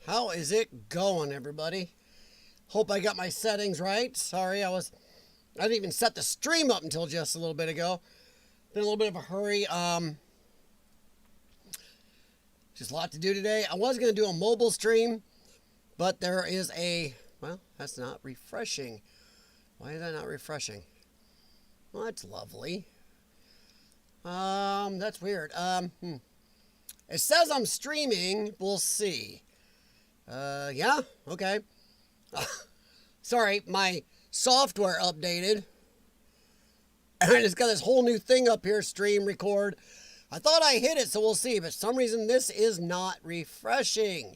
How is it going, everybody? Hope I got my settings right. Sorry, I didn't even set the stream up until just a little bit ago. Been a little bit of a hurry. Just a lot to do today. I was going to do a mobile stream, but there is well, that's not refreshing. Why is that not refreshing? Well, that's lovely. That's weird. It says I'm streaming. We'll see. Yeah, okay. Sorry, my software updated. And it's got this whole new thing up here, stream, record. I thought I hit it, so we'll see. But for some reason, this is not refreshing.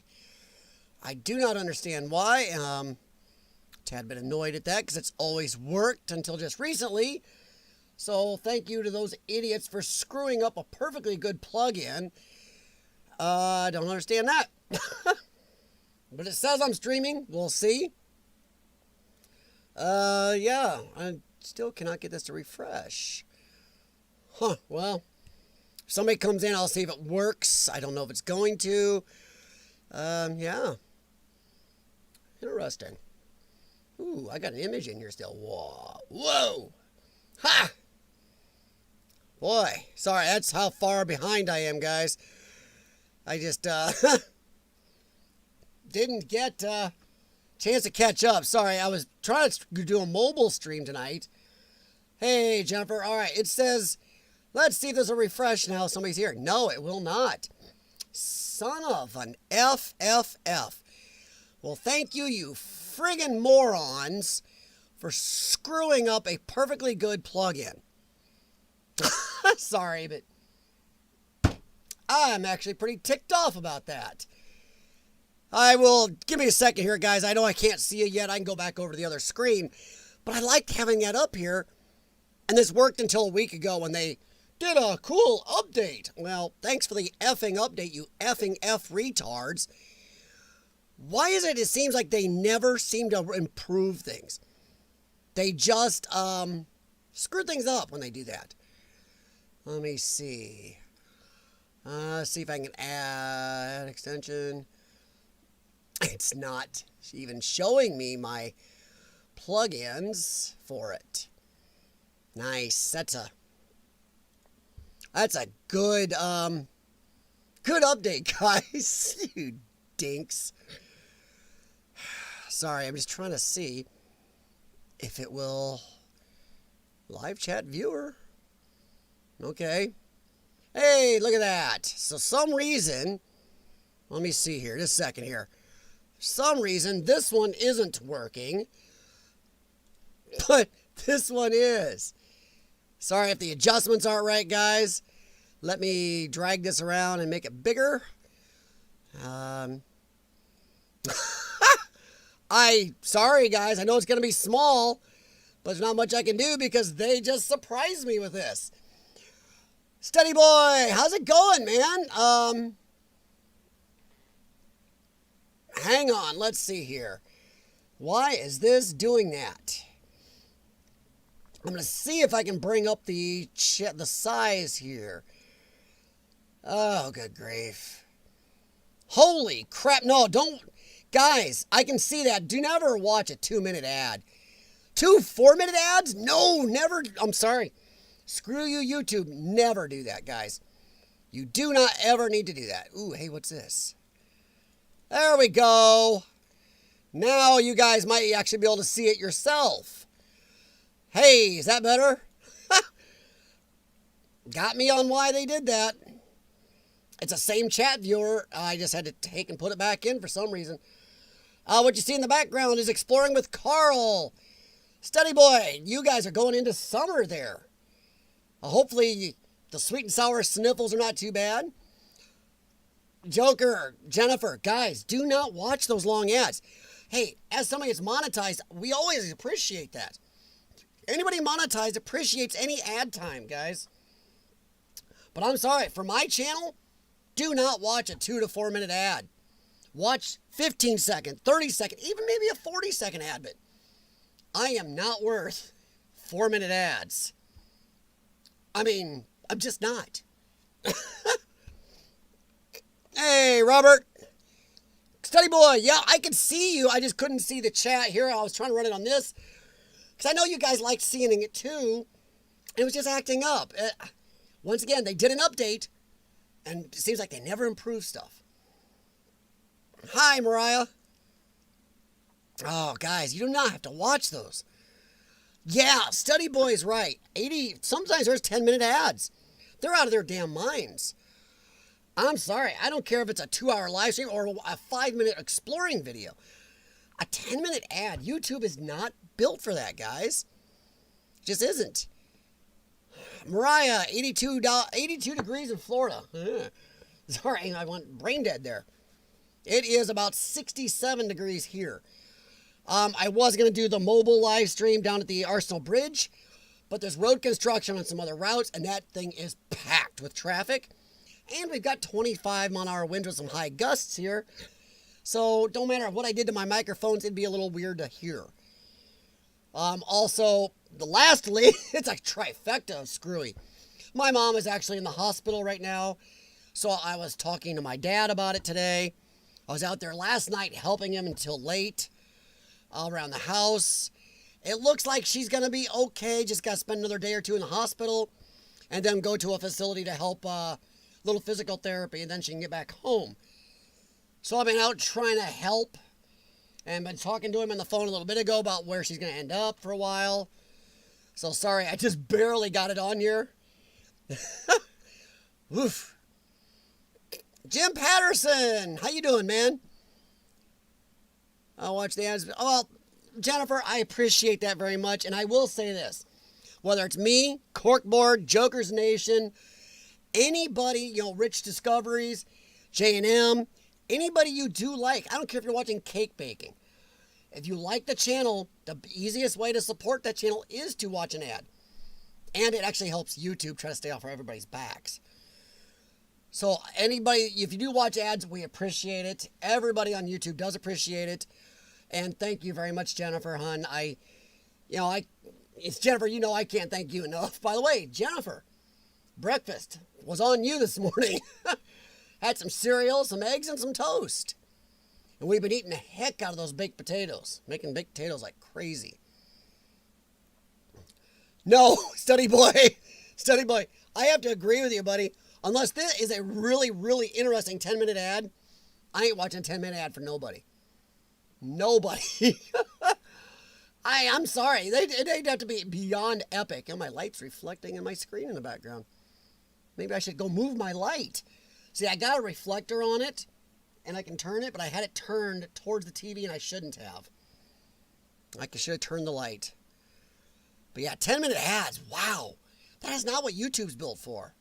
I do not understand why. Tad bit annoyed at that because it's always worked until just recently. So thank you to those idiots for screwing up a perfectly good plug-in. I don't understand that. But it says I'm streaming. We'll see. Yeah. I still cannot get this to refresh. Huh. Well, if somebody comes in, I'll see if it works. I don't know if it's going to. Yeah. Interesting. Ooh, I got an image in here still. Whoa. Whoa. Ha! Boy. Sorry, that's how far behind I am, guys. I just, didn't get a chance to catch up. Sorry, I was trying to do a mobile stream tonight. Hey, Jennifer. All right, it says, let's see if there's a refresh now. Somebody's here. No, it will not. Son of an FFF. Well, thank you, you friggin' morons, for screwing up a perfectly good plug-in. Sorry, but I'm actually pretty ticked off about that. Give me a second here, guys. I know I can't see it yet. I can go back over to the other screen. But I liked having that up here. And this worked until a week ago when they did a cool update. Well, thanks for the effing update, you effing F retards. Why is it seems like they never seem to improve things? They just screw things up when they do that. Let me see. See if I can add extension. It's not even showing me my plugins for it. Nice. That's a good good update, guys. You dinks. Sorry, I'm just trying to see if it will live chat viewer. Okay. Hey, look at that. So some reason, let me see here, just a second here. Some reason this one isn't working, but this one is. Sorry if the adjustments aren't right, guys. Let me drag this around and make it bigger. Sorry guys, I know it's going to be small, but there's not much I can do because they just surprised me with this. Steady boy, how's it going, man? Hang on, let's see here. Why is this doing that? I'm going to see if I can bring up the size here. Oh, good grief. Holy crap. No, don't. Guys, I can see that. Do never watch a 2-minute ad. 2 4-minute ads? No, never. I'm sorry. Screw you, YouTube. Never do that, guys. You do not ever need to do that. Ooh, hey, what's this? There we go. Now you guys might actually be able to see it yourself. Hey, is that better? Got me on why they did that. It's the same chat viewer. I just had to take and put it back in for some reason. What you see in the background is Exploring with Carl. Steady boy, you guys are going into summer there. Hopefully the sweet and sour sniffles are not too bad. Joker, Jennifer, guys, do not watch those long ads. Hey, as somebody gets monetized, we always appreciate that. Anybody monetized appreciates any ad time, guys. But I'm sorry, for my channel, do not watch a 2 to 4 minute ad. Watch 15-second, 30-second, even maybe a 40-second ad, but I am not worth 4-minute ads. I mean, I'm just not. Hey, Robert. Study boy, yeah, I could see you. I just couldn't see the chat here. I was trying to run it on this. Because I know you guys like seeing it too. It was just acting up. Once again, they did an update. And it seems like they never improve stuff. Hi, Mariah. Oh, guys, you do not have to watch those. Yeah, Study Boy's right. 80, sometimes there's 10-minute ads. They're out of their damn minds. I'm sorry. I don't care if it's a 2-hour live stream or a 5-minute exploring video. A 10-minute ad. YouTube is not built for that, guys. It just isn't. Mariah, 82 degrees in Florida. Sorry, I went brain dead there. It is about 67 degrees here. I was going to do the mobile live stream down at the Arsenal Bridge, but there's road construction on some other routes, and that thing is packed with traffic. And we've got 25-mile-an-hour winds with some high gusts here. So don't matter what I did to my microphones, it'd be a little weird to hear. Also, lastly, it's a trifecta of screwy. My mom is actually in the hospital right now, so I was talking to my dad about it today. I was out there last night helping him until late, all around the house. It looks like she's going to be okay, just got to spend another day or two in the hospital, and then go to a facility to help little physical therapy, and then she can get back home. So I've been out trying to help, and been talking to him on the phone a little bit ago about where she's going to end up for a while. So sorry, I just barely got it on here. Oof. Jim Patterson, how you doing, man? I'll watch the ads. Oh, Jennifer, I appreciate that very much, and I will say this. Whether it's me, Corkboard, Joker's Nation, anybody, Rich Discoveries, J&M, anybody you do like, I don't care if you're watching cake baking. If you like the channel, the easiest way to support that channel is to watch an ad. And it actually helps YouTube try to stay off of everybody's backs. So anybody, if you do watch ads, we appreciate it. Everybody on YouTube does appreciate it. And thank you very much, Jennifer, hon. It's Jennifer, I can't thank you enough. By the way, Jennifer, breakfast was on you this morning. Had some cereal, some eggs, and some toast. And we've been eating the heck out of those baked potatoes. Making baked potatoes like crazy. No, Study Boy. Study Boy, I have to agree with you, buddy. Unless this is a really, really interesting 10-minute ad, I ain't watching a 10-minute ad for nobody. Nobody. I'm sorry. They'd have to be beyond epic. And my light's reflecting in my screen in the background. Maybe I should go move my light. See, I got a reflector on it, and I can turn it, but I had it turned towards the TV, and I shouldn't have. I should have turned the light. But yeah, 10-minute ads. Wow. That is not what YouTube's built for.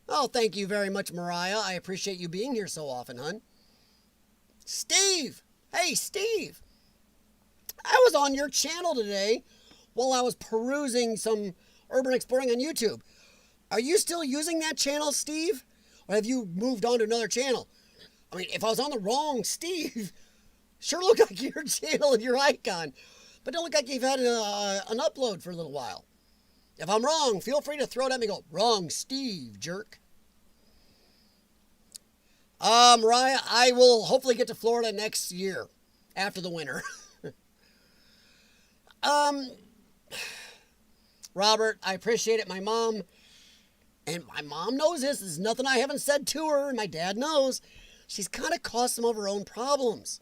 Oh, thank you very much, Mariah. I appreciate you being here so often, hon. Steve! Hey, Steve! I was on your channel today while I was perusing some urban exploring on YouTube. Are you still using that channel, Steve? Or have you moved on to another channel? I mean, if I was on the wrong Steve, sure looked like your channel and your icon. But don't look like you've had an upload for a little while. If I'm wrong, feel free to throw it at me and go, wrong Steve, jerk. Mariah, I will hopefully get to Florida next year after the winter. Robert, I appreciate it. My mom knows this. There's nothing I haven't said to her, and my dad knows. She's kind of caused some of her own problems.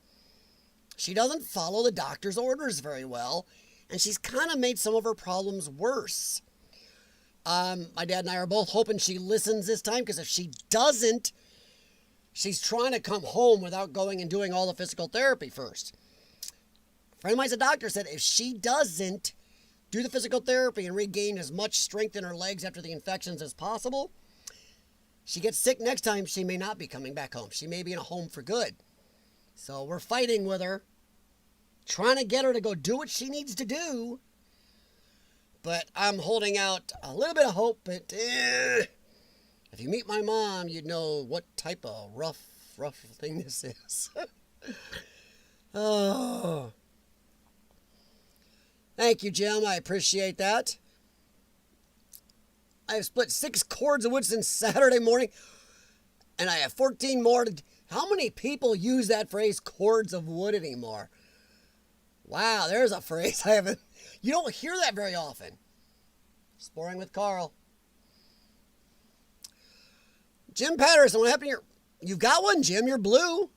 She doesn't follow the doctor's orders very well, and she's kind of made some of her problems worse. My dad and I are both hoping she listens this time, because if she doesn't, she's trying to come home without going and doing all the physical therapy first. A friend of mine's a doctor, said if she doesn't do the physical therapy and regain as much strength in her legs after the infections as possible, she gets sick next time, she may not be coming back home. She may be in a home for good. So we're fighting with her, trying to get her to go do what she needs to do. But I'm holding out a little bit of hope, but if you meet my mom, you'd know what type of rough thing this is. Oh. Thank you, Jim. I appreciate that. I have split 6 cords of wood since Saturday morning, and I have 14 more to... How many people use that phrase, cords of wood, anymore? Wow, there's a phrase I haven't... You don't hear that very often. Exploring with Carl. Jim Patterson, what happened to your... You've got one, Jim. You're blue.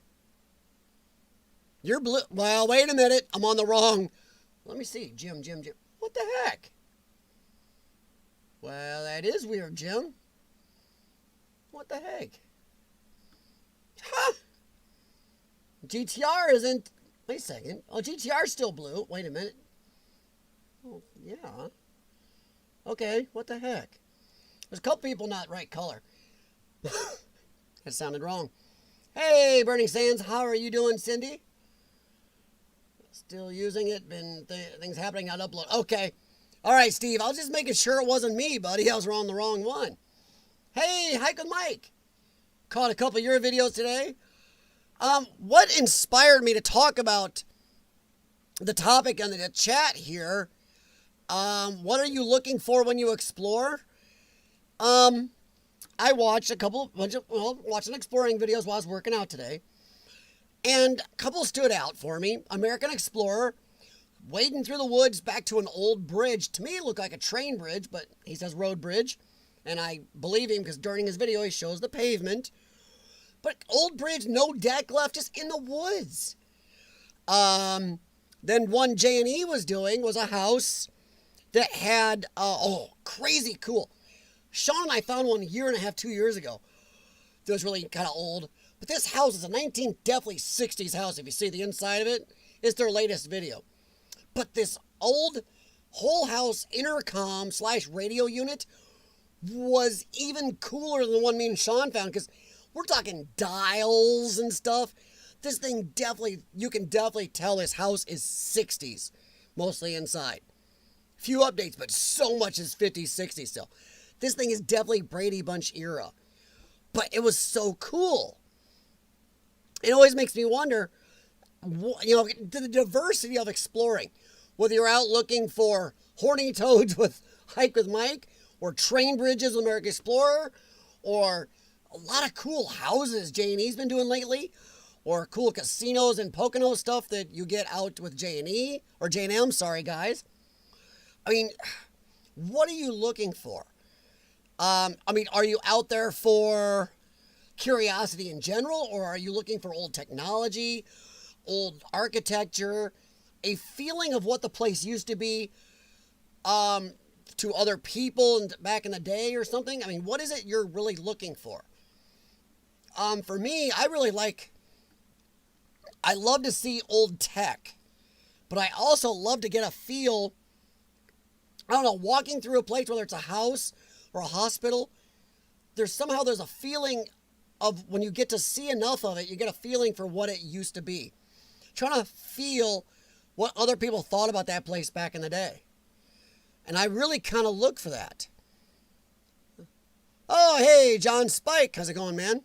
You're blue. Well, wait a minute. I'm on the wrong... Let me see. Jim. What the heck? Well, that is weird, Jim. What the heck? Huh? GTR isn't... Wait a second. Oh, GTR's still blue. Wait a minute. Oh, yeah. Okay, what the heck? There's a couple people not right color. That sounded wrong. Hey, Burning Sands, how are you doing, Cindy? Still using it. Been things happening. Not upload. Okay. All right, Steve. I was just making sure it wasn't me, buddy. I was on the wrong one. Hey, Hike with Mike. Caught a couple of your videos today. What inspired me to talk about the topic in the chat here? What are you looking for when you explore? I watched watching exploring videos while I was working out today. And a couple stood out for me. American Explorer, wading through the woods back to an old bridge. To me, it looked like a train bridge, but he says road bridge. And I believe him because during his video, he shows the pavement. But old bridge, no deck left, just in the woods. Then one J&E was doing was a house that had, crazy cool. Sean and I found one 1.5, 2 years ago. It was really kind of old. But this house is a definitely 60s house. If you see the inside of it, it's their latest video. But this old whole house intercom / radio unit was even cooler than the one me and Sean found because we're talking dials and stuff. This thing you can definitely tell this house is 60s, mostly inside. Few updates, but so much is 50s, 60s still. This thing is definitely Brady Bunch era. But it was so cool. It always makes me wonder, the diversity of exploring. Whether you're out looking for horny toads with Hike with Mike, or train bridges with American Explorer, or a lot of cool houses J&E's been doing lately, or cool casinos and Pocono stuff that you get out with J&E, or J&M, sorry guys. I mean, what are you looking for? Are you out there for curiosity in general, or are you looking for old technology, old architecture, a feeling of what the place used to be to other people back in the day or something? I mean, what is it you're really looking for? For me, I love to see old tech, but I also love to get a feel, walking through a place, whether it's a house or a hospital, there's a feeling of when you get to see enough of it, you get a feeling for what it used to be. Trying to feel what other people thought about that place back in the day. And I really kind of look for that. Oh, hey, John Spike. How's it going, man?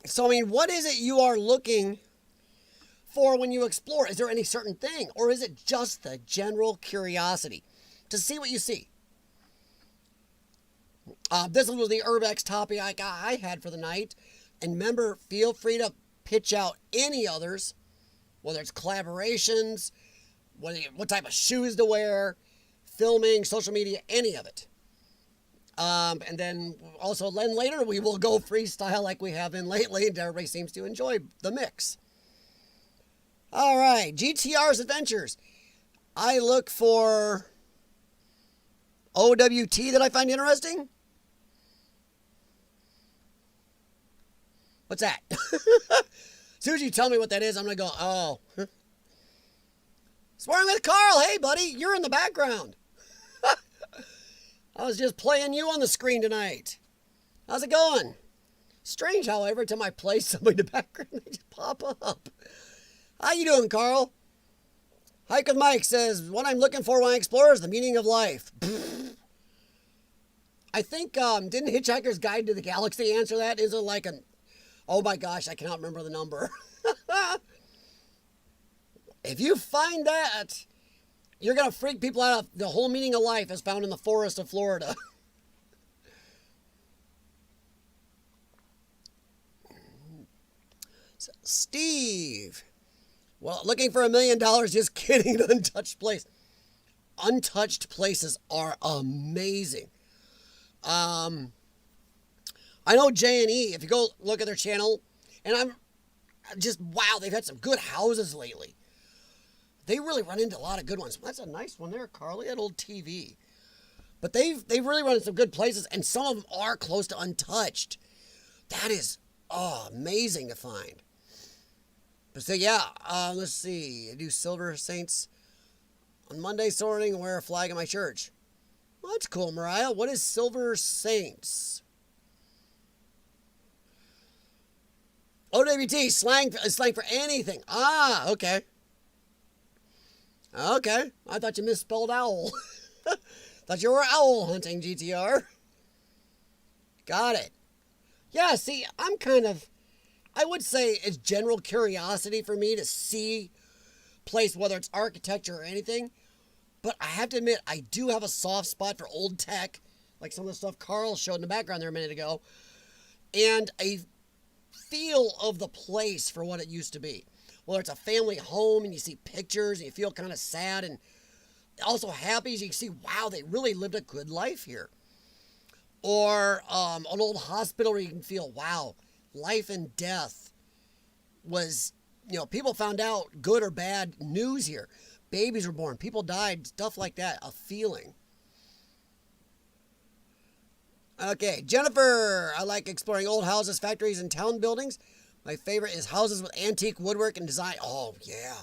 So, what is it you are looking for when you explore? Is there any certain thing? Or is it just the general curiosity to see what you see? This was the Urbex topic I had for the night. And remember, feel free to pitch out any others, whether it's collaborations, what type of shoes to wear, filming, social media, any of it. And then later we will go freestyle like we have been lately, and everybody seems to enjoy the mix. All right, GTR's Adventures. I look for OWT that I find interesting. What's that? As soon as you tell me what that is, I'm going to go, oh. Sparring with Carl. Hey, buddy, you're in the background. I was just playing you on the screen tonight. How's it going? Strange, however, every time I play somebody in the background, they just pop up. How you doing, Carl? Hike with Mike says, what I'm looking for when I explore is the meaning of life. I think, didn't Hitchhiker's Guide to the Galaxy answer that? Is it like oh my gosh, I cannot remember the number. If you find that, you're going to freak people out. The whole meaning of life is found in the forest of Florida. Steve. Well, looking for $1 million. Just kidding. An untouched place. Untouched places are amazing. I know J&E. If you go look at their channel, and I'm just, wow, they've had some good houses lately. They really run into a lot of good ones. That's a nice one there, Carly, that old TV. But they've really run into some good places, and some of them are close to untouched. That is, amazing to find. But so, yeah, let's see. I do Silver Saints on Monday sorting and wear a flag in my church. Well, that's cool, Mariah. What is Silver Saints? OWT, slang for anything. Ah, okay. Okay. I thought you misspelled owl. Thought you were owl hunting, GTR. Got it. Yeah, see, I'm kind of, I would say it's general curiosity for me to see place, whether it's architecture or anything. But I have to admit, I do have a soft spot for old tech, like some of the stuff Carl showed in the background there a minute ago, and a feel of the place for what it used to be. Whether it's a family home and you see pictures and you feel kind of sad and also happy as you can see, wow, they really lived a good life here. Or an old hospital where you can feel, wow, life and death was, people found out good or bad news here. Babies were born, people died, stuff like that, a feeling. Okay, Jennifer, I like exploring old houses, factories, and town buildings. My favorite is houses with antique woodwork and design. Oh, yeah.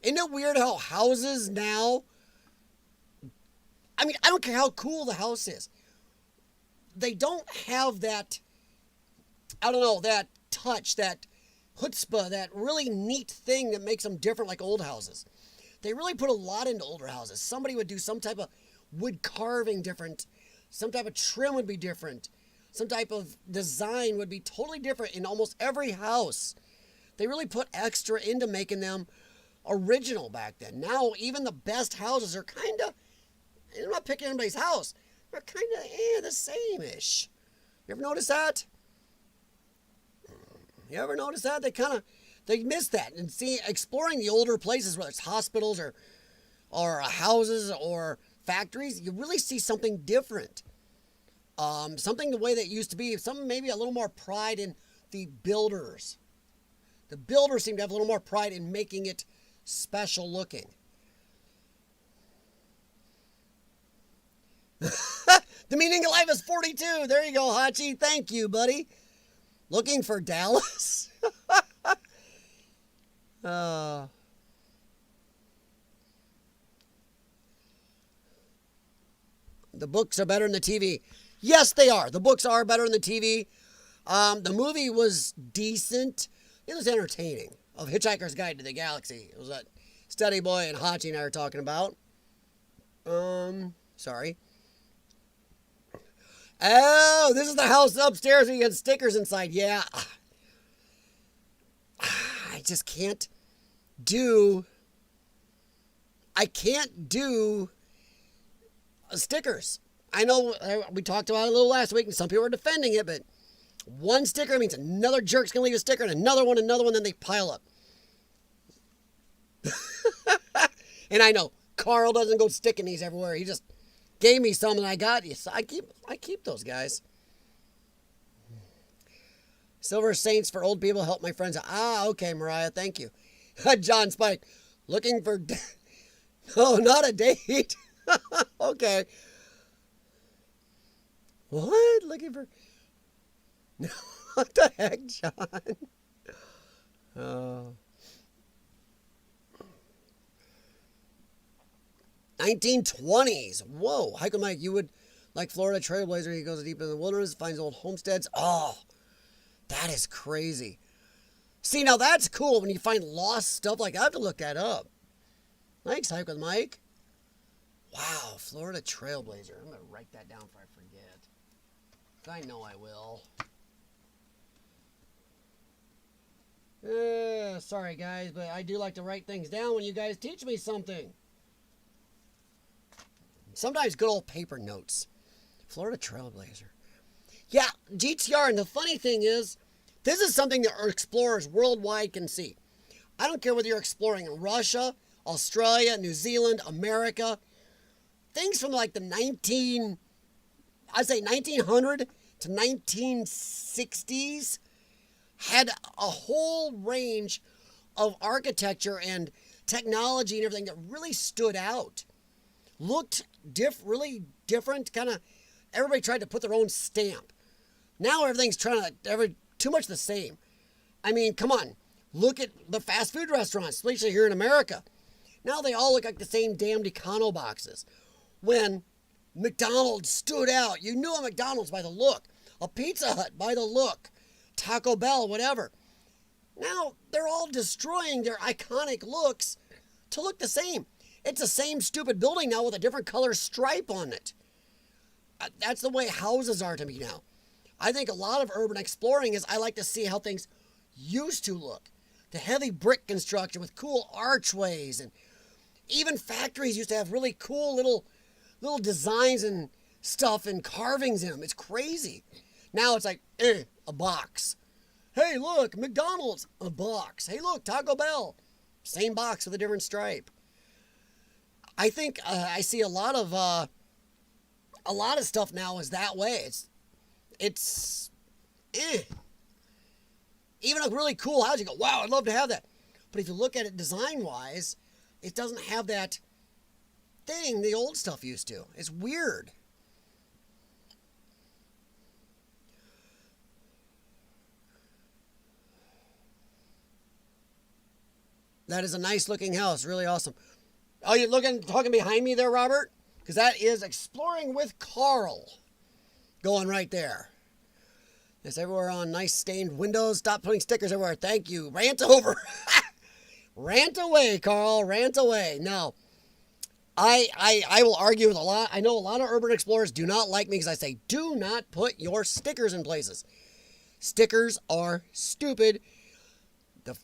Isn't it weird how houses now, I mean, I don't care how cool the house is. They don't have that, I don't know, that touch, that chutzpah, that really neat thing that makes them different like old houses. They really put a lot into older houses. Somebody would do some type of wood carving different. Some type of trim would be different. Some type of design would be totally different in almost every house. They really put extra into making them original back then. Now, even the best houses are kind of, I'm not picking anybody's house, they're kind of the same-ish. You ever notice that? You ever notice that? They miss that. And see, exploring the older places, whether it's hospitals or houses or factories, you really see something different. Something the way that it used to be, something maybe a little more pride in the builders. The builders seem to have a little more pride in making it special looking. The meaning of life is 42. There you go, Hachi. Thank you, buddy. Looking for Dallas? The books are better than the TV. Yes, they are. The books are better than the TV. The movie was decent. It was entertaining. Of Hitchhiker's Guide to the Galaxy. It was what Steady Boy and Hachi and I were talking about. Sorry. Oh, this is the house upstairs where you get stickers inside. Yeah. I just can't do stickers. I know we talked about it a little last week and some people are defending it, but one sticker means another jerk's going to leave a sticker and another one, then they pile up. And I know Carl doesn't go sticking these everywhere. He just gave me some and I got you. So I keep those guys. Silver Saints for old people help my friends. Okay, Mariah, thank you. John Spike, looking for no, not a date. Okay. What? Looking for what the heck, John? 1920s. Whoa. Hiker Mike, you would like Florida Trailblazer. He goes deep in the wilderness, finds old homesteads. Oh, that is crazy. See, now that's cool when you find lost stuff like that. I have to look that up. Thanks, Hike with Mike. Wow, Florida Trailblazer. I'm going to write that down before I forget. I know I will. Sorry, guys, but I do like to write things down when you guys teach me something. Sometimes good old paper notes. Florida Trailblazer. Yeah, GTR, and the funny thing is, This is something that explorers worldwide can see. I don't care whether you're exploring in Russia, Australia, New Zealand, America. Things from like the 1900 to 1960s had a whole range of architecture and technology and everything that really stood out. Looked really different, kind of, everybody tried to put their own stamp. Now everything's too much the same. I mean, come on, look at the fast food restaurants, especially here in America. Now they all look like the same damn Econo boxes. When McDonald's stood out, you knew a McDonald's by the look, a Pizza Hut by the look, Taco Bell, whatever. Now they're all destroying their iconic looks to look the same. It's the same stupid building now with a different color stripe on it. That's the way houses are to me now. I think a lot of urban exploring is I like to see how things used to look. The heavy brick construction with cool archways, and even factories used to have really cool little designs and stuff and carvings in them. It's crazy. Now it's like, a box. Hey, look, McDonald's, a box. Hey, look, Taco Bell, same box with a different stripe. I think I see a lot of stuff now is that way. It's even a really cool house. You go, wow, I'd love to have that. But if you look at it design-wise, it doesn't have that thing the old stuff used to. It's weird. That is a nice looking house. Really awesome. Oh, you're talking behind me there, Robert? Because that is Exploring with Carl. Going right there. It's everywhere on nice stained windows. Stop putting stickers everywhere. Thank you. Rant over. Rant away, Carl. Rant away. No. I will argue with a lot. I know a lot of urban explorers do not like me because I say, do not put your stickers in places. Stickers are stupid.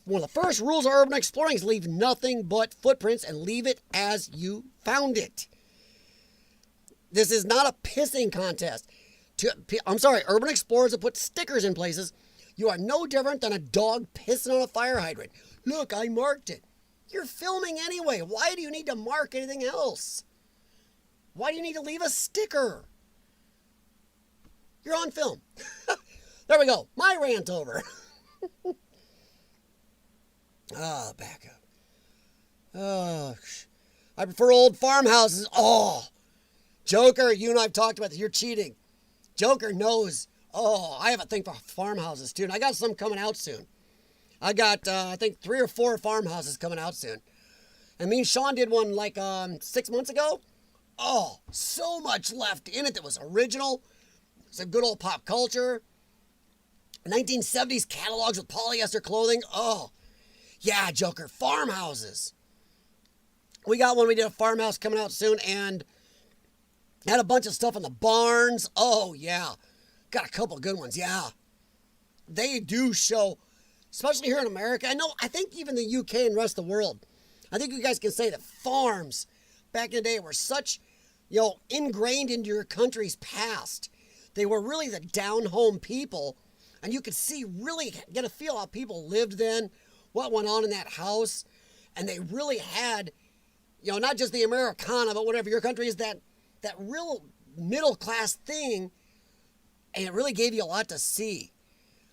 One of the first rules of urban exploring is leave nothing but footprints and leave it as you found it. This is not a pissing contest. I'm sorry, urban explorers that put stickers in places, you are no different than a dog pissing on a fire hydrant. Look, I marked it. You're filming anyway. Why do you need to mark anything else? Why do you need to leave a sticker? You're on film. There we go. My rant over. Back up. Oh, I prefer old farmhouses. Oh, Joker, you and I have talked about this. You're cheating. Joker knows. Oh, I have a thing for farmhouses too. And I got some coming out soon. I got, I think 3 or 4 farmhouses coming out soon. And me and Sean did one like 6 months ago. Oh, so much left in it that was original. Some good old pop culture. 1970s catalogs with polyester clothing. Oh, yeah, Joker, farmhouses. We got one. We did a farmhouse coming out soon and had a bunch of stuff in the barns. Oh, yeah. Got a couple good ones, yeah. They do show, especially here in America. I think even the UK and the rest of the world. I think you guys can say that farms back in the day were such, ingrained into your country's past. They were really the down-home people. And you could really get a feel how people lived then, what went on in that house. And they really had, not just the Americana, but whatever your country is, that real middle-class thing. And it really gave you a lot to see.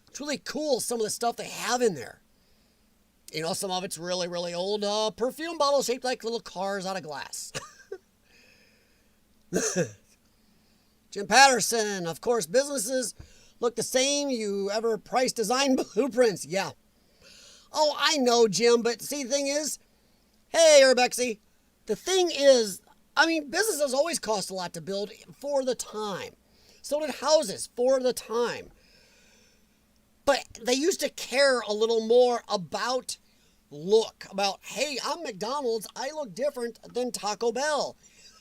It's really cool, some of the stuff they have in there. Some of it's really, really old perfume bottles shaped like little cars out of glass. Jim Patterson, of course, businesses look the same. You ever price design blueprints? Yeah. Oh, I know, Jim, but see, the thing is, hey, Urbexy, the thing is, businesses always cost a lot to build for the time. So did houses for the time. But they used to care a little more about look, about, hey, I'm McDonald's, I look different than Taco Bell.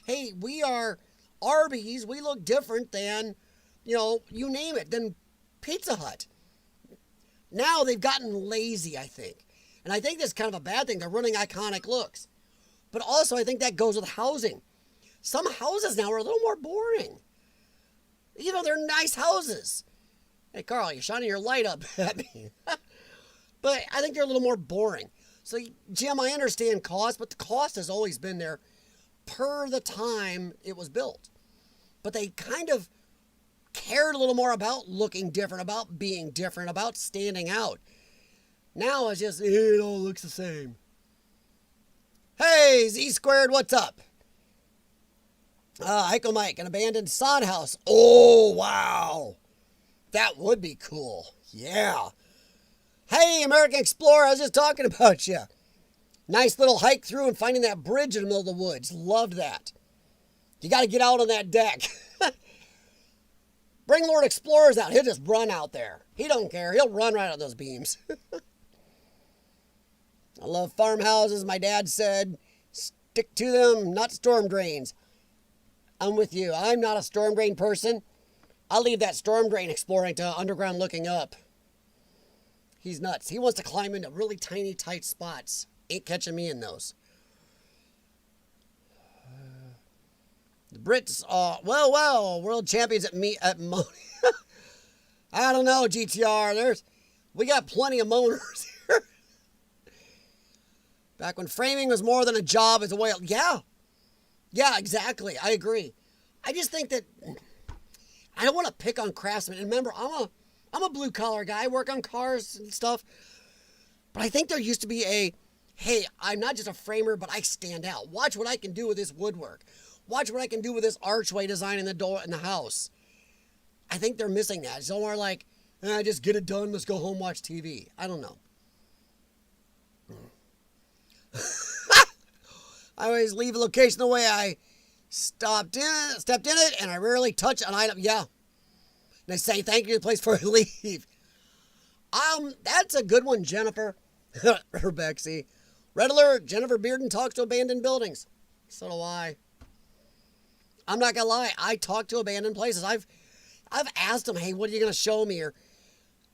Hey, we are Arby's, we look different than, you name it, than Pizza Hut. Now they've gotten lazy, I think. And I think that's kind of a bad thing. They're running iconic looks. But also, I think that goes with housing. Some houses now are a little more boring. They're nice houses. Hey, Carl, you're shining your light up at me. But I think they're a little more boring. So, Jim, I understand cost, but the cost has always been there per the time it was built. But they kind of cared a little more about looking different, about being different, about standing out. Now it's just, it all looks the same. Hey, Z Squared, what's up? Heiko Mike, an abandoned sod house. Oh, wow. That would be cool. Yeah. Hey, American Explorer, I was just talking about you. Nice little hike through and finding that bridge in the middle of the woods. Loved that. You got to get out on that deck. Bring Lord Explorers out. He'll just run out there. He don't care. He'll run right out those beams. I love farmhouses. My dad said, stick to them, not storm drains. I'm with you. I'm not a storm drain person. I'll leave that storm drain exploring to underground looking up. He's nuts. He wants to climb into really tiny, tight spots. Ain't catching me in those. The Brits are, well, world champions at Moni. I don't know, GTR. We got plenty of moaners here. Back when framing was more than a job as a way. Yeah, exactly. I agree. I just think that I don't want to pick on craftsmen. And remember, I'm a blue collar guy. I work on cars and stuff. But I think there used to be hey, I'm not just a framer, but I stand out. Watch what I can do with this woodwork. Watch what I can do with this archway design in the door in the house. I think they're missing that. It's more like, just get it done. Let's go home, watch TV. I don't know. I always leave a location the way I stepped in it, and I rarely touch an item. Yeah. And I say thank you to the place before I leave. That's a good one, Jennifer. Urbexy. Red Alert, Jennifer Bearden talks to abandoned buildings. So do I. I'm not gonna lie, I talk to abandoned places. I've asked them, hey, what are you gonna show me?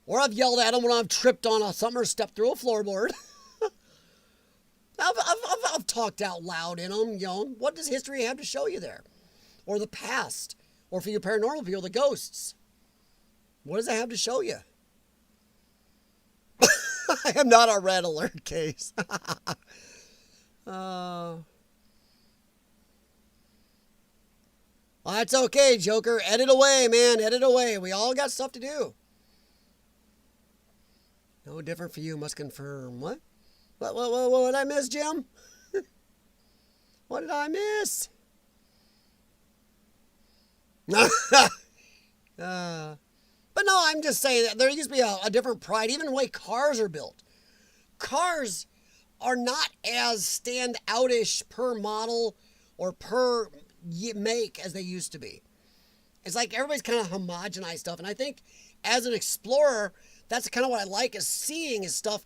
Or I've yelled at them when I've tripped on something or stepped through a floorboard. I've talked out loud in them, what does history have to show you there? Or the past. Or for you paranormal people, the ghosts. What does it have to show you? I am not a Red Alert case. Well, that's okay, Joker. Edit away, man. Edit away. We all got stuff to do. No different for you, must confirm. What? What did I miss, Jim? What did I miss? But no, I'm just saying that there used to be a different pride, even the way cars are built. Cars are not as stand-outish per model or per make as they used to be. It's like everybody's kind of homogenized stuff. And I think as an explorer, that's kind of what I like, is seeing is stuff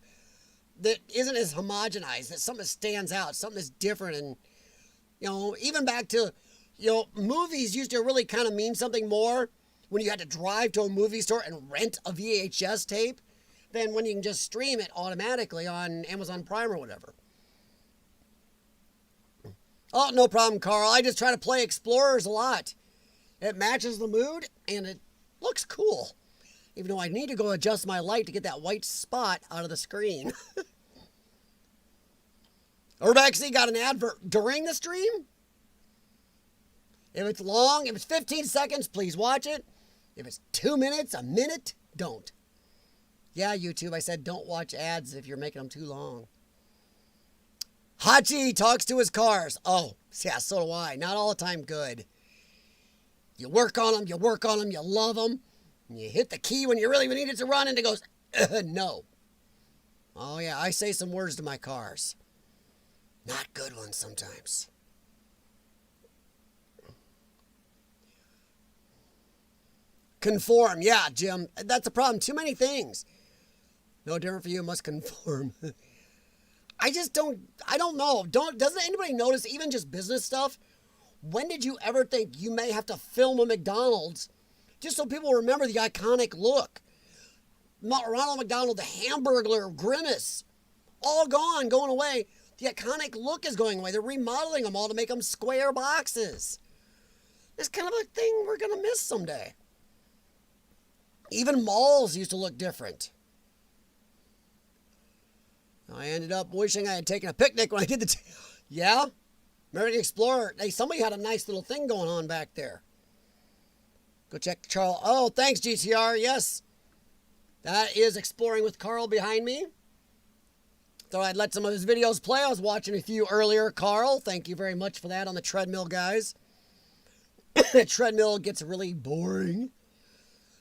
that isn't as homogenized, that something that stands out, something that's different. And, even back to, movies used to really kind of mean something more when you had to drive to a movie store and rent a VHS tape than when you can just stream it automatically on Amazon Prime or whatever. Oh, no problem, Carl. I just try to play Explorers a lot. It matches the mood, and it looks cool. Even though I need to go adjust my light to get that white spot out of the screen. Urbexy got an advert during the stream? If it's long, if it's 15 seconds, please watch it. If it's 2 minutes, a minute, don't. Yeah, YouTube, I said don't watch ads if you're making them too long. Hachi talks to his cars. Oh, yeah, so do I. Not all the time good. You work on them, you love them. And you hit the key when you really need it to run, and it goes, no. Oh, yeah, I say some words to my cars. Not good ones sometimes. Conform. Yeah, Jim. That's a problem. Too many things. No different for you. Must conform. I don't know. Doesn't anybody notice, even just business stuff? When did you ever think you may have to film a McDonald's just so people remember the iconic look? Ronald McDonald, the Hamburglar, Grimace, all gone, going away. The iconic look is going away. They're remodeling them all to make them square boxes. It's kind of a thing we're going to miss someday. Even malls used to look different. I ended up wishing I had taken a picnic when I did the... Yeah? American Explorer. Hey, somebody had a nice little thing going on back there. Go check Charles. Oh, thanks, GTR. Yes. That is Exploring with Carl behind me. Thought I'd let some of his videos play. I was watching a few earlier. Carl, thank you very much for that on the treadmill, guys. The treadmill gets really boring.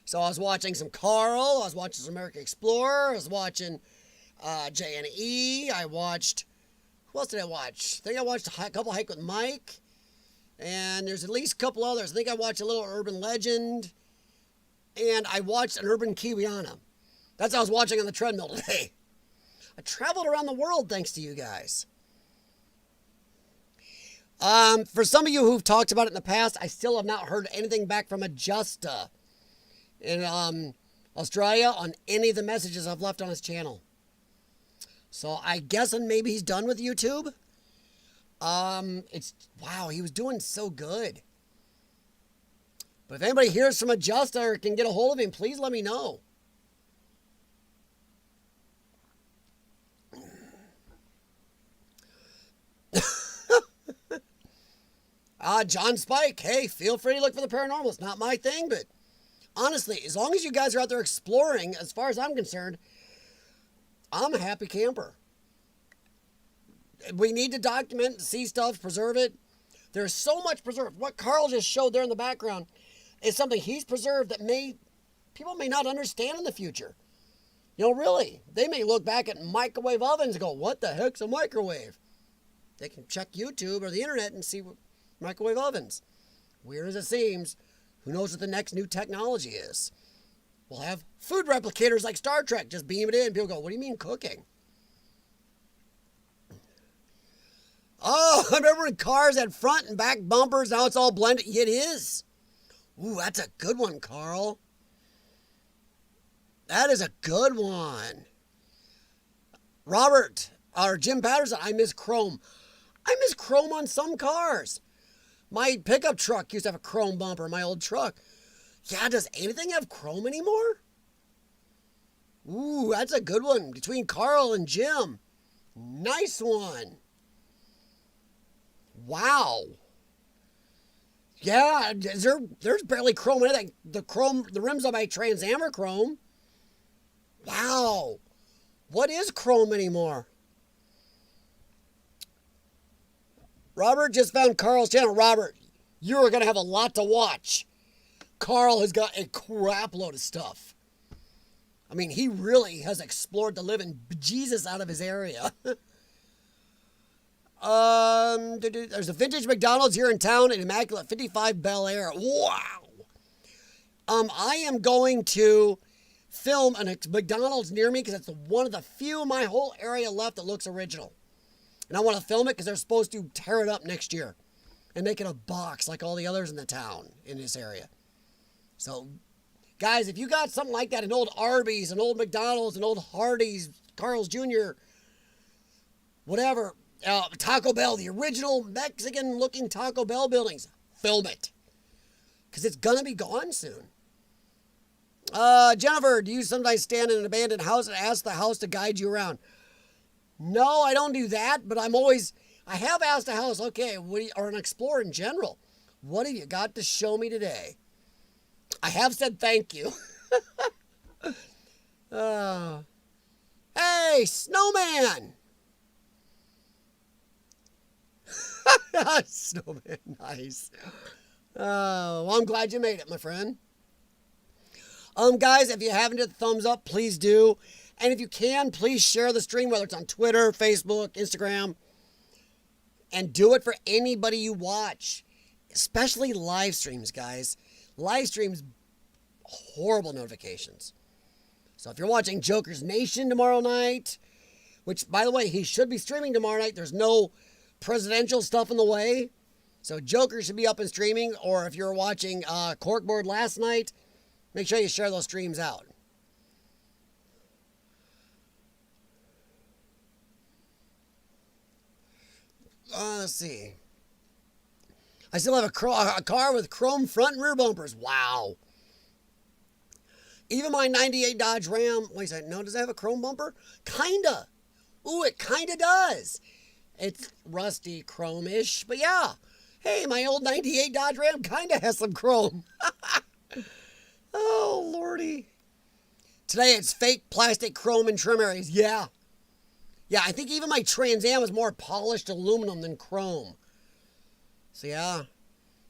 So I was watching some Carl. I was watching some American Explorer. I was watching J&E. I watched... Who else did I watch? I think I watched a couple Hike with Mike. And there's at least a couple others. I think I watched a little Urban Legend. And I watched an Urban Kiwiana. That's what I was watching on the treadmill today. I traveled around the world thanks to you guys. For some of you who've talked about it in the past, I still have not heard anything back from Adjusta in Australia on any of the messages I've left on his channel. So I guess maybe he's done with YouTube. Wow, he was doing so good. But if anybody hears from Adjusta or can get a hold of him, please let me know. John Spike, hey, feel free to look for the paranormal. It's not my thing, but honestly, as long as you guys are out there exploring, as far as I'm concerned, I'm a happy camper. We need to document, see stuff, preserve it. There's so much preserved. What Carl just showed there in the background is something he's preserved that people may not understand in the future. You know, really, they may look back at microwave ovens and go, what the heck's a microwave? They can check YouTube or the internet and see what microwave ovens. Weird as it seems, who knows what the next new technology is? We'll have food replicators like Star Trek. Just beam it in. People go, what do you mean cooking? Oh, I remember when cars had front and back bumpers. Now it's all blended. It is. Ooh, that's a good one, Carl. That is a good one. Robert, or Jim Patterson, I miss chrome. I miss chrome on some cars. My pickup truck used to have a chrome bumper, my old truck. Yeah, does anything have chrome anymore? Ooh, that's a good one. Between Carl and Jim. Nice one. Wow. Yeah, there's barely chrome in anything. The rims on my Trans Am are chrome. Wow. What is chrome anymore? Robert just found Carl's channel. Robert, you are going to have a lot to watch. Carl has got a crap load of stuff. I mean, he really has explored the living bejesus out of his area. There's a vintage McDonald's here in town, an immaculate 55 Bel Air. Wow. I am going to film a McDonald's near me because it's one of the few in my whole area left that looks original. And I want to film it because they're supposed to tear it up next year and make it a box like all the others in the town in this area. So, guys, if you got something like that, an old Arby's, an old McDonald's, an old Hardee's, Carl's Jr., whatever, Taco Bell, the original Mexican-looking Taco Bell buildings, film it. Because it's going to be gone soon. Jennifer, do you sometimes stand in an abandoned house and ask the house to guide you around? No, I don't do that, but I have asked a house, okay, or an explorer in general, what have you got to show me today? I have said thank you. Hey, snowman! Snowman, nice. Well, I'm glad you made it, my friend. Guys, if you haven't hit the thumbs up, please do. And if you can, please share the stream, whether it's on Twitter, Facebook, Instagram. And do it for anybody you watch. Especially live streams, guys. Live streams, horrible notifications. So if you're watching Joker's Nation tomorrow night, which, by the way, he should be streaming tomorrow night. There's no presidential stuff in the way. So Joker should be up and streaming. Or if you're watching Corkboard last night, make sure you share those streams out. Let's see. I still have a car with chrome front and rear bumpers. Wow. Even my 98 Dodge Ram, wait a second, no, does it have a chrome bumper? Kinda. Ooh, it kinda does. It's rusty chrome-ish, but yeah. Hey, my old 98 Dodge Ram kinda has some chrome. Oh, lordy. Today it's fake plastic chrome and trim areas. Yeah. Yeah, I think even my Trans Am is more polished aluminum than chrome. So yeah.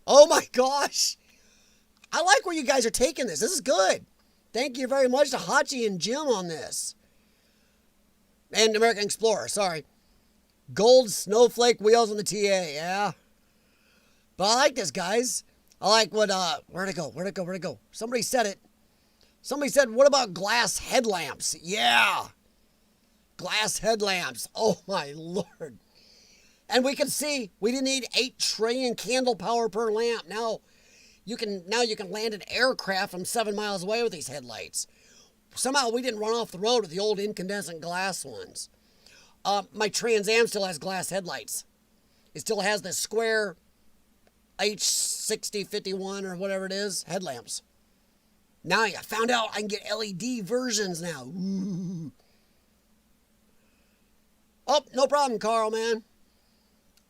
Oh my gosh. I like where you guys are taking this. This is good. Thank you very much to Hachi and Jim on this. And American Explorer, sorry. Gold snowflake wheels on the TA, yeah. But I like this, guys. I like what, where'd it go? Somebody said it. Somebody said, what about glass headlamps? Yeah. Glass headlamps. Oh my Lord. And we can see we didn't need 8 trillion candle power per lamp. Now you can land an aircraft from 7 miles away with these headlights. Somehow we didn't run off the road with the old incandescent glass ones. My Trans Am still has glass headlights. It still has the square H6051 or whatever it is headlamps. Now I found out I can get LED versions now. Ooh. Oh, no problem, Carl, man.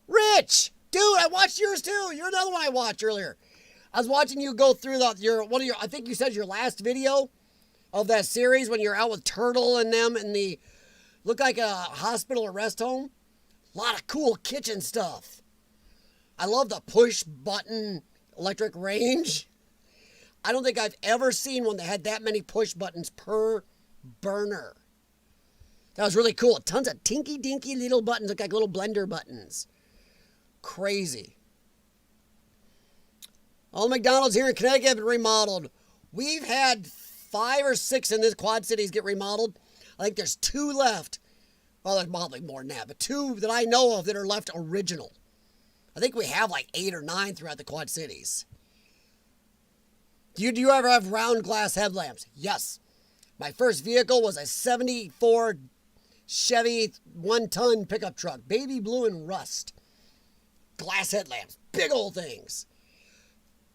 Rich, dude, I watched yours too. You're another one I watched earlier. I was watching you go through I think you said your last video of that series when you're out with Turtle and them in the, looked like a hospital or rest home. A lot of cool kitchen stuff. I love the push button electric range. I don't think I've ever seen one that had that many push buttons per burner. That was really cool. Tons of tinky dinky little buttons, look like little blender buttons. Crazy. All the McDonald's here in Connecticut have been remodeled. We've had 5 or 6 in this Quad Cities get remodeled. I think there's 2 left. Well, there's probably more than that, but 2 that I know of that are left original. I think we have like 8 or 9 throughout the Quad Cities. Do you ever have round glass headlamps? Yes. My first vehicle was a 74 Chevy 1-ton pickup truck. Baby blue and rust. Glass headlamps. Big old things.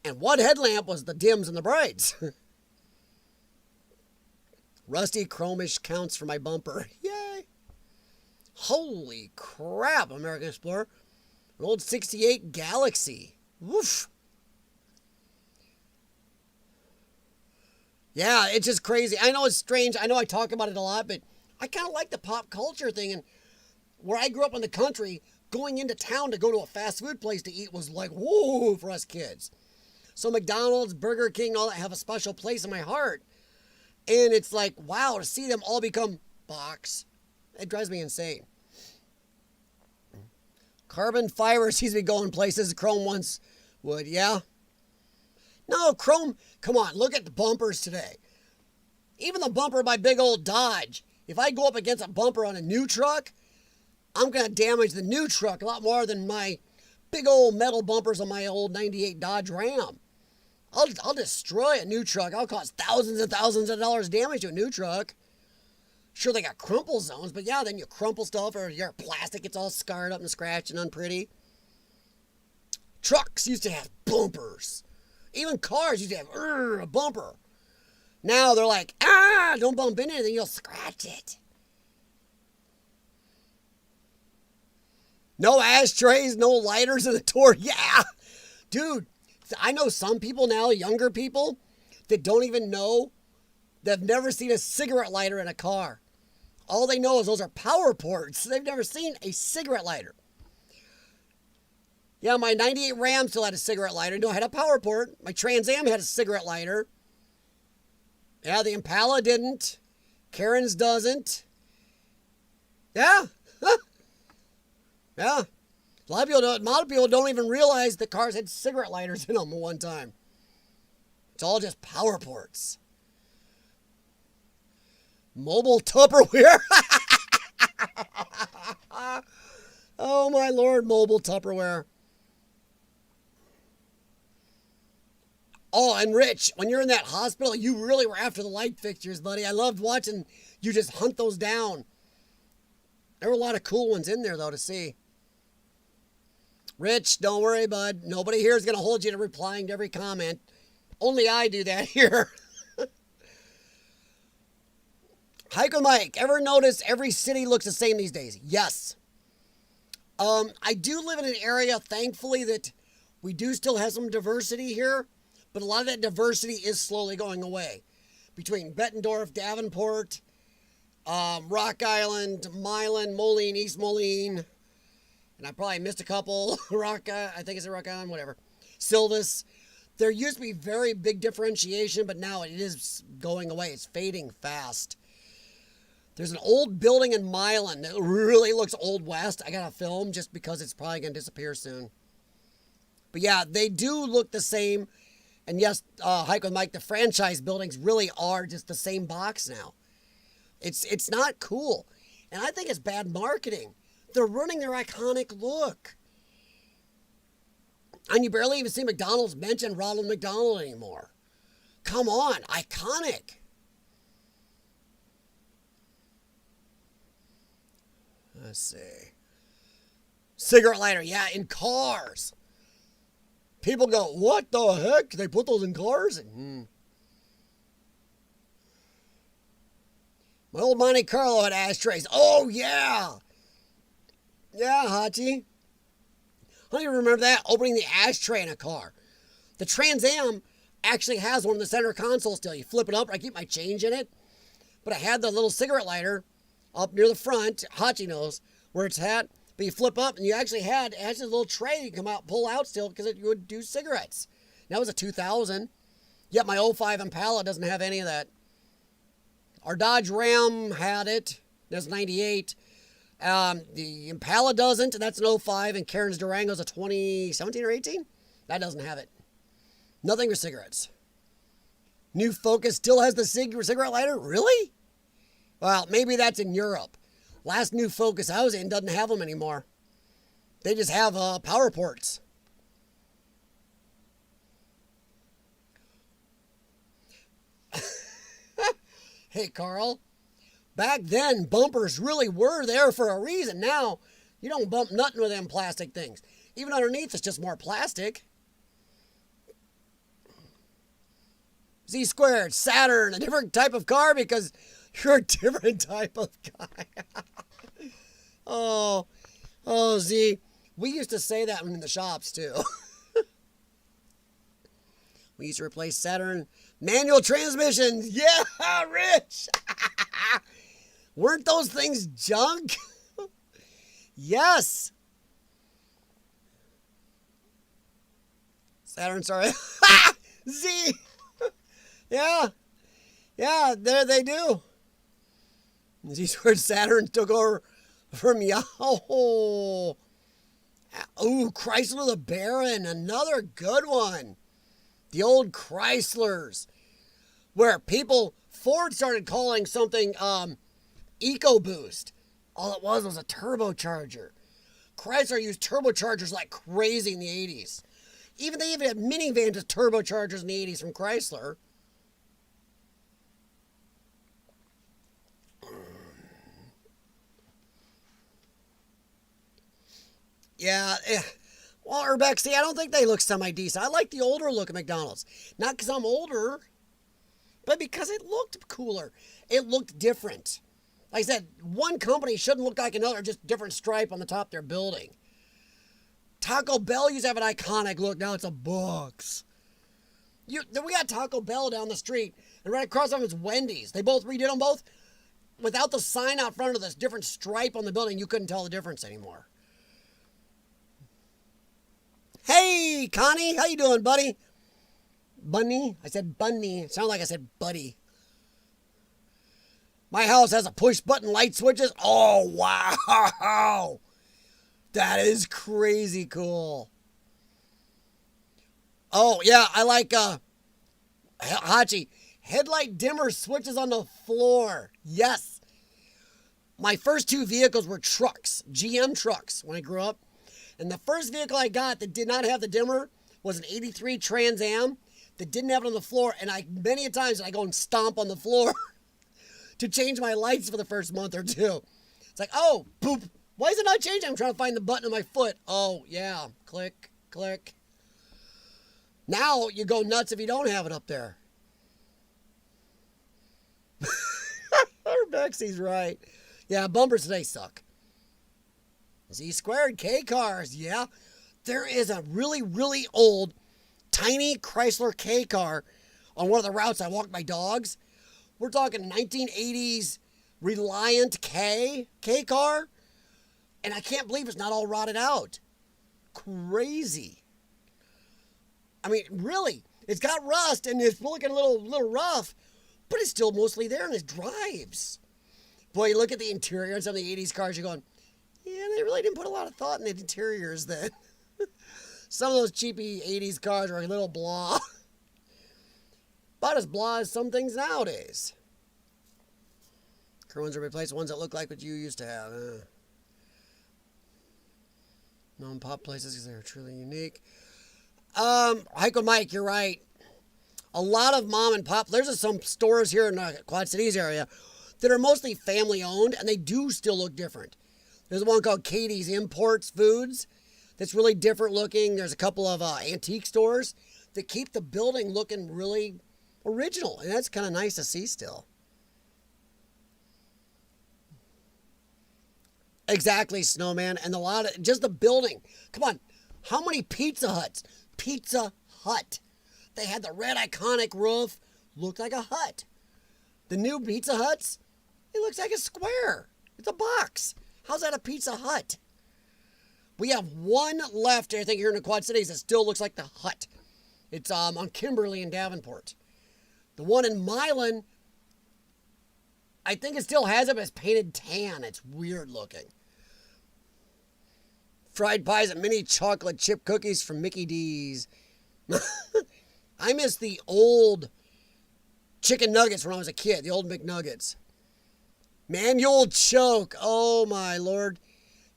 And one headlamp was the dims and the brights. Rusty chromish counts for my bumper. Yay. Holy crap, American Explorer. An old 68 Galaxy. Woof. Yeah, it's just crazy. I know it's strange. I know I talk about it a lot, but I kind of like the pop culture thing. And where I grew up in the country, going into town to go to a fast food place to eat was like, whoa, for us kids. So McDonald's, Burger King, all that have a special place in my heart. And it's like, wow, to see them all become box. It drives me insane. Carbon fiber seems to be going places chrome once would, yeah. No, chrome, come on, look at the bumpers today. Even the bumper of my big old Dodge. If I go up against a bumper on a new truck, I'm going to damage the new truck a lot more than my big old metal bumpers on my old 98 Dodge Ram. I'll destroy a new truck. I'll cause thousands and thousands of dollars damage to a new truck. Sure, they got crumple zones, but yeah, then you crumple stuff or your plastic gets all scarred up and scratched and unpretty. Trucks used to have bumpers. Even cars used to have a bumper. Now they're like, don't bump into anything, you'll scratch it. No ashtrays, no lighters in the door. Yeah, dude, I know some people now, younger people, that don't even know, they've never seen a cigarette lighter in a car. All they know is those are power ports. They've never seen a cigarette lighter. Yeah, my 98 Ram still had a cigarette lighter. No, it had a power port. My Trans Am had a cigarette lighter. Yeah, the Impala didn't. Karen's doesn't. Yeah. Yeah. A lot of people don't even realize the cars had cigarette lighters in them at one time. It's all just power ports. Mobile Tupperware. Oh my Lord, mobile Tupperware. Oh, and Rich, when you're in that hospital, you really were after the light fixtures, buddy. I loved watching you just hunt those down. There were a lot of cool ones in there, though, to see. Rich, don't worry, bud. Nobody here is going to hold you to replying to every comment. Only I do that here. Hike with Mike. Ever notice every city looks the same these days? Yes. I do live in an area, thankfully, that we do still have some diversity here, but a lot of that diversity is slowly going away. Between Bettendorf, Davenport, Rock Island, Milan, Moline, East Moline, and I probably missed a couple. I think it's a Rock Island, whatever. Silvis. There used to be very big differentiation, but now it is going away. It's fading fast. There's an old building in Milan that really looks Old West. I got a film just because it's probably going to disappear soon. But yeah, they do look the same. And yes, Hike with Mike, the franchise buildings really are just the same box now. It's not cool. And I think it's bad marketing. They're ruining their iconic look. And you barely even see McDonald's mention Ronald McDonald anymore. Come on, iconic. Let's see. Cigarette lighter, yeah, in cars. People go, what the heck? They put those in cars? My old Monte Carlo had ashtrays. Oh, yeah. Yeah, Hachi. I don't even remember that, opening the ashtray in a car. The Trans Am actually has one in the center console still. You flip it up, I keep my change in it. But I had the little cigarette lighter up near the front. Hachi knows where it's at. But you flip up, and you actually it has a little tray you come out, pull out still, because you would do cigarettes. That was a 2000. Yet my 05 Impala doesn't have any of that. Our Dodge Ram had it. That's 98. The Impala doesn't, and that's an 05, and Karen's Durango's a 2017 or 18? That doesn't have it. Nothing for cigarettes. New Focus still has the cigarette lighter? Really? Well, maybe that's in Europe. Last New Focus I was in doesn't have them anymore. They just have power ports. Hey, Carl. Back then, bumpers really were there for a reason. Now, you don't bump nothing with them plastic things. Even underneath, it's just more plastic. Z squared, Saturn, a different type of car because you're a different type of guy. Oh, Z. We used to say that in the shops, too. We used to replace Saturn manual transmissions. Yeah, Rich. Weren't those things junk? Yes. Saturn, sorry. Z. Yeah. Yeah, there they do. Z squared Saturn took over from Yahoo. Ooh, Chrysler the Baron, another good one. The old Chryslers, where Ford started calling something EcoBoost. All it was a turbocharger. Chrysler used turbochargers like crazy in the 80s. They even had minivans with turbochargers in the 80s from Chrysler. Yeah, well, Urbex, see, I don't think they look semi-decent. I like the older look of McDonald's. Not because I'm older, but because it looked cooler. It looked different. Like I said, one company shouldn't look like another, just different stripe on the top of their building. Taco Bell used to have an iconic look. Now it's a box. We got Taco Bell down the street, and right across from it's Wendy's. They both redid them both. Without the sign out front of this different stripe on the building, you couldn't tell the difference anymore. Hey, Connie, how you doing, buddy? Bunny? I said bunny. It sounded like I said buddy. My house has a push-button light switches. Oh, wow. That is crazy cool. Oh, yeah, I like, Hachi, headlight dimmer switches on the floor. Yes. My first two vehicles were trucks, GM trucks, when I grew up. And the first vehicle I got that did not have the dimmer was an 83 Trans Am that didn't have it on the floor. And many a times I go and stomp on the floor to change my lights for the first month or two. It's like, oh, boop. Why is it not changing? I'm trying to find the button on my foot. Oh, yeah. Click, click. Now you go nuts if you don't have it up there. Urbex, he's right. Yeah, bumpers today suck. Z squared, K cars, yeah. There is a really, really old, tiny Chrysler K car on one of the routes I walk my dogs. We're talking 1980s Reliant K car. And I can't believe it's not all rotted out. Crazy. I mean, really, it's got rust and it's looking a little rough, but it's still mostly there and it drives. Boy, you look at the interior on some of the 80s cars, you're going, yeah, they really didn't put a lot of thought in the interiors then. Some of those cheapy 80s cars are a little blah. About as blah as some things nowadays. Current ones are replaced ones that look like what you used to have. Non-pop places because they're truly unique. Heiko Mike, you're right. A lot of mom and pop, there's some stores here in the Quad Cities area that are mostly family owned and they do still look different. There's one called Katie's Imports Foods that's really different looking. There's a couple of antique stores that keep the building looking really original, and that's kind of nice to see still. Exactly, Snowman, and just the building. Come on, how many Pizza Huts? Pizza Hut. They had the red iconic roof, looked like a hut. The new Pizza Huts, it looks like a square. It's a box. How's that a Pizza Hut? We have one left, I think, here in the Quad Cities that still looks like the hut. It's on Kimberly and Davenport. The one in Milan, I think it still has it, but it's painted tan. It's weird looking. Fried pies and mini chocolate chip cookies from Mickey D's. I miss the old chicken nuggets when I was a kid, the old McNuggets. Manual choke. Oh, my Lord.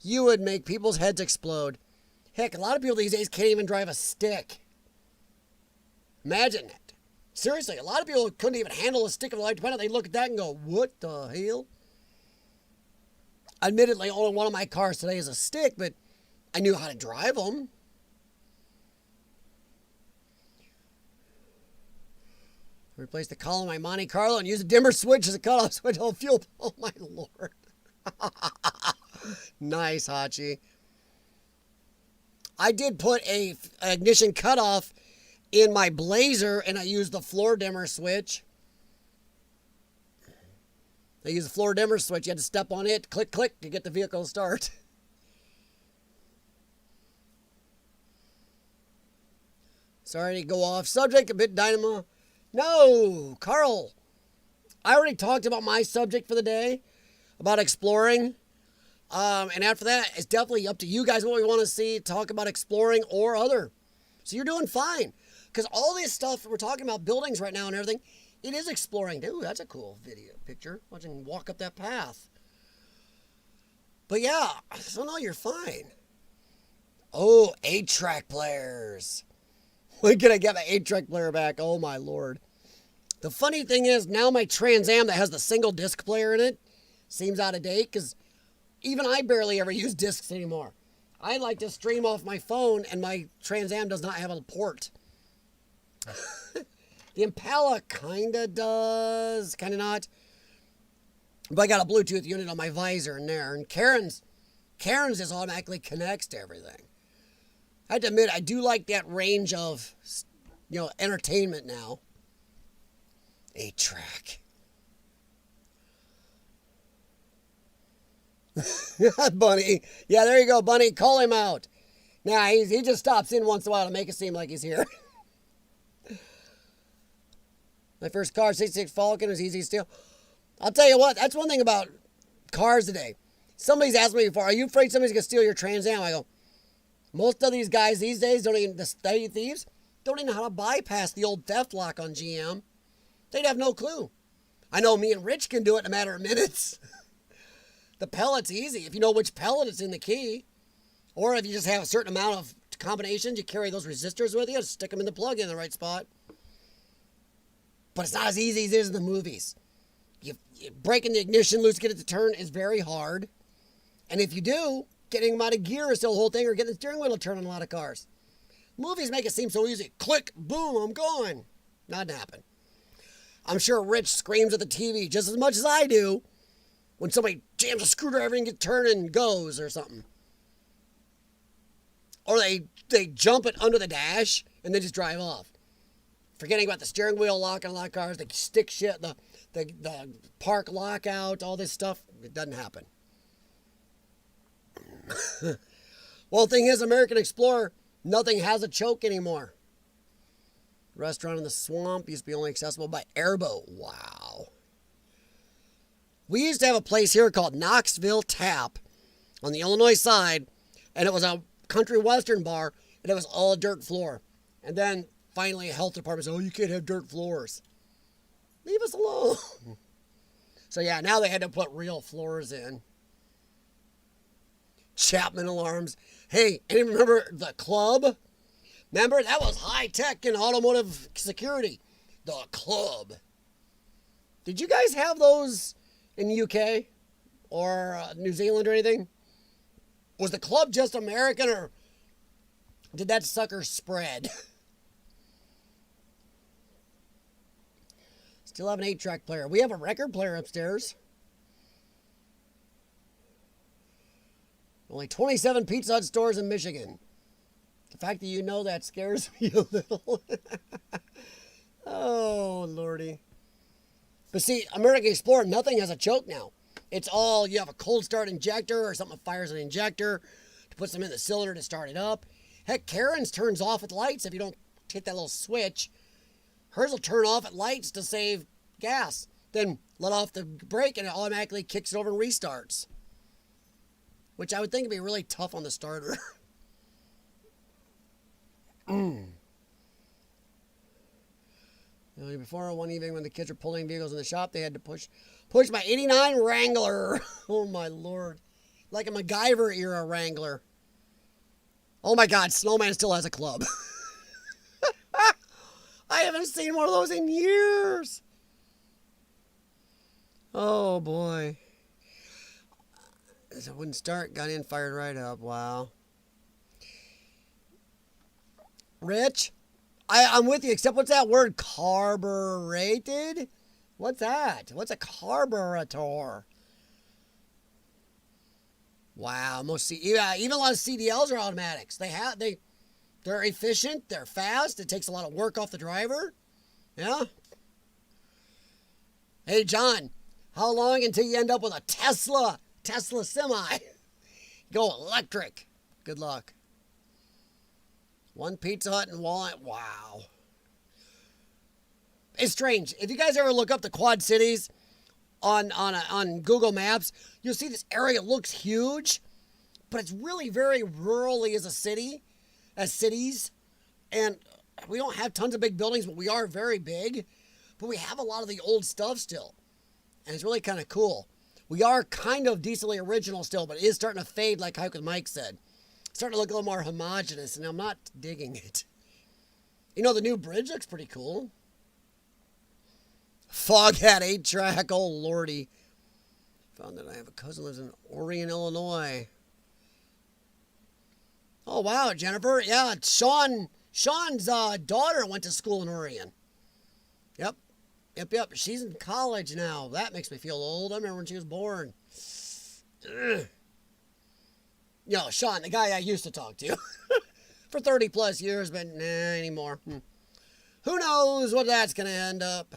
You would make people's heads explode. Heck, a lot of people these days can't even drive a stick. Imagine it. Seriously, a lot of people couldn't even handle a stick of light dependent. They look at that and go, what the hell? Admittedly, only one of my cars today is a stick, but I knew how to drive them. Replace the column of my Monte Carlo and use a dimmer switch as a cutoff switch. Oh, fuel. Oh, my Lord. Nice, Hachi. I did put a ignition cutoff in my Blazer, and I used the floor dimmer switch. I used the floor dimmer switch. You had to step on it, click, click, to get the vehicle to start. Sorry to go off subject, a bit dynamo. No, Carl. I already talked about my subject for the day, about exploring. And after that, it's definitely up to you guys what we want to see, talk about exploring or other. So you're doing fine. Because all this stuff, we're talking about buildings right now and everything, it is exploring. Ooh, that's a cool video picture. Watching walk up that path. But yeah, so no, you're fine. Oh, 8-track players. When can I get my 8-track player back? Oh my Lord. The funny thing is, now my Trans Am that has the single disc player in it seems out of date because even I barely ever use discs anymore. I like to stream off my phone and my Trans Am does not have a port. The Impala kinda does, kinda not. But I got a Bluetooth unit on my visor in there. And Karen's just automatically connects to everything. I have to admit, I do like that range of, entertainment now. 8-track. Bunny. Yeah, there you go, Bunny. Call him out. Nah, he just stops in once in a while to make it seem like he's here. My first car, 66 Falcon, was easy to steal. I'll tell you what, that's one thing about cars today. Somebody's asked me before, are you afraid somebody's going to steal your Trans Am? I go, most of these guys these days, the thieves, don't even know how to bypass the old theft lock on GM. They'd have no clue. I know me and Rich can do it in a matter of minutes. The pellet's easy. If you know which pellet is in the key, or if you just have a certain amount of combinations, you carry those resistors with you, just stick them in the plug in the right spot. But it's not as easy as it is in the movies. Breaking the ignition loose, get it to turn is very hard. And if you do, getting them out of gear is still the whole thing, or getting the steering wheel to turn on a lot of cars. Movies make it seem so easy. Click, boom, I'm gone. Not happen. I'm sure Rich screams at the TV just as much as I do When somebody jams a screwdriver and gets turned and goes or something. Or they jump it under the dash and then just drive off. Forgetting about the steering wheel lock on a lot of cars, the stick shit, the park lockout, all this stuff. It doesn't happen. Well, the thing is, American Explorer, nothing has a choke anymore. Restaurant in the swamp used to be only accessible by airboat. Wow. We used to have a place here called Knoxville Tap on the Illinois side, and it was a country western bar, and it was all dirt floor. And then finally a health department said, oh, you can't have dirt floors. Leave us alone. So yeah, now they had to put real floors in. Chapman alarms. Hey, anyone remember the club? Remember, that was high tech in automotive security. The club. Did you guys have those in the UK or New Zealand or anything? Was the club just American, or did that sucker spread? Still have an 8-track player. We have a record player upstairs. Only 27 Pizza Hut stores in Michigan. The fact that you know that scares me a little. Oh, Lordy. But see, American Explorer, nothing has a choke now. It's all, you have a cold start injector or something that fires an injector to put some in the cylinder to start it up. Heck, Karen's turns off with lights if you don't hit that little switch. Hers will turn off at lights to save gas. Then let off the brake and it automatically kicks it over and restarts. Which I would think would be really tough on the starter. Before one evening when the kids were pulling vehicles in the shop, they had to push my 89 Wrangler. Oh my Lord. Like a MacGyver era Wrangler. Oh my God, Snowman still has a club. I haven't seen one of those in years. Oh boy. It wouldn't start, got in, fired right up. Wow. Rich, I'm with you, except what's that word? Carbureted? What's that? What's a carburetor? Wow, even a lot of CDLs are automatics. They're efficient, they're fast, it takes a lot of work off the driver. Yeah. Hey John, how long until you end up with a Tesla semi? Go electric. Good luck. One Pizza Hut in Walnut. Wow. It's strange. If you guys ever look up the Quad Cities on Google Maps, you'll see this area looks huge, but it's really very rurally as cities. And we don't have tons of big buildings, but we are very big. But we have a lot of the old stuff still. And it's really kind of cool. We are kind of decently original still, but it is starting to fade, like Hike with Mike said. It's starting to look a little more homogenous, and I'm not digging it. You know, the new bridge looks pretty cool. Foghat 8-track, oh lordy. Found that I have a cousin who lives in Orion, Illinois. Oh wow, Jennifer. Yeah, Sean's daughter went to school in Orion. Yep. She's in college now. That makes me feel old. I remember when she was born. Ugh. Yo, Sean, the guy I used to talk to for 30 plus years, but nah, anymore. Who knows what that's going to end up?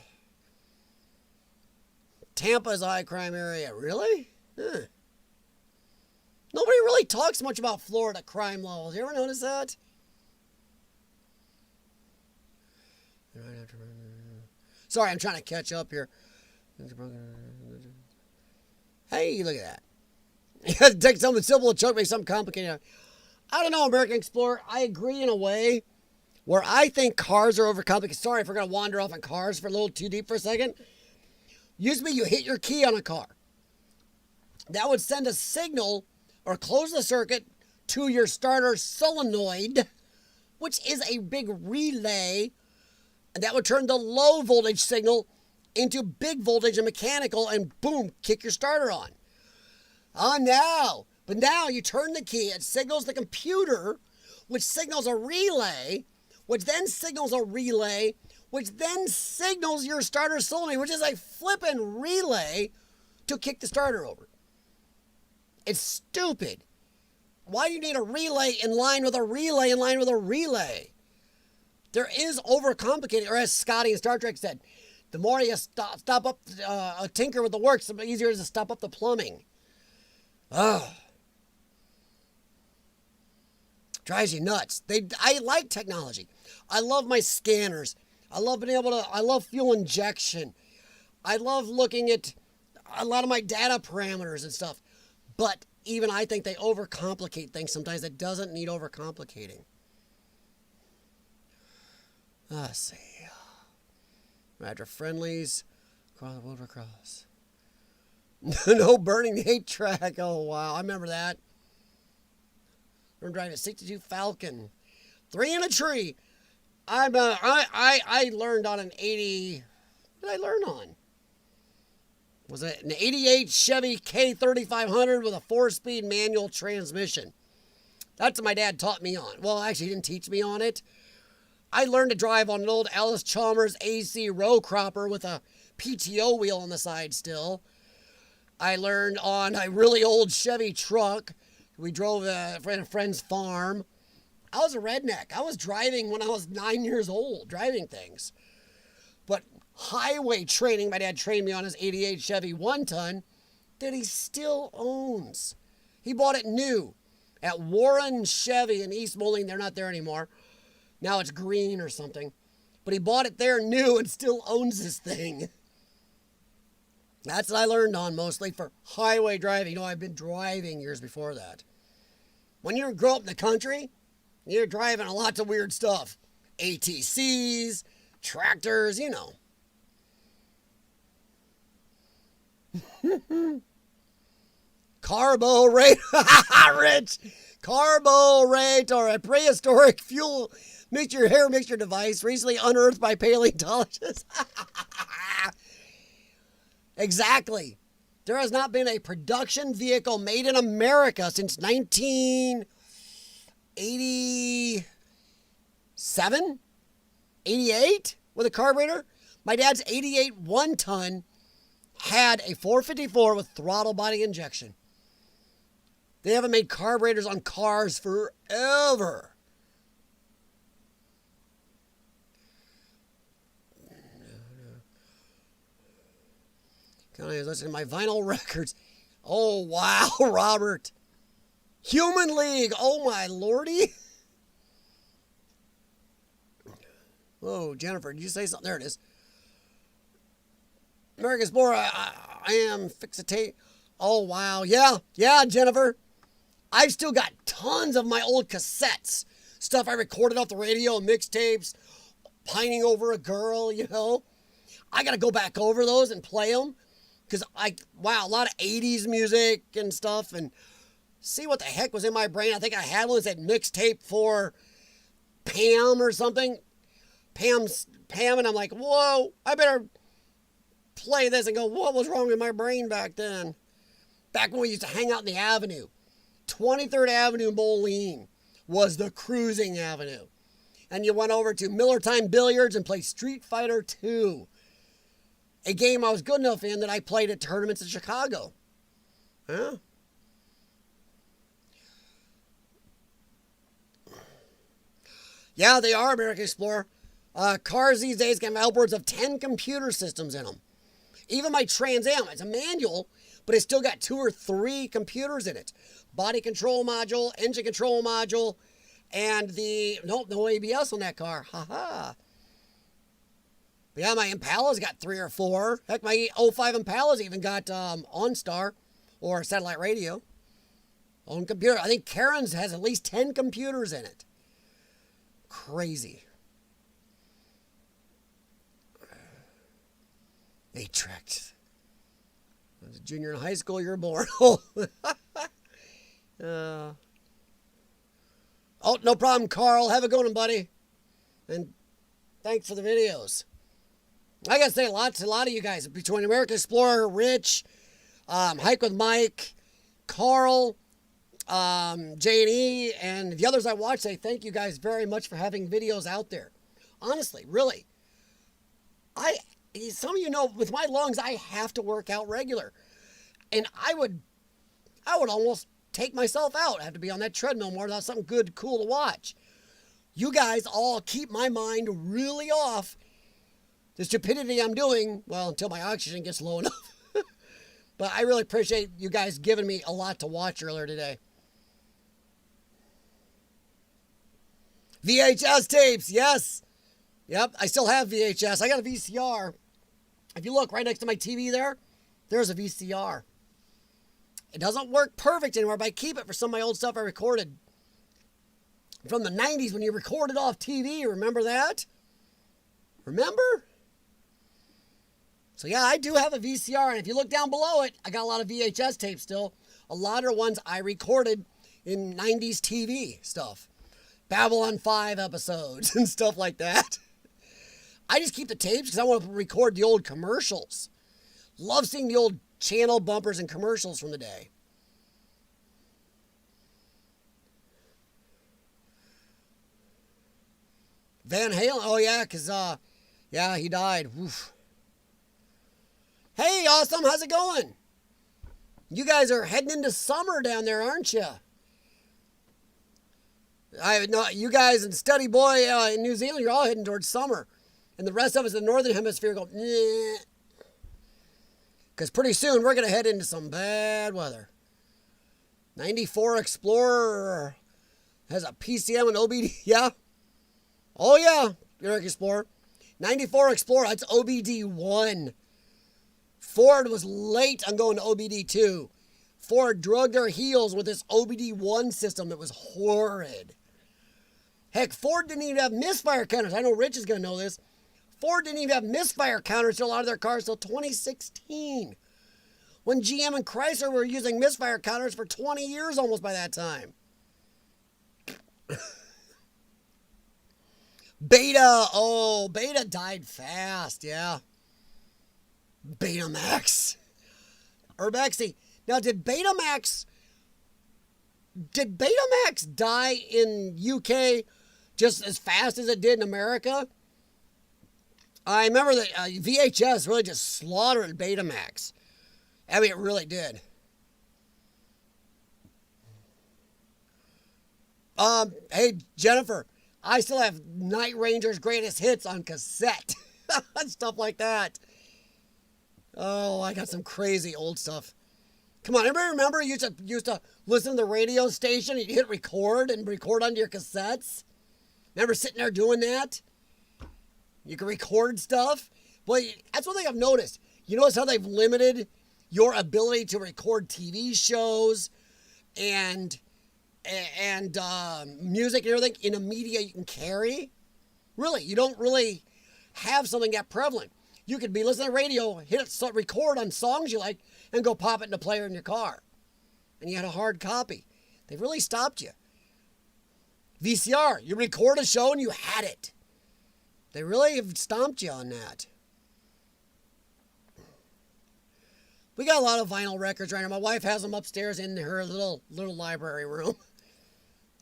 Tampa's a high crime area. Really? Huh. Nobody really talks much about Florida crime levels. You ever notice that? Sorry, I'm trying to catch up here. Hey, look at that. You have to take something simple and choke, make something complicated. I don't know, American Explorer. I agree in a way where I think cars are overcomplicated. Sorry if we're going to wander off on cars for a little too deep for a second. Used to be you hit your key on a car. That would send a signal or close the circuit to your starter solenoid, which is a big relay. And that would turn the low voltage signal into big voltage and mechanical, and boom, kick your starter on. But now you turn the key, it signals the computer, which signals a relay, which then signals a relay, which then signals your starter solenoid, which is a flippin' relay to kick the starter over. It's stupid. Why do you need a relay in line with a relay in line with a relay? There is overcomplicated, or as Scotty in Star Trek said, the more you stop up, tinker with the works, the easier it is to stop up the plumbing. Ugh. Drives you nuts. I like technology. I love my scanners. I love fuel injection. I love looking at a lot of my data parameters and stuff. But even I think they overcomplicate things sometimes that doesn't need overcomplicating. Let's see. After friendlies, across the road across. No burning the 8-track. Oh, wow. I remember that. I'm driving a 62 Falcon. 3 in a tree. I learned on an 80. What did I learn on? Was it an 88 Chevy K3500 with a 4-speed manual transmission? That's what my dad taught me on. Well, actually, he didn't teach me on it. I learned to drive on an old Alice Chalmers AC row cropper with a PTO wheel on the side still. I learned on a really old Chevy truck. We drove a friend's farm. I was a redneck. I was driving when I was 9 years old, driving things. But highway training, my dad trained me on his 88 Chevy 1-ton that he still owns. He bought it new at Warren Chevy in East Moline. They're not there anymore. Now it's green or something. But he bought it there new and still owns this thing. That's what I learned on mostly for highway driving. You know, I've been driving years before that. When you grow up in the country, you're driving a lot of weird stuff. ATCs, tractors, you know. Carburetor, Rich. Carburetor, a prehistoric fuel hair mixture device recently unearthed by paleontologists. Exactly. There has not been a production vehicle made in America since 1987? 88? With a carburetor? My dad's 88 1-ton had a 454 with throttle body injection. They haven't made carburetors on cars forever. I was listening to my vinyl records. Oh, wow, Robert. Human League. Oh, my lordy. Whoa, Jennifer, did you say something? There it is. American Explorer, I am fixate. Oh, wow. Yeah, Jennifer. I've still got tons of my old cassettes. Stuff I recorded off the radio, mixtapes, pining over a girl, you know. I got to go back over those and play them. Because a lot of 80s music and stuff, and see what the heck was in my brain. I think I had one that said mixtape for Pam or something. Pam, and I'm like, whoa, I better play this and go, what was wrong with my brain back then? Back when we used to hang out in the avenue. 23rd Avenue in Moline was the cruising avenue. And you went over to Miller Time Billiards and played Street Fighter 2. A game I was good enough in that I played at tournaments in Chicago. Huh? Yeah, they are, American Explorer. Cars these days can have upwards of 10 computer systems in them. Even my Trans Am, it's a manual, but it's still got 2 or 3 computers in it. Body control module, engine control module, and no ABS on that car. Ha. But yeah, my Impala's got 3 or 4. Heck, my 05 Impala's even got OnStar or satellite radio. On computer. I think Karen's has at least 10 computers in it. Crazy. 8-tracked. I was a junior in high school, you're born. Oh, no problem, Carl. Have a good one, buddy. And thanks for the videos. I gotta say, a lot of you guys between American Explorer, Rich, Hike with Mike, Carl, J&E, and the others I watch. Say thank you guys very much for having videos out there. Honestly, really, some of you know with my lungs, I have to work out regular. And I would almost take myself out. I have to be on that treadmill more without something good, cool to watch. You guys all keep my mind really off the stupidity I'm doing, well, until my oxygen gets low enough. But I really appreciate you guys giving me a lot to watch earlier today. VHS tapes, yes. Yep, I still have VHS. I got a VCR. If you look right next to my TV there, there's a VCR. It doesn't work perfect anymore, but I keep it for some of my old stuff I recorded. From the 90s when you recorded off TV, remember that? Remember? So yeah, I do have a VCR, and if you look down below it, I got a lot of VHS tapes still. A lot are ones I recorded in 90s TV stuff. Babylon 5 episodes and stuff like that. I just keep the tapes because I want to record the old commercials. Love seeing the old channel bumpers and commercials from the day. Van Halen, oh yeah, because, yeah, he died. Oof. Hey, awesome, how's it going? You guys are heading into summer down there, aren't you? I know you guys and Study Boy in New Zealand, you're all heading towards summer. And the rest of us in the Northern Hemisphere go, nah. Because pretty soon we're going to head into some bad weather. 94 Explorer has a PCM and OBD, yeah. Oh yeah, Eric Explorer. 94 Explorer, that's OBD1. Ford was late on going to OBD2. Ford drugged their heels with this OBD1 system that was horrid. Heck, Ford didn't even have misfire counters. I know Rich is going to know this. Ford didn't even have misfire counters to a lot of their cars until 2016. When GM and Chrysler were using misfire counters for 20 years almost by that time. Beta, oh, Beta died fast, yeah. Betamax. Urbexy. Now, did Betamax die in UK just as fast as it did in America? I remember that VHS really just slaughtered Betamax. I mean, it really did. Hey, Jennifer, I still have Night Ranger's Greatest Hits on cassette. Stuff like that. Oh, I got some crazy old stuff. Come on, everybody remember you used to listen to the radio station and you hit record and record onto your cassettes? Remember sitting there doing that? You can record stuff. Boy, that's one thing I've noticed. You notice how they've limited your ability to record TV shows and music and everything in a media you can carry? Really, you don't really have something that prevalent. You could be listening to radio, hit it, record on songs you like, and go pop it in a player in your car. And you had a hard copy. They've really stopped you. VCR, you record a show and you had it. They really have stomped you on that. We got a lot of vinyl records right now. My wife has them upstairs in her little library room.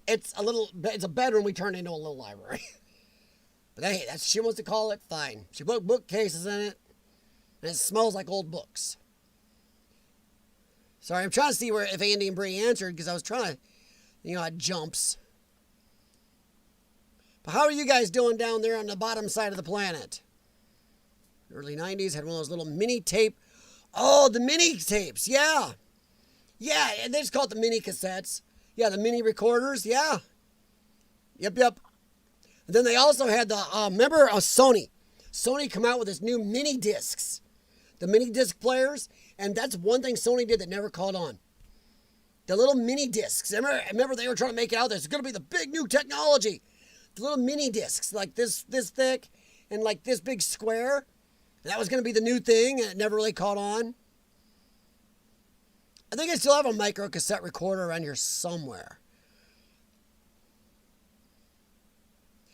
It's a bedroom we turned into a little library. But hey, that's what she wants to call it, fine. She put bookcases in it, and it smells like old books. Sorry, I'm trying to see if Andy and Bree answered, because I was trying to, I had jumps. But how are you guys doing down there on the bottom side of the planet? Early 90s, had one of those little mini tape. Oh, the mini tapes, yeah. Yeah, they just call it the mini cassettes. Yeah, the mini recorders, yeah. Yep. And then they also had the, remember Sony? Sony come out with this new mini discs. The mini disc players. And that's one thing Sony did that never caught on. The little mini discs. Remember they were trying to make it out there. It's going to be the big new technology. The little mini discs, like this thick and like this big square. And that was going to be the new thing, and it never really caught on. I think I still have a micro cassette recorder around here somewhere.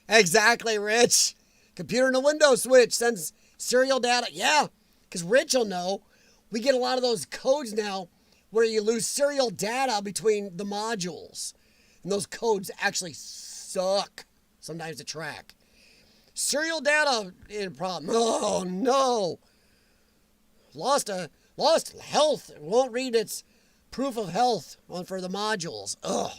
Exactly, Rich. Computer and a Windows switch sends serial data. Yeah, because Rich will know. We get a lot of those codes now where you lose serial data between the modules. And those codes actually suck sometimes to track. Serial data is a problem. Oh, no. Lost a Lost health. It won't read its proof of health for the modules. Ugh.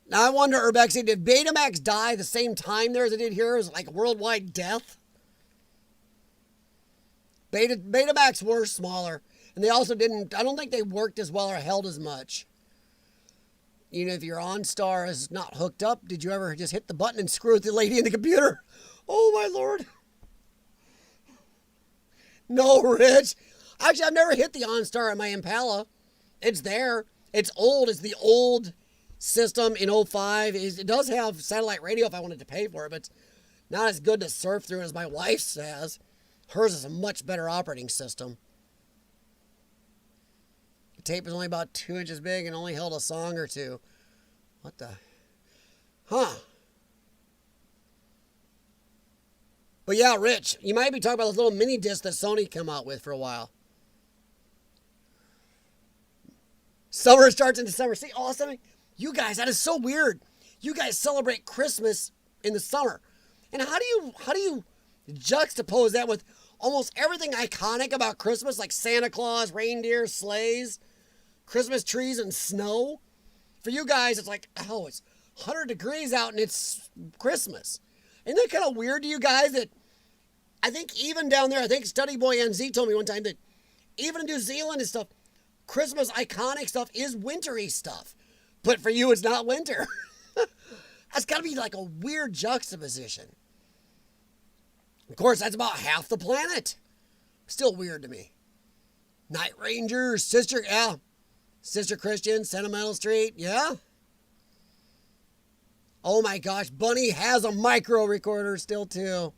Now I wonder, Urbex, did Betamax die the same time there as it did here? Is it like worldwide death? Betamax were smaller. And they also didn't, I don't think they worked as well or held as much. You know, if your OnStar is not hooked up, did you ever just hit the button and screw with the lady in the computer? Oh, my Lord. No, Rich. Actually, I've never hit the OnStar on my Impala. It's there. It's old. It's the old system in '05. It does have satellite radio if I wanted to pay for it, but it's not as good to surf through as my wife's has. Hers is a much better operating system. The tape is only about 2 inches big and only held a song or two. What the? Huh. But yeah, Rich, you might be talking about those little mini discs that Sony came out with for a while. Summer starts in December. See, awesome. You guys, that is so weird. You guys celebrate Christmas in the summer. And how do you juxtapose that with almost everything iconic about Christmas, like Santa Claus, reindeer, sleighs, Christmas trees, and snow? For you guys, it's like, oh, it's 100 degrees out and it's Christmas. Isn't that kind of weird to you guys that I think even down there, I think Study Boy NZ told me one time that even in New Zealand and stuff, Christmas iconic stuff is wintry stuff. But for you, it's not winter. That's got to be like a weird juxtaposition. Of course, that's about half the planet. Still weird to me. Night Rangers, Sister Christian, Sentimental Street, yeah. Oh my gosh, Bunny has a micro recorder still too.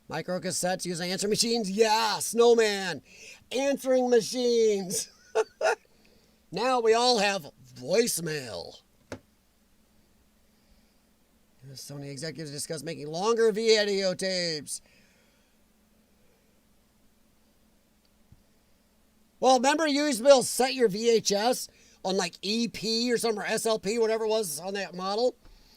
Micro cassettes using answering machines, yeah. Snowman, answering machines. Now we all have voicemail. Sony executives discuss making longer videotapes. Well, remember you used to be able to set your VHS on like EP or something, or SLP, whatever it was on that model,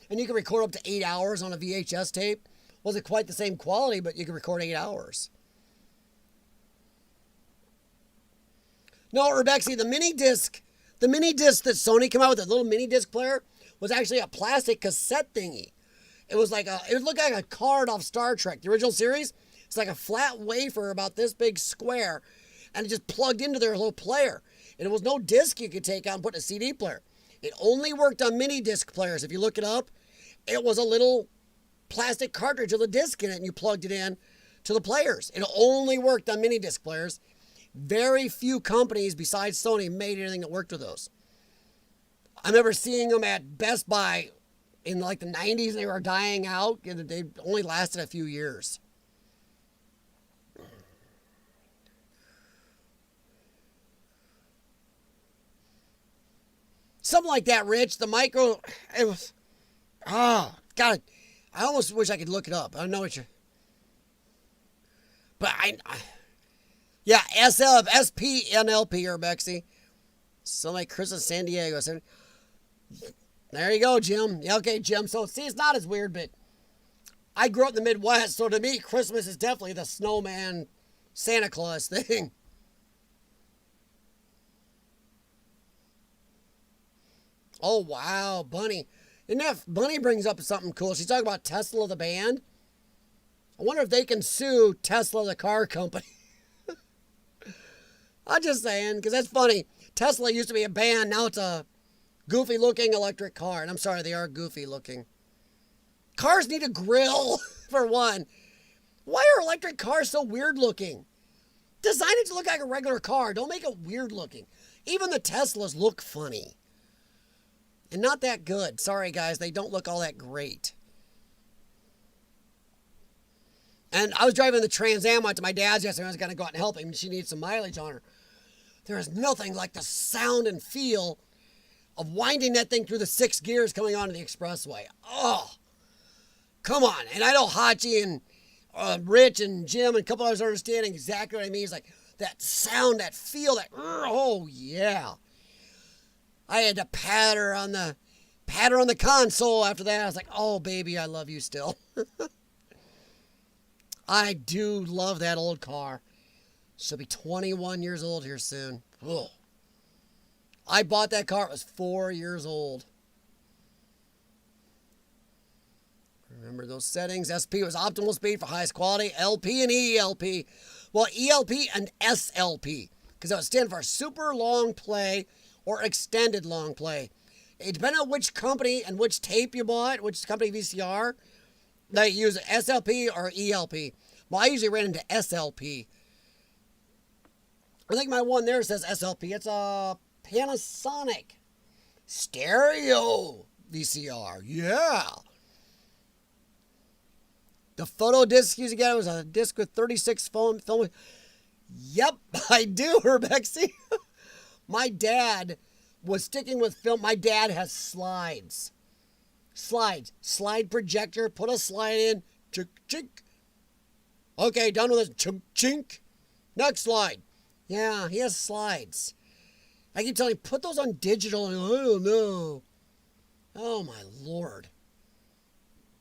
and you could record up to 8 hours on a VHS tape. Wasn't quite the same quality, but you could record 8 hours. No, Rebecca, the mini disc that Sony came out with, the little mini disc player, was actually a plastic cassette thingy. It was like it looked like a card off Star Trek, the original series. It's like a flat wafer about this big square, and it just plugged into their little player. And it was no disc you could take out and put in a CD player. It only worked on mini disc players. If you look it up, it was a little plastic cartridge with a disc in it, and you plugged it in to the players. It only worked on mini disc players. Very few companies besides Sony made anything that worked with those. I remember seeing them at Best Buy in like the 90s. They were dying out, and they only lasted a few years. Something like that, Rich. The micro, it was, God, I almost wish I could look it up. I don't know what you're, but yeah, SPNLP or Bexy. Something like Chris in San Diego. So, there you go, Jim. Yeah, okay, Jim. So, see, it's not as weird, but I grew up in the Midwest, so to me, Christmas is definitely the snowman, Santa Claus thing. Oh, wow, Bunny. And that Bunny brings up something cool. She's talking about Tesla, the band. I wonder if they can sue Tesla, the car company. I'm just saying, because that's funny. Tesla used to be a band. Now it's a goofy-looking electric car. And I'm sorry, they are goofy-looking. Cars need a grill, for one. Why are electric cars so weird-looking? Design it to look like a regular car. Don't make it weird-looking. Even the Teslas look funny. And not that good. Sorry, guys. They don't look all that great. And I was driving the Trans Am to my dad's yesterday. I was going to go out and help him. She needs some mileage on her. There is nothing like the sound and feel of winding that thing through the 6 gears coming onto the expressway. Oh, come on. And I know Hachi and Rich and Jim and a couple others are understanding exactly what I mean. It's like that sound, that feel, that, oh, yeah. I had to patter on the console after that. I was like, oh, baby, I love you still. I do love that old car. She'll be 21 years old here soon. Ugh. I bought that car. It was 4 years old. Remember those settings. SP was optimal speed for highest quality. LP and ELP. Well, ELP and SLP. Because that would stand for super long play or extended long play. It depends on which company and which tape you bought, which company VCR. They use SLP or ELP. Well, I usually ran into SLP. I think my one there says SLP. It's a Panasonic stereo VCR. Yeah. The photo disc used again was a disc with 36 film. Yep, I do, Urbex. My dad was sticking with film. My dad has slides. Slide projector. Put a slide in. Chink, chink. Okay, done with this. Chink, chink. Next slide. Yeah, he has slides. I keep telling him, put those on digital. And I don't know. Oh, my Lord.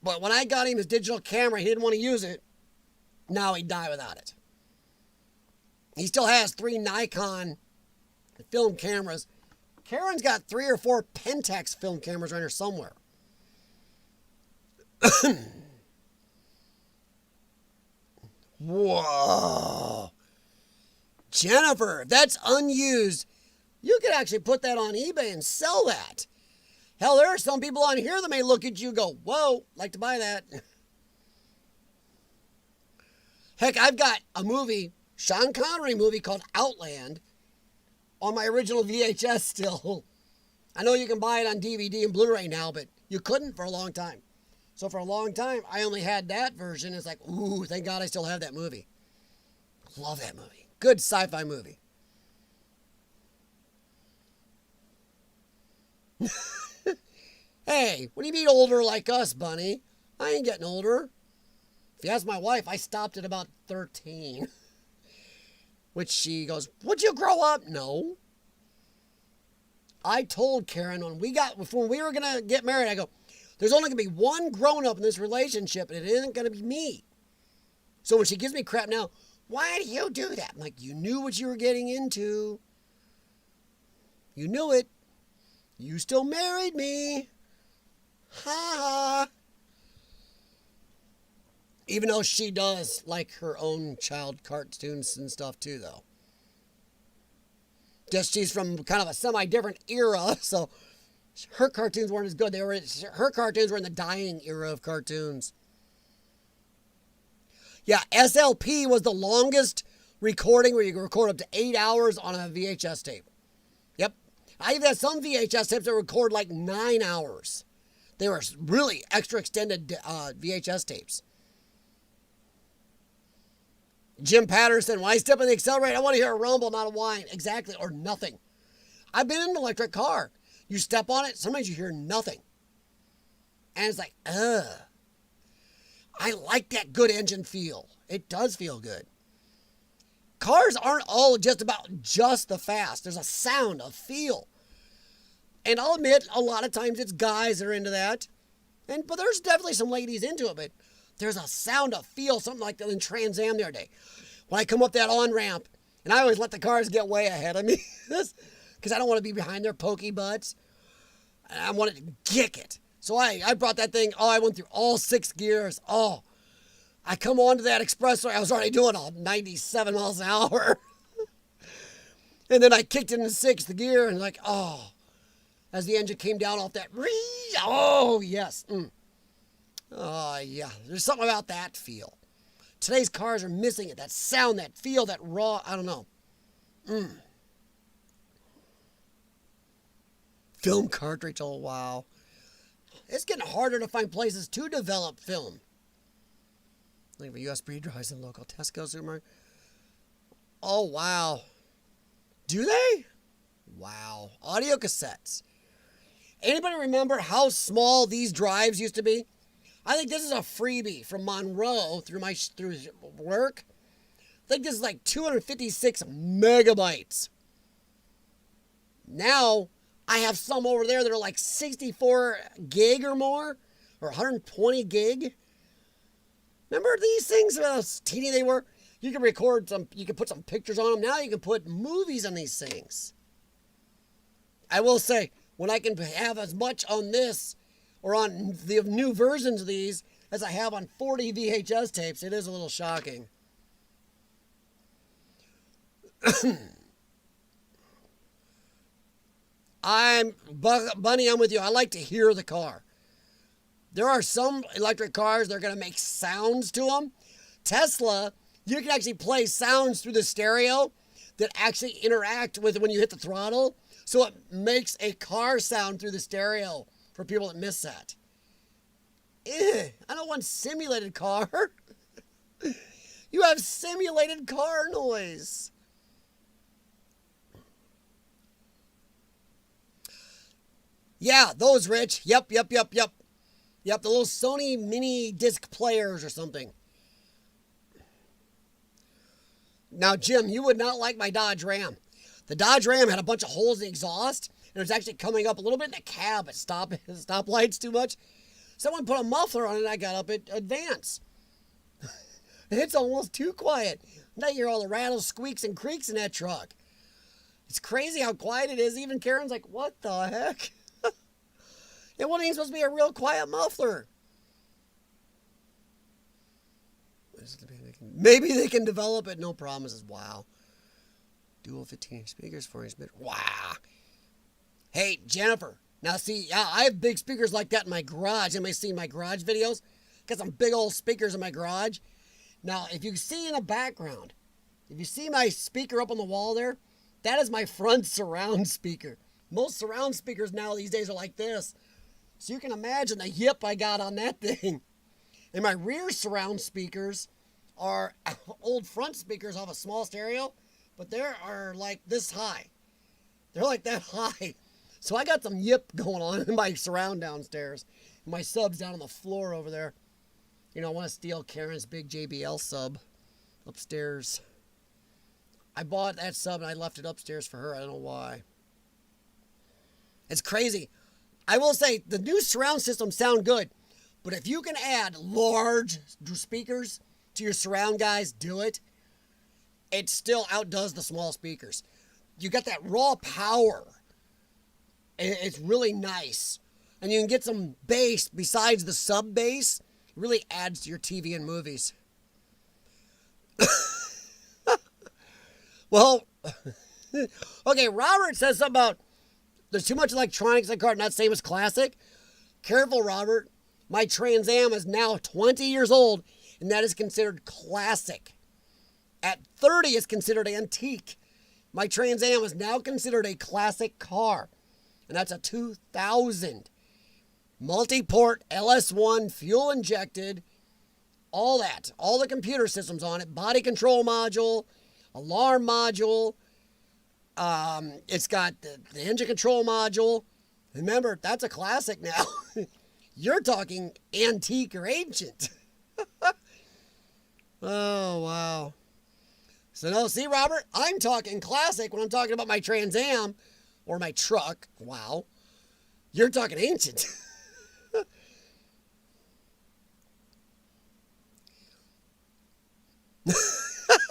But when I got him his digital camera, he didn't want to use it. Now he'd die without it. He still has 3 Nikon film cameras. Karen's got 3 or 4 Pentax film cameras right here somewhere. Whoa. Jennifer, if that's unused, you could actually put that on eBay and sell that. Hell, there are some people on here that may look at you and go, whoa, like to buy that. Heck, I've got a movie, Sean Connery movie called Outland, on my original VHS still. I know you can buy it on DVD and Blu-ray now, but you couldn't for a long time. So for a long time, I only had that version. It's like, ooh, thank God I still have that movie. Love that movie. Good sci-fi movie. Hey, what do you mean older like us, Bunny? I ain't getting older. If you ask my wife, I stopped at about 13. Which she goes, would you grow up? No. I told Karen when we were going to get married, I go, there's only going to be one grown-up in this relationship, and it isn't going to be me. So when she gives me crap now, why do you do that? I'm like, you knew what you were getting into. You knew it. You still married me. Ha ha. Even though she does like her own child cartoons and stuff too, though. Just she's from kind of a semi-different era, so her cartoons weren't as good. Her cartoons were in the dying era of cartoons. Yeah, SLP was the longest recording where you could record up to 8 hours on a VHS tape. Yep. I even had some VHS tapes that record like 9 hours. They were really extra extended VHS tapes. Jim Patterson, when I step on the accelerator, I want to hear a rumble, not a whine. Exactly, or nothing. I've been in an electric car. You step on it, sometimes you hear nothing. And it's like, ugh. I like that good engine feel. It does feel good. Cars aren't all just about just the fast. There's a sound, a feel. And I'll admit, a lot of times it's guys that are into that. But there's definitely some ladies into it. But there's a sound, a feel, something like that in Trans Am the other day. When I come up that on-ramp, and I always let the cars get way ahead of me. Because I don't want to be behind their pokey butts. And I want to kick it. So I brought that thing, I went through all 6 gears. I come onto that expressway, I was already doing 97 miles an hour. And then I kicked it in 6th gear and as the engine came down off that, yes. Yeah, there's something about that feel. Today's cars are missing it, that sound, that feel, that raw, I don't know. Film cartridge, oh wow. It's getting harder to find places to develop film. Looking for USB drives in local Tesco supermarket. Oh, wow. Do they? Wow. Audio cassettes. Anybody remember how small these drives used to be? I think this is a freebie from Monroe through work. I think this is like 256 megabytes. Now, I have some over there that are like 64 gig or more, or 120 gig. Remember these things, how teeny they were? You can record some, you can put some pictures on them. Now you can put movies on these things. I will say, when I can have as much on this, or on the new versions of these, as I have on 40 VHS tapes, it is a little shocking. Bunny, I'm with you. I like to hear the car. There are some electric cars that are going to make sounds to them. Tesla, you can actually play sounds through the stereo that actually interact with when you hit the throttle. So it makes a car sound through the stereo for people that miss that. I don't want simulated car. You have simulated car noise. Yeah, those, Rich. Yep. Yep, the little Sony mini disc players or something. Now, Jim, you would not like my Dodge Ram. The Dodge Ram had a bunch of holes in the exhaust, and it was actually coming up a little bit in the cab at stoplights too much. Someone put a muffler on it, and I got up at Advance. It's almost too quiet. Now you hear all the rattles, squeaks, and creaks in that truck. It's crazy how quiet it is. Even Karen's like, what the heck? It wasn't even supposed to be a real quiet muffler. Maybe they can develop it. No promises. Wow. Dual 15-inch speakers, 4-inch mid. Wow. Hey, Jennifer. Now, see, I have big speakers like that in my garage. Anybody seen my garage videos? Got some big old speakers in my garage. Now, if you see in the background, if you see my speaker up on the wall there, that is my front surround speaker. Most surround speakers now these days are like this. So you can imagine the yip I got on that thing. And my rear surround speakers are old front speakers off a small stereo, but they are like this high. They're like that high. So I got some yip going on in my surround downstairs. And my sub's down on the floor over there. You know, I want to steal Karen's big JBL sub upstairs. I bought that sub and I left it upstairs for her. I don't know why. It's crazy. I will say, the new surround systems sound good, but if you can add large speakers to your surround guys, do it. It still outdoes the small speakers. You got that raw power. It's really nice. And you can get some bass besides the sub bass. It really adds to your TV and movies. Well, okay, Robert says something about there's too much electronics in the car, not same as classic. Careful, Robert. My Trans Am is now 20 years old, and that is considered classic. At 30, it's considered antique. My Trans Am is now considered a classic car, and that's a 2000. Multi-port, LS1, fuel injected, all that. All the computer systems on it, body control module, alarm module. It's got the engine control module. Remember, that's a classic now. You're talking antique or ancient. Oh, wow. So, no, see, Robert, I'm talking classic when I'm talking about my Trans Am or my truck. Wow. You're talking ancient.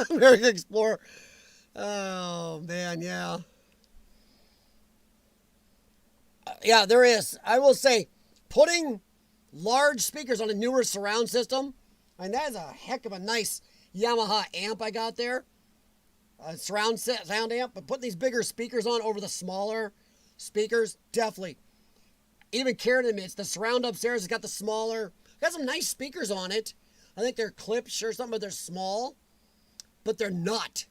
American Explorer. Oh, man, yeah. Yeah, there is. I will say, putting large speakers on a newer surround system, and that is a heck of a nice Yamaha amp I got there. A surround sound amp, but putting these bigger speakers on over the smaller speakers, definitely. Even Karen admits the surround upstairs has got the smaller, got some nice speakers on it. I think they're clips or something, but they're small. But they're not.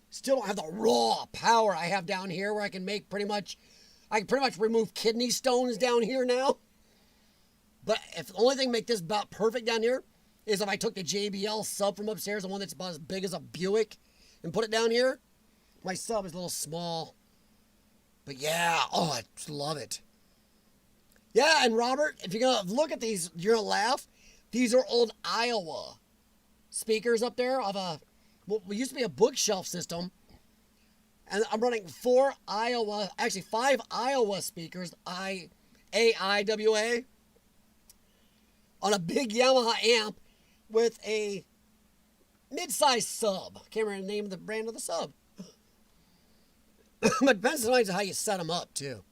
Still don't have the raw power I have down here where I can pretty much remove kidney stones down here now. But if the only thing make this about perfect down here is if I took the JBL sub from upstairs, the one that's about as big as a Buick, and put it down here. My sub is a little small. But yeah, oh, I just love it. Yeah, and Robert, if you're going to look at these, you're going to laugh. These are old Iowa speakers up there of what used to be a bookshelf system. And I'm running 5 Iowa speakers, AIWA, on a big Yamaha amp with a mid-sized sub. Can't remember the name of the brand of the sub. But it depends on how you set them up, too.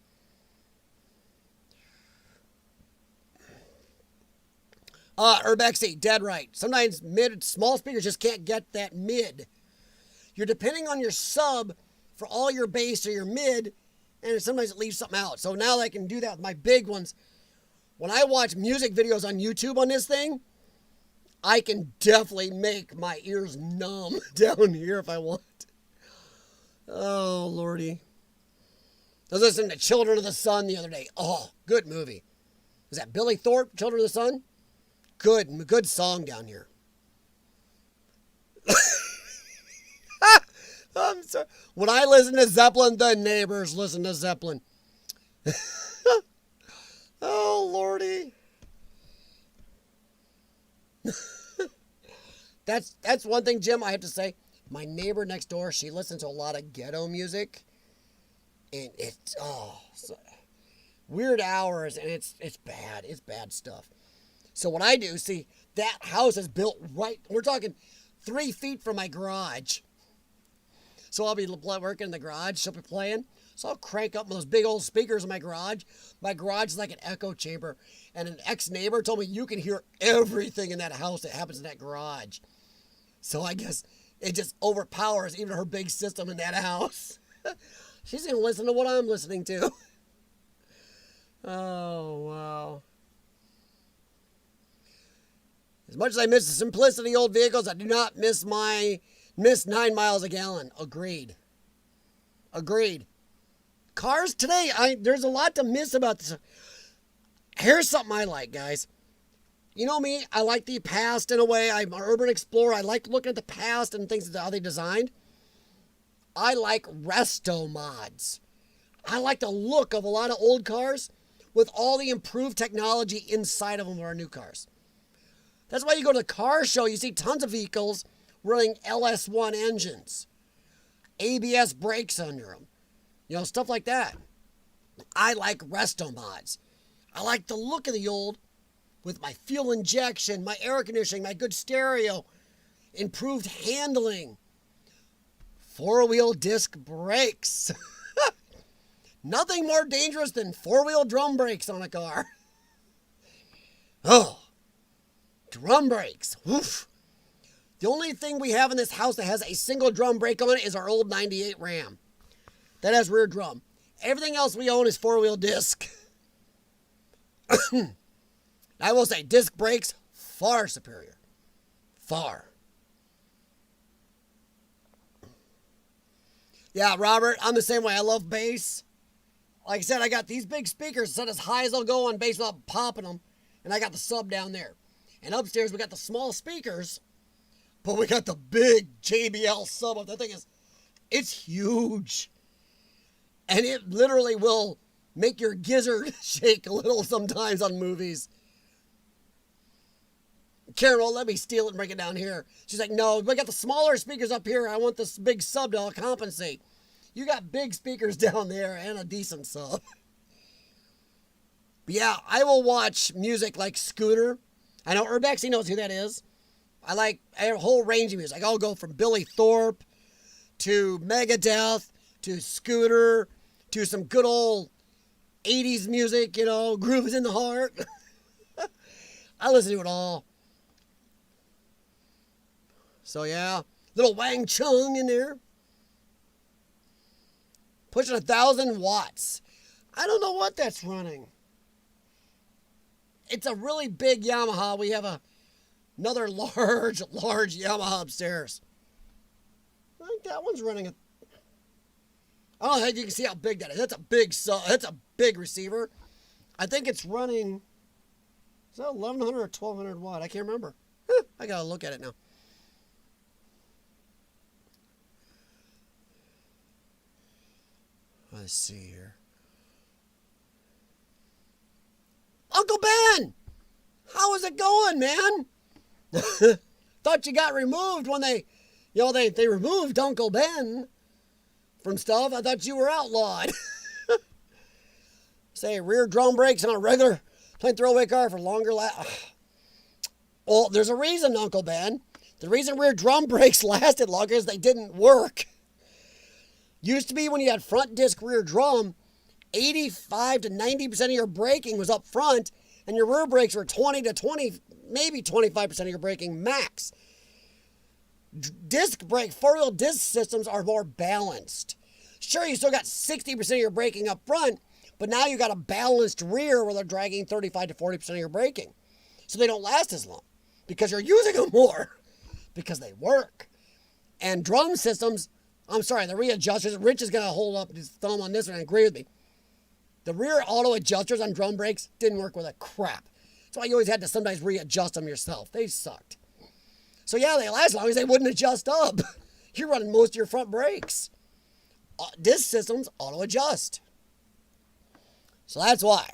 Urbex, dead right. Sometimes small speakers just can't get that mid. You're depending on your sub for all your bass or your mid, and sometimes it leaves something out. So now I can do that with my big ones. When I watch music videos on YouTube on this thing, I can definitely make my ears numb down here if I want. Oh, Lordy. I was listening to Children of the Sun the other day. Oh, good movie. Was that Billy Thorpe, Children of the Sun? Good song down here. I'm sorry. When I listen to Zeppelin, the neighbors listen to Zeppelin. Oh, Lordy. That's one thing, Jim, I have to say. My neighbor next door, she listens to a lot of ghetto music. And it's, weird hours, and it's bad. It's bad stuff. So what I do, see, that house is built right, we're talking 3 feet from my garage. So I'll be working in the garage, she'll be playing. So I'll crank up those big old speakers in my garage. My garage is like an echo chamber. And an ex-neighbor told me you can hear everything in that house that happens in that garage. So I guess it just overpowers even her big system in that house. She's going to listen to what I'm listening to. Oh, wow. As much as I miss the simplicity of old vehicles, I do not miss 9 miles a gallon. Agreed. Cars today, there's a lot to miss about this. Here's something I like, guys. You know me, I like the past in a way. I'm an urban explorer. I like looking at the past and things, how they designed. I like resto mods. I like the look of a lot of old cars with all the improved technology inside of them of our new cars. That's why you go to the car show, you see tons of vehicles running LS1 engines, ABS brakes under them, stuff like that. I like resto mods. I like the look of the old with my fuel injection, my air conditioning, my good stereo, improved handling, 4-wheel disc brakes. Nothing more dangerous than 4-wheel drum brakes on a car. Oh, drum brakes. Oof. The only thing we have in this house that has a single drum brake on it is our old 98 Ram. That has rear drum. Everything else we own is 4-wheel disc. I will say, disc brakes, far superior. Far. Yeah, Robert, I'm the same way. I love bass. Like I said, I got these big speakers set as high as they'll go on bass without popping them. And I got the sub down there. And upstairs, we got the small speakers. But we got the big JBL sub up. That thing it's huge. And it literally will make your gizzard shake a little sometimes on movies. Karen won't let me steal it and bring it down here. She's like, no, we got the smaller speakers up here. I want this big sub to compensate. You got big speakers down there and a decent sub. But yeah, I will watch music like Scooter. I know Urbex, he knows who that is. I like a whole range of music. I'll go from Billy Thorpe to Megadeth to Scooter to some good old 80s music, Groove is in the Heart. I listen to it all. So yeah, little Wang Chung in there. Pushing 1,000 watts. I don't know what that's running. It's a really big Yamaha. We have another large Yamaha upstairs. I think that one's running I don't know if you can see how big that is. That's a big receiver. I think it's running, is that 1,100 or 1,200 watt? I can't remember. I gotta look at it now. Let's see here. Uncle Ben! How is it going, man? Thought you got removed when they removed Uncle Ben from stuff. I thought you were outlawed. Say rear drum brakes on a regular plain throwaway car for longer Well, there's a reason, Uncle Ben. The reason rear drum brakes lasted longer is they didn't work. Used to be when you had front disc rear drum, 85 to 90% of your braking was up front, and your rear brakes were 20 to 20, maybe 25% of your braking max. Disc brake, four-wheel disc systems are more balanced. Sure, you still got 60% of your braking up front, but now you got a balanced rear where they're dragging 35 to 40% of your braking. So they don't last as long because you're using them more because they work. And drum systems, I'm sorry, the readjusters, Rich is going to hold up his thumb on this one and agree with me. The rear auto adjusters on drum brakes didn't work with a crap. That's why you always had to sometimes readjust them yourself. They sucked. So yeah, they last as long as they wouldn't adjust up. You're running most of your front brakes. Disc systems auto adjust. So that's why.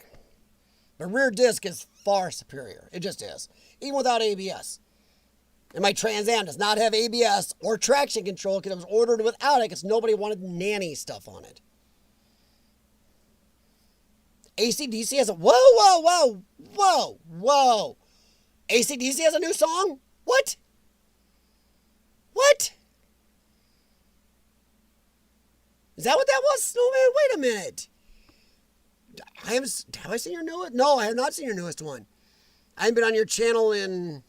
The rear disc is far superior. It just is. Even without ABS. And my Trans Am does not have ABS or traction control because it was ordered without it because nobody wanted nanny stuff on it. AC/DC has a... Whoa. AC/DC has a new song? What? Is that what that was, Snowman? Wait a minute. Have I seen your newest? No, I have not seen your newest one. I haven't been on your channel in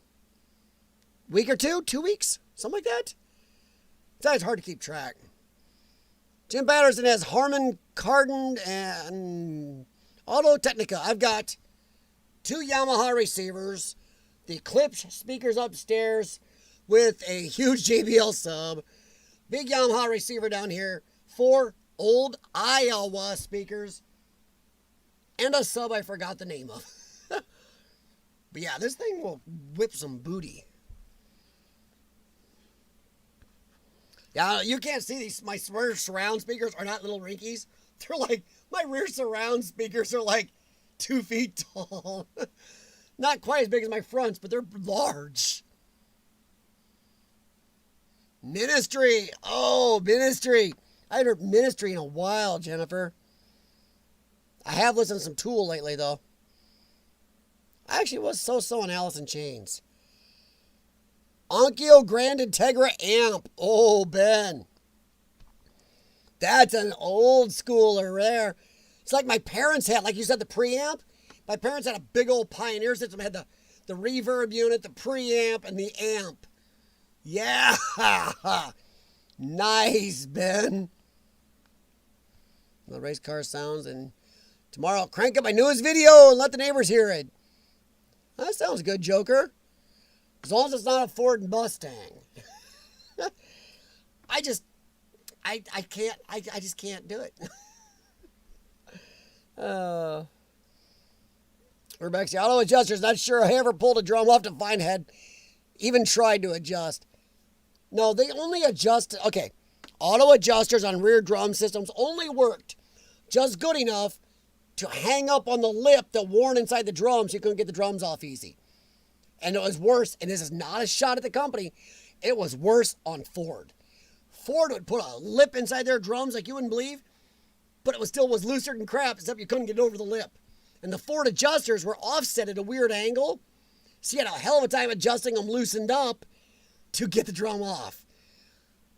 a week or two? 2 weeks? Something like that? It's hard to keep track. Jim Patterson has Harman Kardon and Audio Technica. I've got 2 Yamaha receivers, the Eclipse speakers upstairs with a huge JBL sub, big Yamaha receiver down here, 4 old Iowa speakers, and a sub I forgot the name of. But yeah, this thing will whip some booty. Yeah, you can't see these. My rear surround speakers are not little rinkies. They're like, my rear surround speakers are like 2 feet tall. Not quite as big as my fronts, but they're large. Ministry. Oh, Ministry. I haven't heard Ministry in a while, Jennifer. I have listened to some Tool lately, though. I actually was so on Alice in Chains. Onkyo Grand Integra amp. Oh, Ben. That's an old schooler there. It's like my parents had, like you said, the preamp. My parents had a big old Pioneer system. It had the reverb unit, the preamp, and the amp. Yeah. Nice, Ben. The race car sounds, and tomorrow I'll crank up my newest video and let the neighbors hear it. That sounds good, Joker. As long as it's not a Ford Mustang. I just can't do it. Urbex, the auto adjuster's not sure I ever pulled a drum off to find had even tried to adjust. No, they only adjust. Okay, auto adjusters on rear drum systems only worked just good enough to hang up on the lip that worn inside the drum so you couldn't get the drums off easy. And it was worse, and this is not a shot at the company, it was worse on Ford. Ford would put a lip inside their drums like you wouldn't believe, but it still was looser than crap, except you couldn't get it over the lip. And the Ford adjusters were offset at a weird angle, so you had a hell of a time adjusting them loosened up to get the drum off.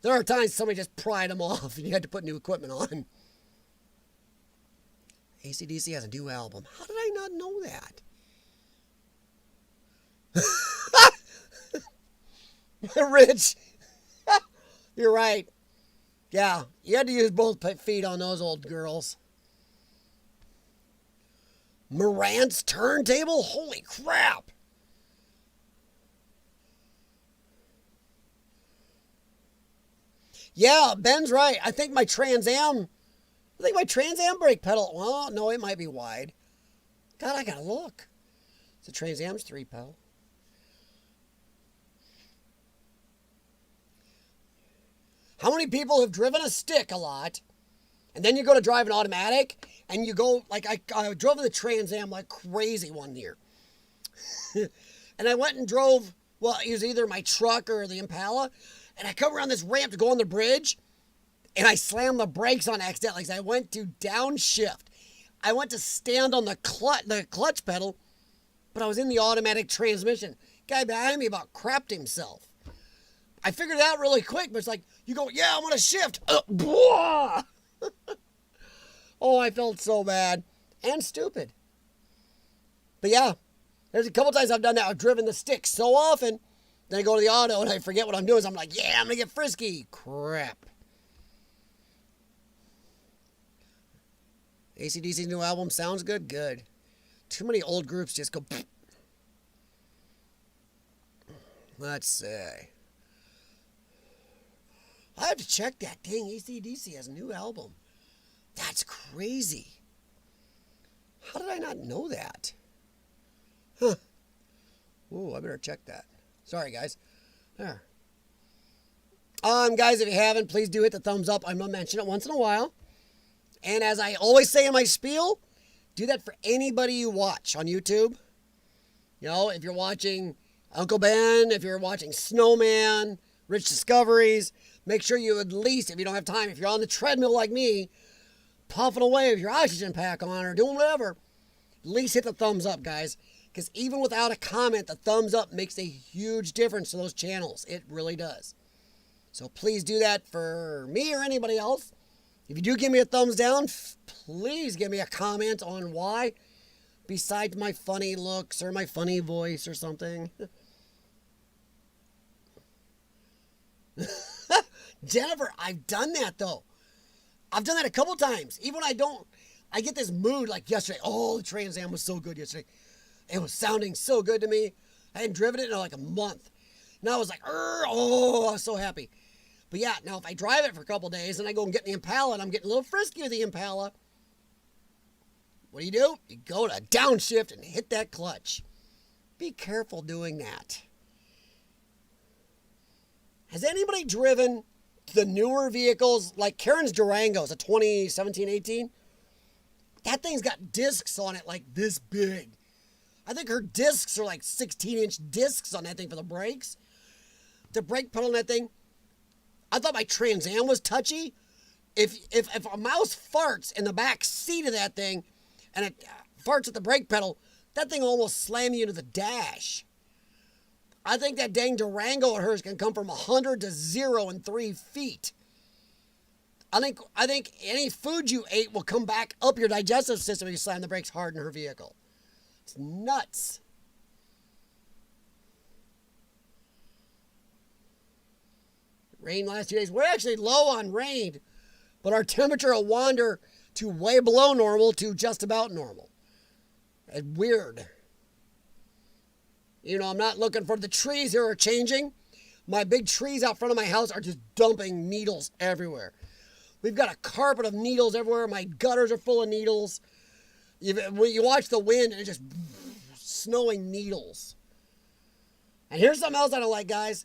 There are times somebody just pried them off and you had to put new equipment on. AC/DC has a new album. How did I not know that? Rich, you're right. Yeah, you had to use both feet on those old girls. Marantz turntable? Holy crap. Yeah, Ben's right. I think my Trans Am brake pedal, well, no, it might be wide. God, I gotta look. The Trans Am's 3-pedal. How many people have driven a stick a lot, and then you go to drive an automatic, and you go, like, I drove the Trans Am like crazy one year. And I went and drove, well, it was either my truck or the Impala, and I come around this ramp to go on the bridge, and I slammed the brakes on accidentally because I went to downshift. I went to stand on the clutch pedal, but I was in the automatic transmission. Guy behind me about crapped himself. I figured it out really quick, but it's like, you go, yeah, I'm going to shift. Oh, I felt so bad and stupid. But yeah, there's a couple times I've done that. I've driven the stick so often, then I go to the auto and I forget what I'm doing. So I'm like, yeah, I'm going to get frisky. Crap. AC/DC's new album sounds good? Good. Too many old groups just go... Let's see. I have to check that. Dang, AC/DC has a new album. That's crazy. How did I not know that? Huh. Ooh, I better check that. Sorry, guys. There. Guys, if you haven't, please do hit the thumbs up. I'm going to mention it once in a while. And as I always say in my spiel, do that for anybody you watch on YouTube. You know, if you're watching Uncle Ben, if you're watching Snowman, Rich Discoveries, make sure you at least, if you don't have time, if you're on the treadmill like me, puffing away with your oxygen pack on or doing whatever, at least hit the thumbs up, guys. Because even without a comment, the thumbs up makes a huge difference to those channels. It really does. So please do that for me or anybody else. If you do give me a thumbs down, please give me a comment on why, besides my funny looks or my funny voice or something. Jennifer, I've done that though. I've done that a couple times. Even when I get this mood like yesterday. Oh, the Trans Am was so good yesterday. It was sounding so good to me. I hadn't driven it in like a month. Now I was like, oh, I was so happy. But yeah, now if I drive it for a couple days and I go and get the Impala and I'm getting a little frisky with the Impala, what do? You go to downshift and hit that clutch. Be careful doing that. Has anybody driven the newer vehicles like Karen's Durango's, a 2017-18? That thing's got discs on it like this big. I think her discs are like 16-inch discs on that thing for the brakes. The brake pedal on that thing, I thought my Trans Am was touchy. If a mouse farts in the back seat of that thing and it farts at the brake pedal, that thing will almost slam you into the dash. I think that dang Durango of hers can come from 100 to 0 in 3 feet. I think any food you ate will come back up your digestive system if you slam the brakes hard in her vehicle. It's nuts. Rain last 2 days. We're actually low on rain, but our temperature will wander to way below normal to just about normal. It's weird. You know, I'm not looking for the trees here are changing. My big trees out front of my house are just dumping needles everywhere. We've got a carpet of needles everywhere. My gutters are full of needles. When you watch the wind and it's just snowing needles. And here's something else I don't like, guys.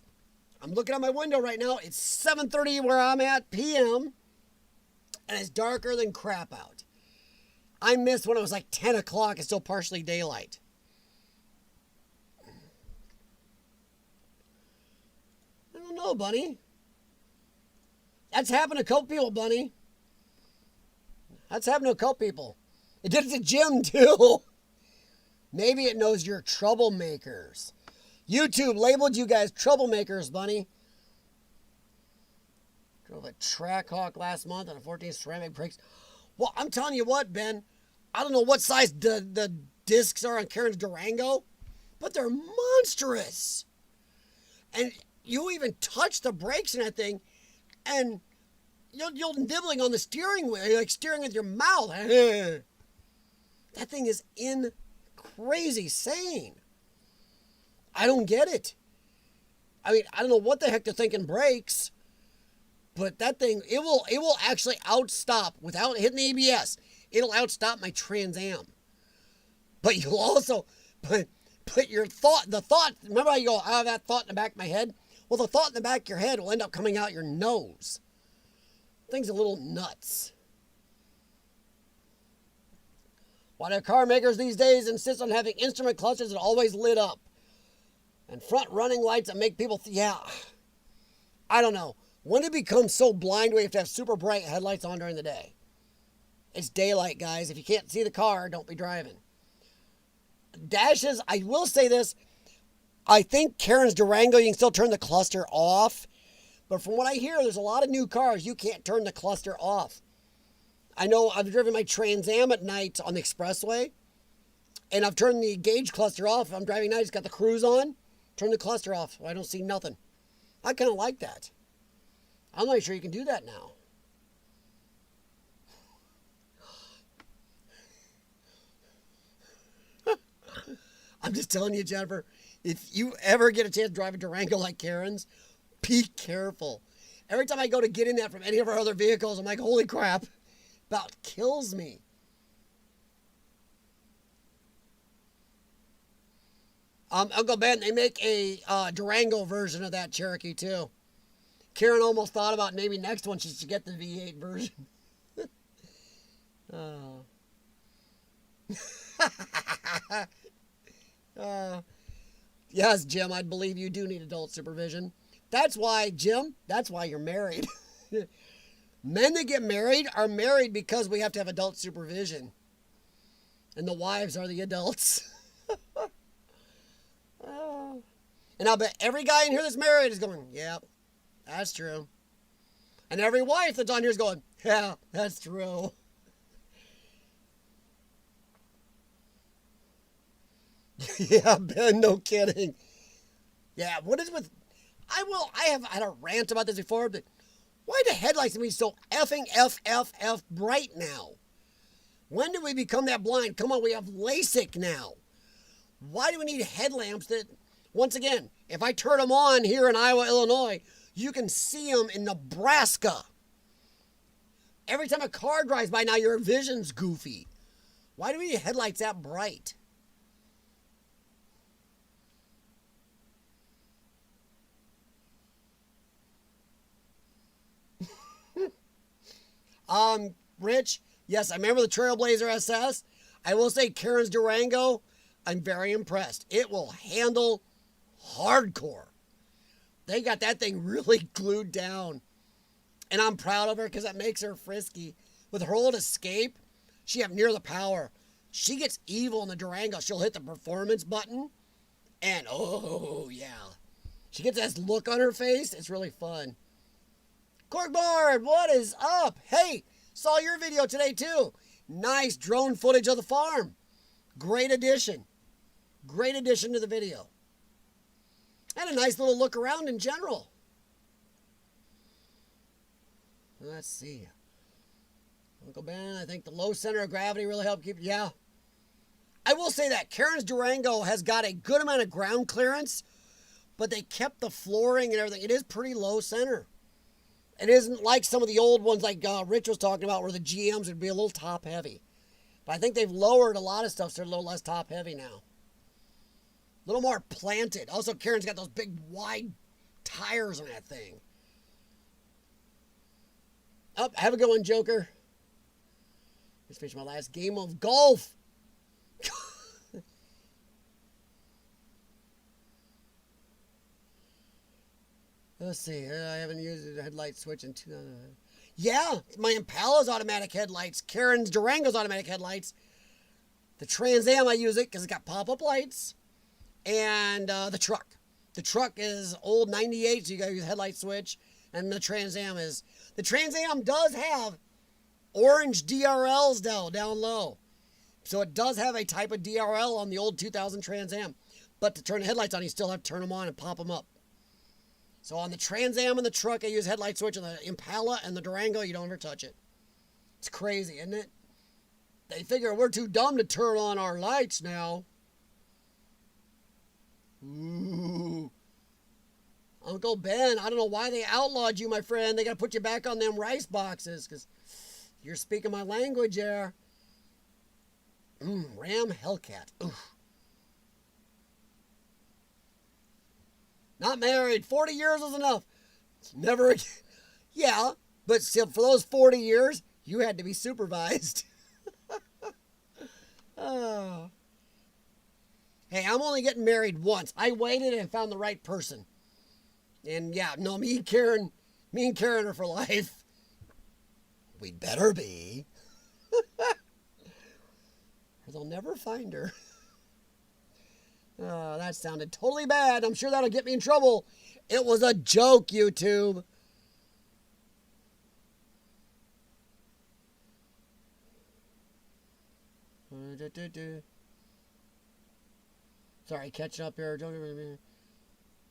I'm looking out my window right now. It's 7:30 where I'm at, p.m. And it's darker than crap out. I missed when it was like 10 o'clock. It's still partially daylight. I don't know, Bunny. That's happened to a couple people, Bunny. That's happened to a couple people. It did it to Jim, too. Maybe it knows you're troublemakers. YouTube labeled you guys troublemakers, Bunny. Drove a Trackhawk last month on a 14 ceramic brakes. Well, I'm telling you what, Ben. I don't know what size the discs are on Karen's Durango, but they're monstrous. And you even touch the brakes in that thing, and you're nibbling on the steering wheel. You're like steering with your mouth. That thing is crazy sane. I don't get it. I mean, I don't know what the heck they're thinking brakes, but that thing, it will actually outstop without hitting the ABS. It'll outstop my Trans Am. But you'll also, but the thought, remember how you go, I have that thought in the back of my head? Well, the thought in the back of your head will end up coming out your nose. Thing's a little nuts. Why do car makers these days insist on having instrument clutches that are always lit up? And front running lights that make people, yeah. I don't know. When did it become so blind we have to have super bright headlights on during the day? It's daylight, guys. If you can't see the car, don't be driving. Dashes, I will say this. I think Karen's Durango, you can still turn the cluster off. But from what I hear, there's a lot of new cars you can't turn the cluster off. I know I've driven my Trans Am at night on the expressway, and I've turned the gauge cluster off. If I'm driving night, it's got the cruise on. Turn the cluster off. I don't see nothing. I kind of like that. I'm not sure you can do that now. I'm just telling you, Jennifer, if you ever get a chance to drive a Durango like Karen's, be careful. Every time I go to get in that from any of our other vehicles, I'm like, holy crap, about kills me. Uncle Ben, they make a Durango version of that Cherokee too. Karen almost thought about maybe next one she should get the V8 version. Oh. Yes, Jim, I believe you do need adult supervision. That's why, Jim, that's why you're married. Men that get married are married because we have to have adult supervision. And the wives are the adults. And I'll bet every guy in here that's married is going, yeah, that's true. And every wife that's on here is going, yeah, that's true. Yeah, Ben, no kidding. Yeah, what is with... I have had a rant about this before, but why do headlights be so effing F bright now? When did we become that blind? Come on, we have LASIK now. Why do we need headlamps that, once again, if I turn them on here in Iowa, Illinois, you can see them in Nebraska. Every time a car drives by now, your vision's goofy. Why do we need headlights that bright? Rich, yes, I remember the Trailblazer SS. I will say Karen's Durango, I'm very impressed. It will handle hardcore. They got that thing really glued down. And I'm proud of her because that makes her frisky. With her old Escape, she have near the power. She gets evil in the Durango. She'll hit the performance button. And, oh, yeah. She gets this look on her face. It's really fun. Corkboard, what is up? Hey, saw your video today too. Nice drone footage of the farm. Great addition. Great addition to the video. And a nice little look around in general. Let's see. Uncle Ben, I think the low center of gravity really helped keep... Yeah. I will say that Karen's Durango has got a good amount of ground clearance, but they kept the flooring and everything. It is pretty low center. It isn't like some of the old ones like Rich was talking about where the GMs would be a little top heavy. But I think they've lowered a lot of stuff so they're a little less top heavy now. A little more planted. Also, Karen's got those big wide tires on that thing. Oh, have a good one, Joker. Just finished my last game of golf. Let's see. I haven't used a headlight switch in two. Yeah, my Impala's automatic headlights. Karen's Durango's automatic headlights. The Trans Am, I use it because it's got pop-up lights. And the truck. The truck is old 98, so you got to use a headlight switch. And the Trans Am is... The Trans Am does have orange DRLs down low. So it does have a type of DRL on the old 2000 Trans Am. But to turn the headlights on, you still have to turn them on and pop them up. So on the Trans Am and the truck, I use headlight switch. On the Impala and the Durango, you don't ever touch it. It's crazy, isn't it? They figure we're too dumb to turn on our lights now. Ooh. Uncle Ben, I don't know why they outlawed you, my friend. They got to put you back on them rice boxes because you're speaking my language there. Ram Hellcat. Oof. Not married. 40 years was enough. Never again. Yeah, but still, for those 40 years, you had to be supervised. Oh. Hey, I'm only getting married once. I waited and found the right person. And yeah, no, me and Karen are for life. We'd better be. Or they'll never find her. That sounded totally bad. I'm sure that'll get me in trouble. It was a joke, YouTube. Sorry, catching up here.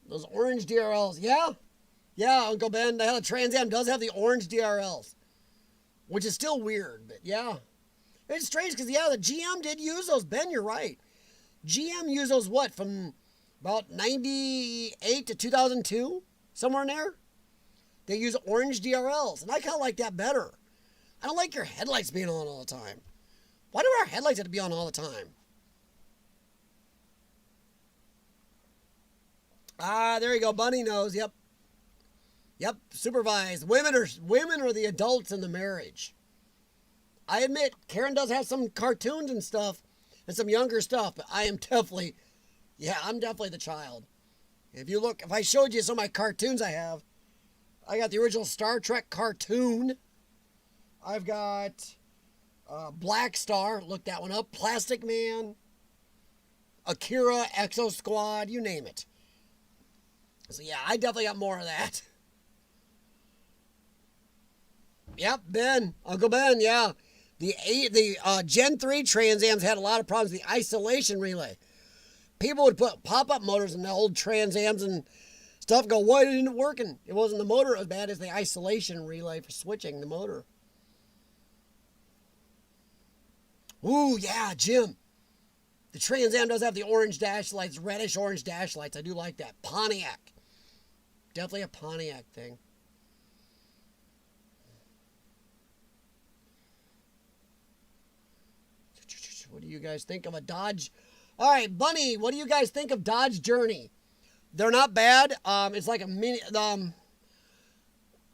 Those orange DRLs. Yeah. Yeah, Uncle Ben, the Trans Am does have the orange DRLs. Which is still weird, but yeah. It's strange because, yeah, the GM did use those. Ben, you're right. GM used those, what, from about 98 to 2002? Somewhere in there? They use orange DRLs, and I kind of like that better. I don't like your headlights being on all the time. Why do our headlights have to be on all the time? Ah, there you go. Bunny knows. Yep. Yep. Supervised. Women are the adults in the marriage. I admit, Karen does have some cartoons and stuff, and some younger stuff, but I'm definitely the child. If I showed you some of my cartoons I got the original Star Trek cartoon. I've got Black Star, look that one up, Plastic Man, Akira, Exo Squad, you name it. So yeah, I definitely got more of that. Yep, Ben, Uncle Ben, yeah. The Gen 3 Trans Ams had a lot of problems with the isolation relay. People would put pop-up motors in the old Trans Ams and stuff, go, why isn't it working? It wasn't the motor as bad as the isolation relay for switching the motor. Ooh, yeah, Jim. The Trans Am does have the orange dash lights, reddish orange dash lights. I do like that. Pontiac. Definitely a Pontiac thing. What do you guys think of a Dodge? All right, Bunny, what do you guys think of Dodge Journey? They're not bad. It's like a mini.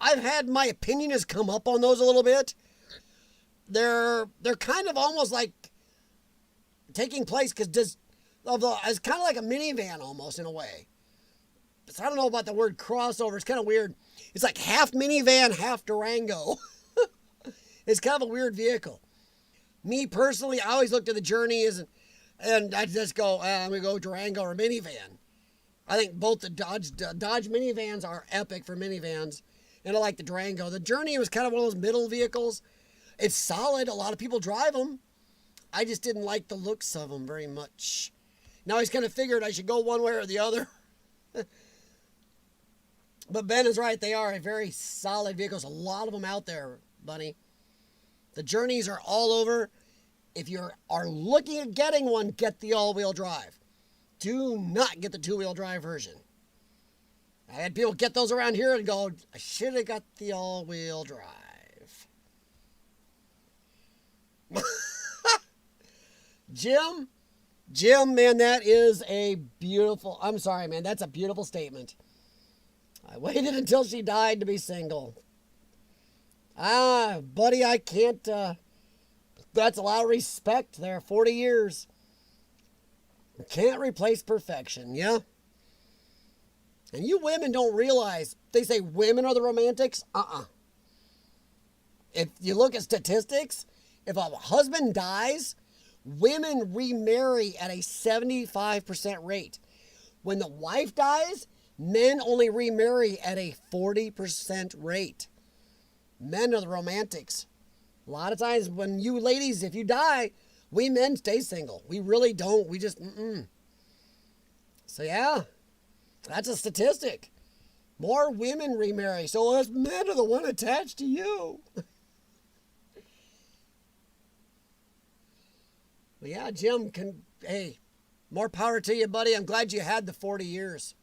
I've had my opinion has come up on those a little bit. They're kind of almost like taking place it's kind of like a minivan almost in a way. So I don't know about the word crossover. It's kind of weird. It's like half minivan, half Durango. It's kind of a weird vehicle. Me personally, I always looked at the Journey and I just go, I'm going to go Durango or minivan. I think both the Dodge minivans are epic for minivans. And I like the Durango. The Journey was kind of one of those middle vehicles. It's solid. A lot of people drive them. I just didn't like the looks of them very much. Now I just kind of figured I should go one way or the other. But Ben is right. They are a very solid vehicles. A lot of them out there, Bunny. The Journeys are all over. If you are looking at getting one, get the all-wheel drive. Do not get the two-wheel drive version. I had people get those around here and go, I should have got the all-wheel drive. Jim, man, that is a beautiful, I'm sorry, man, that's a beautiful statement. I waited until she died to be single. Buddy, I can't, that's a lot of respect there, 40 years. Can't replace perfection, yeah? And you women don't realize, they say women are the romantics. If you look at statistics, if a husband dies, women remarry at a 75% rate. When the wife dies, men only remarry at a 40% rate. Men are the romantics. A lot of times when you ladies, if you die, we men stay single. We really don't. We just, So yeah, that's a statistic. More women remarry. So us men are the one attached to you. But yeah, Jim, hey, more power to you, buddy. I'm glad you had the 40 years.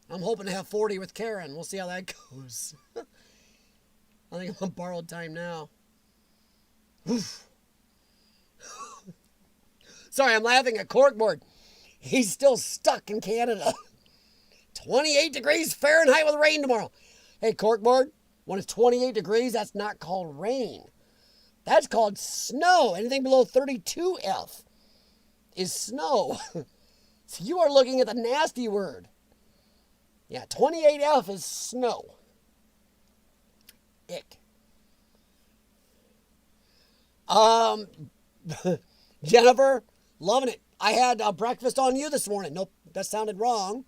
I'm hoping to have 40 with Karen. We'll see how that goes. I think I'm on borrowed time now. Sorry, I'm laughing at Corkboard. He's still stuck in Canada. 28 degrees Fahrenheit with rain tomorrow. Hey, Corkboard, when it's 28 degrees, that's not called rain. That's called snow. Anything below 32F is snow. So you are looking at the nasty word. Yeah, 28F is snow. Ick. Jennifer, loving it. I had breakfast on you this morning. Nope, that sounded wrong.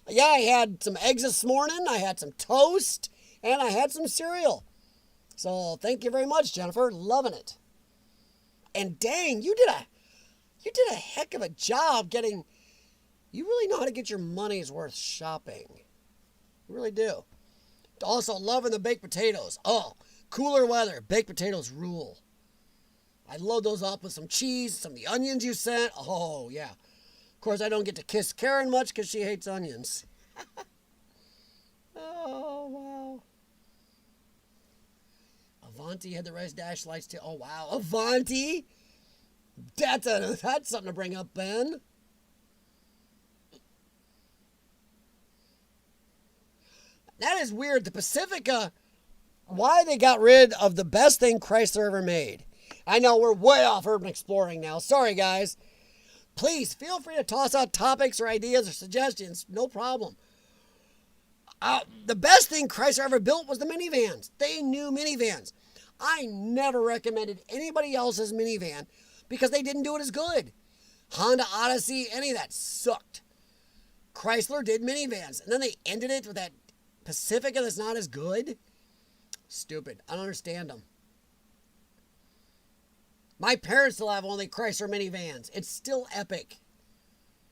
Yeah, I had some eggs this morning. I had some toast. And I had some cereal. So thank you very much, Jennifer. Loving it. And dang, you did a heck of a job getting. You really know how to get your money's worth shopping. You really do. Also, loving the baked potatoes. Oh, cooler weather. Baked potatoes rule. I load those up with some cheese, some of the onions you sent. Oh, yeah. Of course, I don't get to kiss Karen much because she hates onions. Oh, wow. Avanti had the red dash lights too. Oh, wow. Avanti? That's something to bring up, Ben. That is weird. The Pacifica, why they got rid of the best thing Chrysler ever made. I know we're way off urban exploring now. Sorry, guys. Please feel free to toss out topics or ideas or suggestions. No problem. The best thing Chrysler ever built was the minivans. They knew minivans. I never recommended anybody else's minivan because they didn't do it as good. Honda Odyssey, any of that sucked. Chrysler did minivans, and then they ended it with that Pacifica that's not as good. Stupid. I don't understand them. My parents still have one of the Chrysler minivans. It's still epic.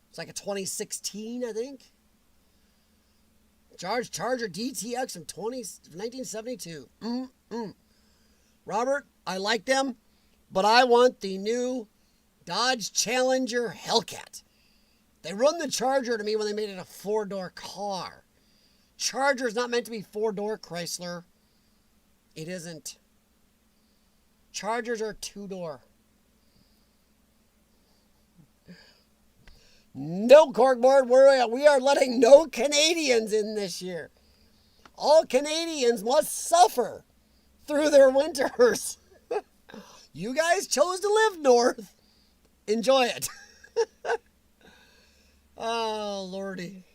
It's like a 2016, I think. Charger DTX from 1972. Robert, I like them, but I want the new Dodge Challenger Hellcat. They run the Charger to me when they made it a 4-door car. Charger is not meant to be 4-door, Chrysler. It isn't. Chargers are 2-door. No, corkboard, we are letting no Canadians in this year. All Canadians must suffer through their winters. You guys chose to live north. Enjoy it. Oh, Lordy.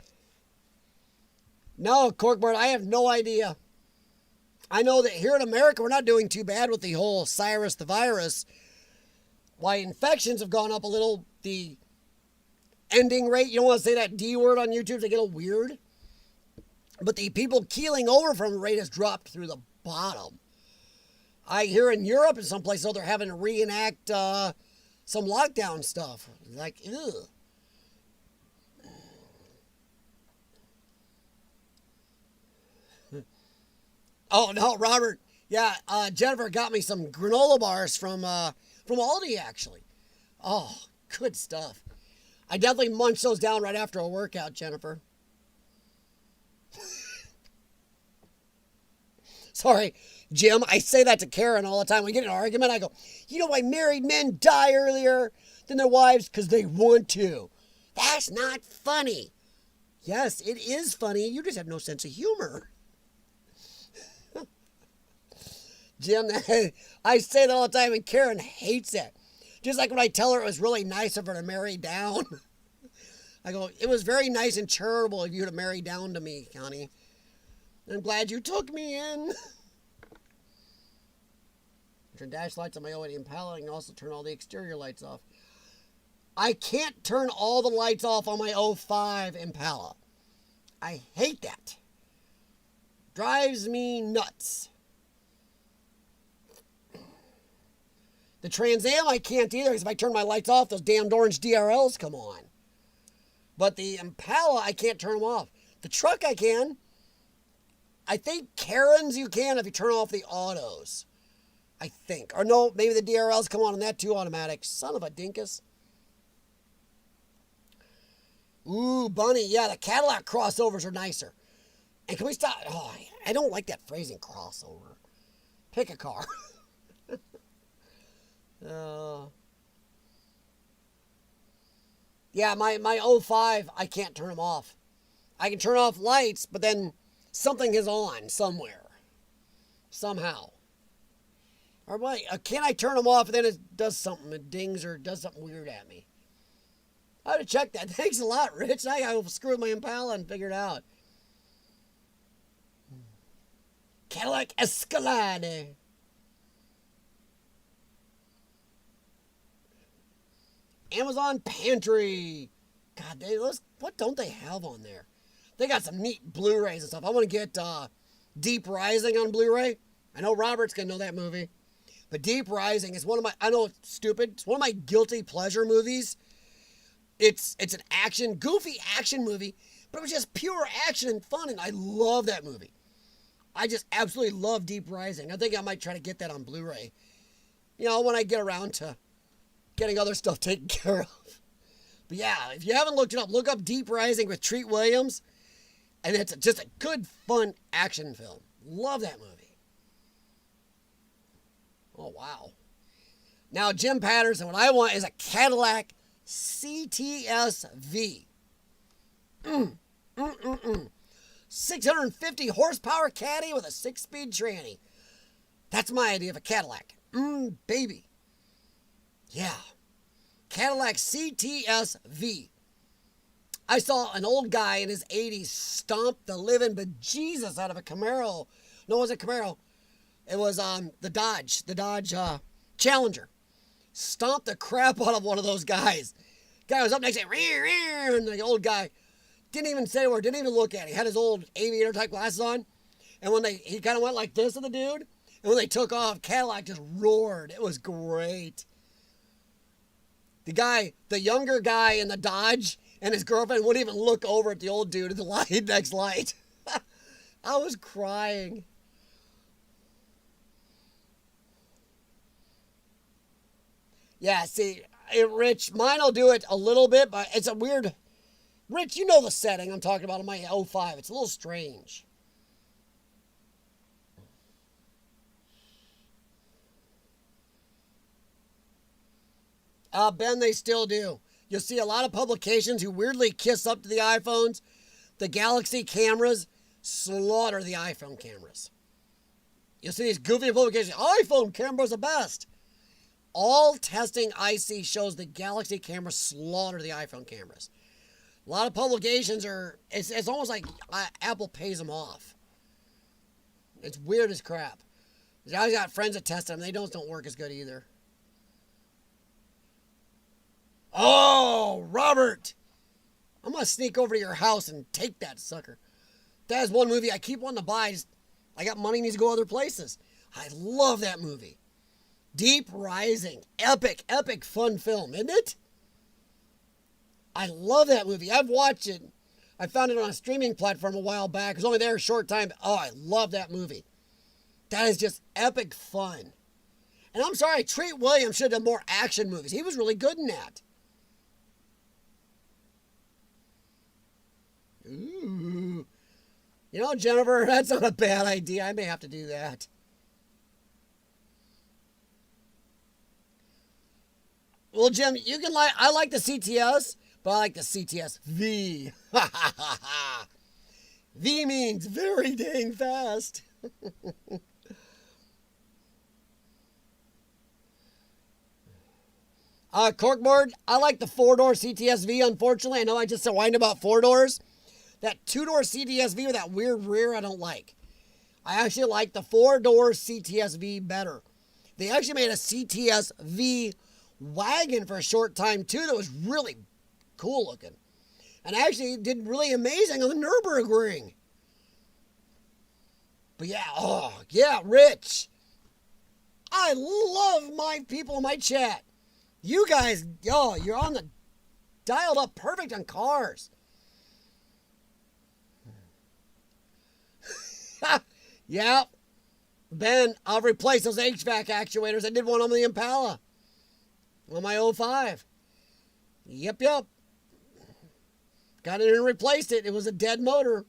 No, corkboard, I have no idea. I know that here in America, we're not doing too bad with the whole Cyrus the virus. Why infections have gone up a little, the ending rate, you don't want to say that D word on YouTube, they get a little weird. But the people keeling over from the rate has dropped through the bottom. I hear in Europe and some places, they're having to reenact some lockdown stuff. Like, ew. Oh, no, Robert. Yeah, Jennifer got me some granola bars from Aldi, actually. Oh, good stuff. I definitely munch those down right after a workout, Jennifer. Sorry, Jim. I say that to Karen all the time. We get in an argument. I go, you know why married men die earlier than their wives? Because they want to. That's not funny. Yes, it is funny. You just have no sense of humor. Jim, I say that all the time, and Karen hates it. Just like when I tell her it was really nice of her to marry down. I go, it was very nice and charitable of you to marry down to me, Connie. I'm glad you took me in. Turn dash lights on my 08 Impala. I can also turn all the exterior lights off. I can't turn all the lights off on my 05 Impala. I hate that. Drives me nuts. The Trans Am I can't either, because if I turn my lights off, those damned orange DRLs come on. But the Impala, I can't turn them off. The truck I can. I think Karen's you can if you turn off the autos. I think. Or no, maybe the DRLs come on that too automatic. Son of a dinkus. Ooh, Bunny. Yeah, the Cadillac crossovers are nicer. And can we stop? Oh, I don't like that phrasing, crossover. Pick a car. Yeah, my 05, I can't turn them off. I can turn off lights, but then something is on somewhere. Somehow. Or wait, can I turn them off and then it does something? It dings or does something weird at me. I have to check that. Thanks a lot, Rich. I gotta screw with my Impala and figure it out. Cadillac Escalade. Amazon Pantry. God, what don't they have on there? They got some neat Blu-rays and stuff. I want to get Deep Rising on Blu-ray. I know Robert's going to know that movie. But Deep Rising is one of my, I know it's stupid, it's one of my guilty pleasure movies. It's an action, goofy action movie, but it was just pure action and fun, and I love that movie. I just absolutely love Deep Rising. I think I might try to get that on Blu-ray. You know, when I get around to getting other stuff taken care of. But yeah, if you haven't looked it up, look up Deep Rising with Treat Williams. And it's just a good, fun action film. Love that movie. Oh, wow. Now, Jim Patterson, what I want is a Cadillac CTS-V. 650 horsepower caddy with a 6-speed tranny. That's my idea of a Cadillac. Baby. Yeah. Cadillac CTS-V. I saw an old guy in his 80s stomp the living bejesus out of a Camaro. No, it wasn't a Camaro. It was the Dodge Challenger. Stomped the crap out of one of those guys. Guy was up next to him, and the old guy didn't even say a word, didn't even look at it. He had his old aviator type glasses on. And when he kind of went like this to the dude, and when they took off, Cadillac just roared. It was great. The younger guy in the Dodge and his girlfriend wouldn't even look over at the old dude at the next light. I was crying. Yeah, see, Rich, mine will do it a little bit, but it's a weird... Rich, you know the setting I'm talking about on my 05. It's a little strange. Ben, they still do. You'll see a lot of publications who weirdly kiss up to the iPhones. The Galaxy cameras slaughter the iPhone cameras. You'll see these goofy publications. iPhone camera's the best. All testing I see shows the Galaxy cameras slaughter the iPhone cameras. A lot of publications it's almost like Apple pays them off. It's weird as crap. I got friends that test them. They don't work as good either. Oh, Robert! I'm going to sneak over to your house and take that sucker. That is one movie I keep wanting to buy. I got money, needs to go other places. I love that movie. Deep Rising. Epic fun film, isn't it? I love that movie. I've watched it. I found it on a streaming platform a while back. It was only there a short time. Oh, I love that movie. That is just epic fun. And I'm sorry, Treat Williams should have done more action movies. He was really good in that. Ooh. You know, Jennifer, that's not a bad idea. I may have to do that. Well, Jim, you can I like the CTS, but I like the CTS V. V means very dang fast. Corkboard, I like the 4-door CTS V, unfortunately. I know I just said whined about 4 doors. That 2-door CTS V with that weird rear, I don't like. I actually like the 4-door CTS V better. They actually made a CTS V wagon for a short time, too, that was really cool looking. And actually did really amazing on the Nürburgring. But yeah, Rich. I love my people in my chat. You guys, you're on the dialed up perfect on cars. Yeah. Ben, I'll replace those HVAC actuators. I did one on the Impala. On my 05. Yep. Got it and replaced it. It was a dead motor.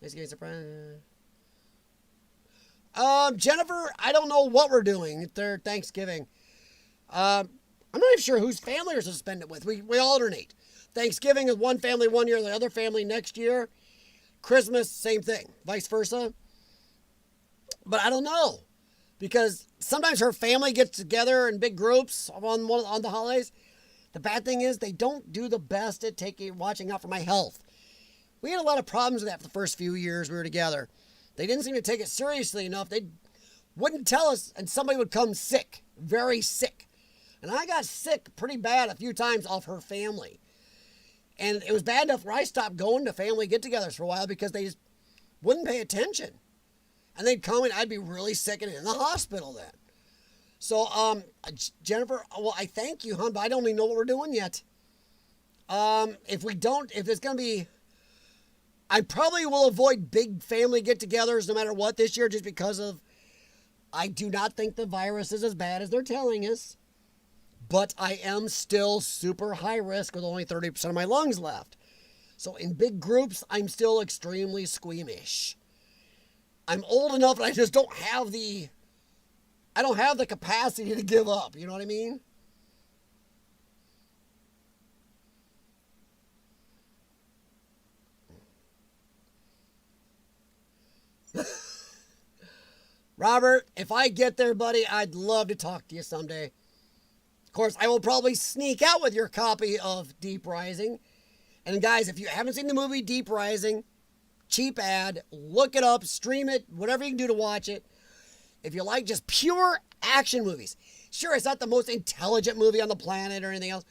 Thanksgiving surprise. Jennifer, I don't know what we're doing at their Thanksgiving. I'm not even sure whose family we're supposed to spend it with. We alternate. Thanksgiving is one family one year, the other family next year. Christmas, same thing. Vice versa. But I don't know. Because sometimes her family gets together in big groups on the holidays. The bad thing is they don't do the best at watching out for my health. We had a lot of problems with that for the first few years we were together. They didn't seem to take it seriously enough. They wouldn't tell us, and somebody would come sick, very sick. And I got sick pretty bad a few times off her family. And it was bad enough where I stopped going to family get-togethers for a while because they just wouldn't pay attention. And they'd come and I'd be really sick and in the hospital then. So, Jennifer, well, I thank you, hon, but I don't even know what we're doing yet. If it's going to be, I probably will avoid big family get-togethers no matter what this year just because of, I do not think the virus is as bad as they're telling us. But I am still super high risk with only 30% of my lungs left. So in big groups, I'm still extremely squeamish. I'm old enough and I just don't have the capacity to give up. You know what I mean? Robert, if I get there, buddy, I'd love to talk to you someday. Of course, I will probably sneak out with your copy of Deep Rising. And guys, if you haven't seen the movie Deep Rising, cheap ad, look it up, stream it, whatever you can do to watch it. If you like just pure action movies. Sure, it's not the most intelligent movie on the planet or anything else,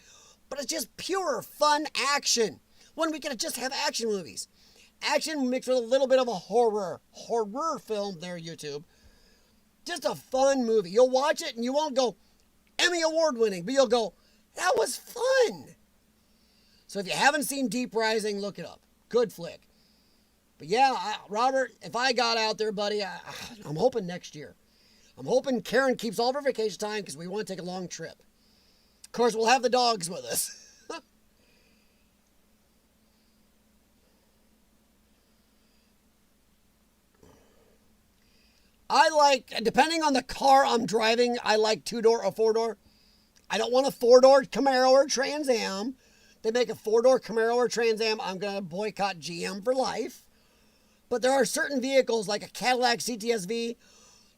but it's just pure fun action. When we can just have action movies. Action mixed with a little bit of a horror film there, YouTube. Just a fun movie. You'll watch it and you won't go, Emmy Award winning, but you'll go, that was fun. So if you haven't seen Deep Rising, look it up. Good flick. But yeah, Robert, if I got out there, buddy, I'm hoping next year. I'm hoping Karen keeps all of her vacation time because we want to take a long trip. Of course, we'll have the dogs with us. I like, depending on the car I'm driving, I like 2-door or 4-door. I don't want a 4-door Camaro or Trans Am. They make a 4-door Camaro or Trans Am, I'm going to boycott GM for life. But there are certain vehicles like a Cadillac CTS-V.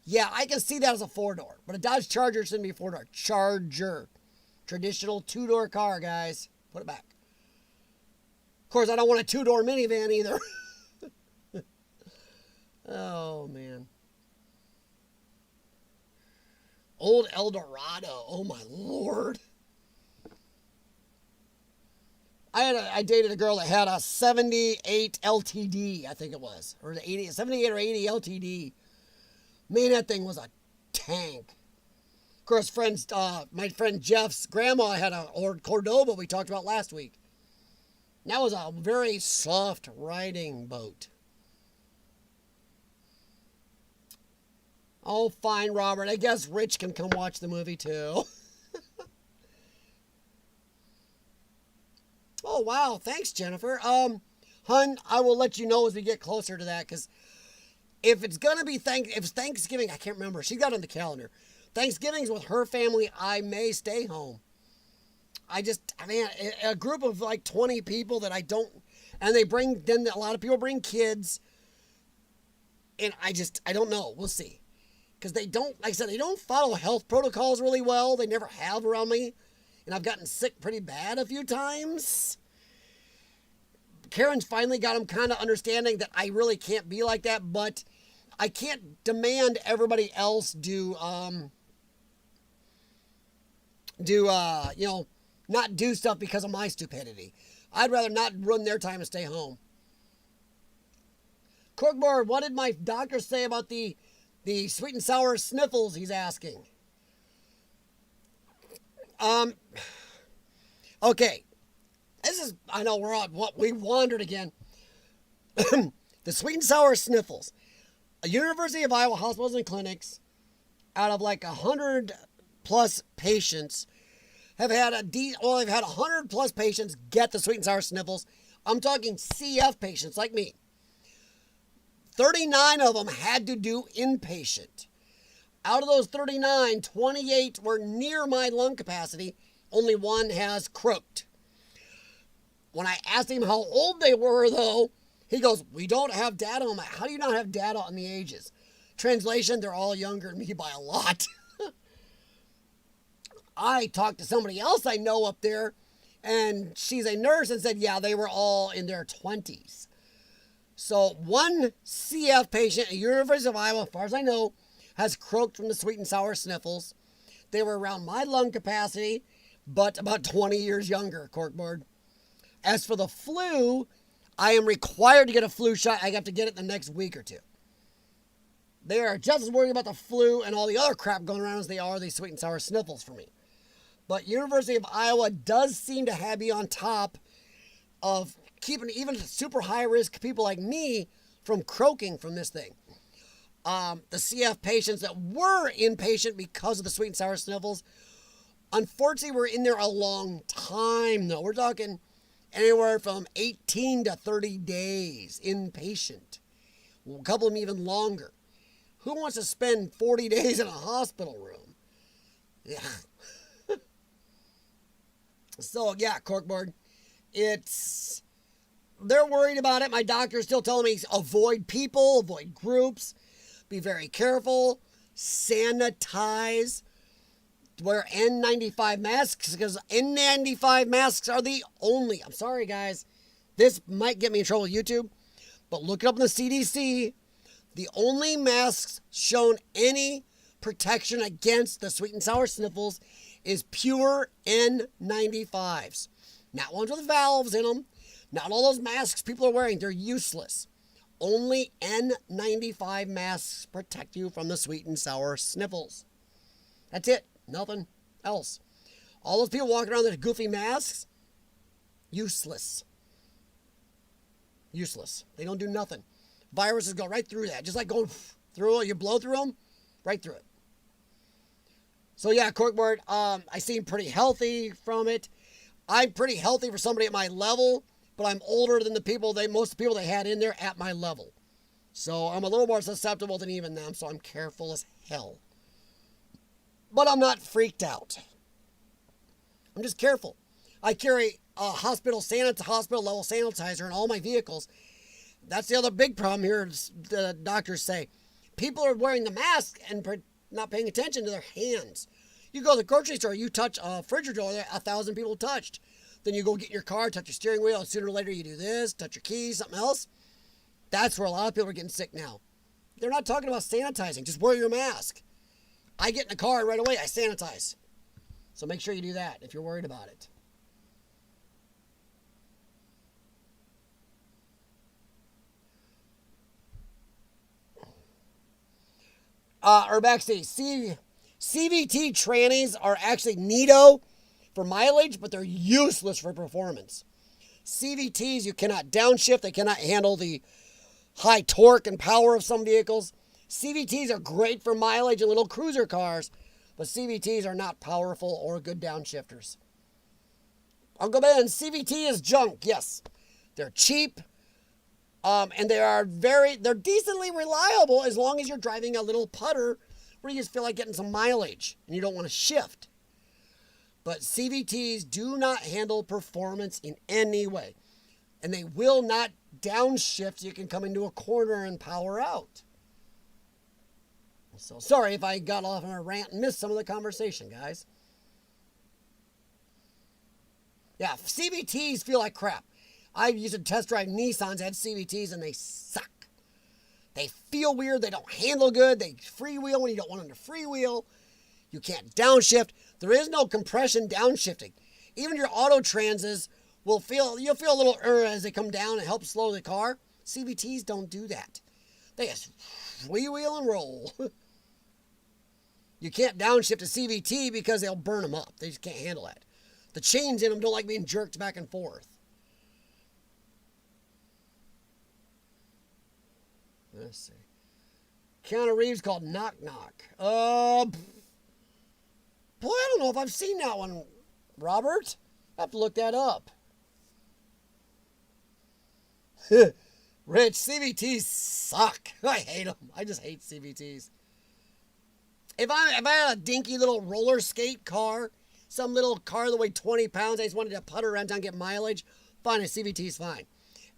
Yeah, I can see that as a 4-door. But a Dodge Charger shouldn't be a 4-door. Charger. Traditional 2-door car, guys. Put it back. Of course, I don't want a 2-door minivan either. Oh, man. Old Eldorado. Oh, my Lord. I dated a girl that had a 78 LTD, I think it was. Or 78 or 80 LTD. Man, that thing was a tank. Of course, my friend Jeff's grandma had a Cordoba we talked about last week. That was a very soft riding boat. Oh, fine, Robert. I guess Rich can come watch the movie, too. Oh, wow. Thanks, Jennifer. Hun, I will let you know as we get closer to that, because if it's going to be if it's Thanksgiving, I can't remember. She got on the calendar. Thanksgiving's with her family. I may stay home. A group of like 20 people that I don't, and then a lot of people bring kids, and I don't know. We'll see. Because they don't, like I said, they don't follow health protocols really well. They never have around me. And I've gotten sick pretty bad a few times. Karen's finally got them kind of understanding that I really can't be like that, but I can't demand everybody else not do stuff because of my stupidity. I'd rather not ruin their time and stay home. Corkboard, what did my doctor say about the sweet and sour sniffles, he's asking. Okay. I know we wandered again. The sweet and sour sniffles. A University of Iowa hospitals and clinics, out of like 100 plus patients, they've had 100 plus patients get the sweet and sour sniffles. I'm talking CF patients like me. 39 of them had to do inpatient. Out of those 39, 28 were near my lung capacity. Only one has croaked. When I asked him how old they were, though, he goes, we don't have data on that. How do you not have data on the ages? Translation, they're all younger than me by a lot. I talked to somebody else I know up there, and she's a nurse, and said, yeah, they were all in their 20s. So one CF patient at University of Iowa, as far as I know, has croaked from the sweet and sour sniffles. They were around my lung capacity, but about 20 years younger, corkboard. As for the flu, I am required to get a flu shot. I have to get it the next week or two. They are just as worried about the flu and all the other crap going around as they are these sweet and sour sniffles for me. But University of Iowa does seem to be on top of keeping even super high-risk people like me from croaking from this thing. The CF patients that were inpatient because of the sweet and sour sniffles, unfortunately, were in there a long time, though. We're talking anywhere from 18 to 30 days inpatient. A couple of them even longer. Who wants to spend 40 days in a hospital room? Yeah. So, yeah, corkboard. They're worried about it. My doctor is still telling me avoid people, avoid groups, be very careful, sanitize, wear N95 masks, because N95 masks are the only, I'm sorry guys, this might get me in trouble with YouTube, but look it up in the CDC, the only masks shown any protection against the sweet and sour sniffles is pure N95s. Not ones with valves in them, not all those masks people are wearing, they're useless. Only N95 masks protect you from the sweet and sour sniffles. That's it. Nothing else. All those people walking around with goofy masks, useless. Useless. They don't do nothing. Viruses go right through that. Just like going through it, you blow through them, right through it. So yeah, corkboard, I seem pretty healthy from it. I'm pretty healthy for somebody at my level, but I'm older than most of the people they had in there at my level. So I'm a little more susceptible than even them, so I'm careful as hell. But I'm not freaked out. I'm just careful. I carry a hospital level sanitizer in all my vehicles. That's the other big problem here, the doctors say. People are wearing the mask and not paying attention to their hands. You go to the grocery store, you touch a refrigerator, 1,000 people touched. Then you go get in your car, touch your steering wheel, and sooner or later you do this, touch your keys, something else. That's where a lot of people are getting sick now. They're not talking about sanitizing, just wear your mask. I get in the car right away, I sanitize. So make sure you do that if you're worried about it. Urbex, CVT trannies are actually neato for mileage, but they're useless for performance. CVTs, you cannot downshift. They cannot handle the high torque and power of some vehicles. CVTs are great for mileage and little cruiser cars, but CVTs are not powerful or good downshifters. Uncle Ben, CVT is junk. Yes, they're cheap, and they're decently reliable as long as you're driving a little putter where you just feel like getting some mileage and you don't want to shift. But CVTs do not handle performance in any way. And they will not downshift so you can come into a corner and power out. So sorry if I got off on a rant and missed some of the conversation, guys. Yeah, CVTs feel like crap. I used to test drive Nissans that had CVTs and they suck. They feel weird. They don't handle good. They freewheel when you don't want them to freewheel. You can't downshift. There is no compression downshifting. Even your auto transes you'll feel a little as they come down and help slow the car. CVTs don't do that. They just freewheel and roll. You can't downshift a CVT because they'll burn them up. They just can't handle that. The chains in them don't like being jerked back and forth. Let's see. Keanu Reeves called Knock Knock. Boy, I don't know if I've seen that one, Robert. I have to look that up. Rich, CVTs suck. I hate them. I just hate CVTs. If I had a dinky little roller skate car, some little car that weighed 20 pounds, I just wanted to putter around town and get mileage, fine, a CVT's fine.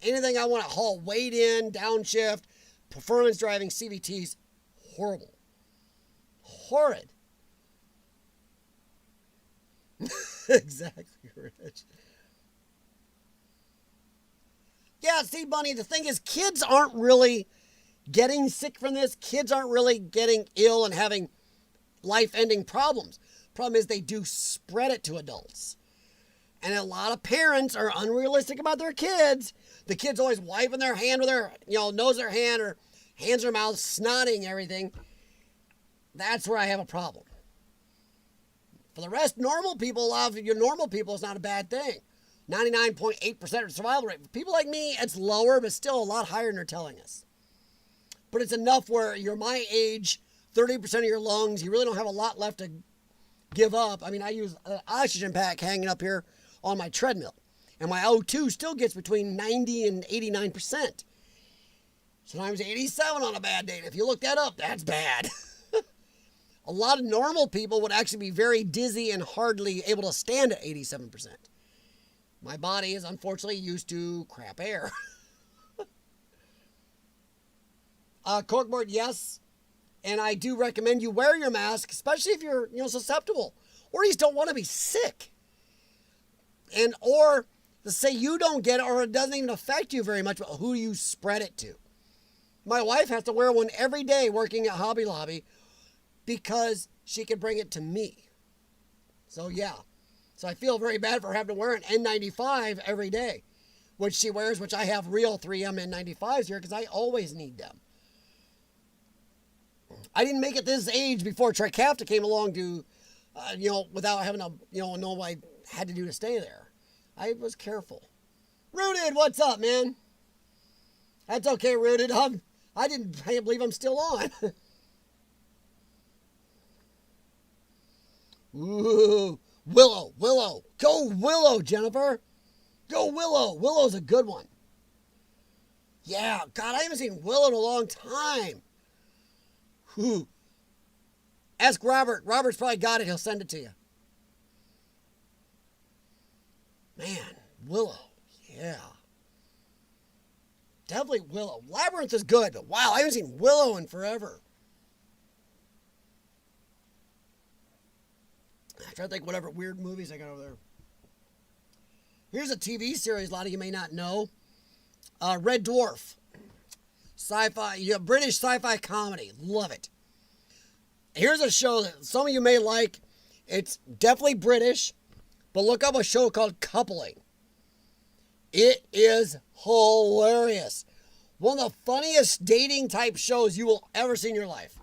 Anything I want to haul weight in, downshift, performance driving, CVTs, horrible. Horrid. Exactly, Rich. Yeah, see, Bunny, the thing is, kids aren't really getting sick from this. Kids aren't really getting ill and having life-ending problems. Problem is they do spread it to adults. And a lot of parents are unrealistic about their kids. The kid's always wiping their hand with their, nose their hand or hands in their mouth, snotting everything. That's where I have a problem. For the rest, normal people, a lot of your normal people, is not a bad thing. 99.8% survival rate. For people like me, it's lower, but still a lot higher than they're telling us. But it's enough where you're my age, 30% of your lungs, you really don't have a lot left to give up. I mean, I use an oxygen pack hanging up here on my treadmill. And my O2 still gets between 90 and 89%. Sometimes 87 on a bad day. And if you look that up, that's bad. A lot of normal people would actually be very dizzy and hardly able to stand at 87%. My body is unfortunately used to crap air. Corkboard, yes. And I do recommend you wear your mask, especially if you're, susceptible. Or you just don't want to be sick. And or to say you don't get it or it doesn't even affect you very much, but who you spread it to. My wife has to wear one every day working at Hobby Lobby because she can bring it to me. So yeah. So I feel very bad for having to wear an N95 every day, which she wears, which I have real 3M N95s here because I always need them. I didn't make it this age before Trikafta came along to, without having to, know what I had to do to stay there. I was careful. Rooted, what's up, man? That's okay, Rooted. I can't believe I'm still on. Ooh, Willow. Go Willow, Jennifer. Go Willow. Willow's a good one. Yeah, God, I haven't seen Willow in a long time. Whew. Ask Robert. Robert's probably got it. He'll send it to you. Man, Willow. Yeah. Definitely Willow. Labyrinth is good, but wow, I haven't seen Willow in forever. I'm trying to think whatever weird movies I got over there. Here's a TV series a lot of you may not know. Red Dwarf. Sci-fi, British sci-fi comedy. Love it. Here's a show that some of you may like. It's definitely British, but look up a show called Coupling. It is hilarious. One of the funniest dating type shows you will ever see in your life.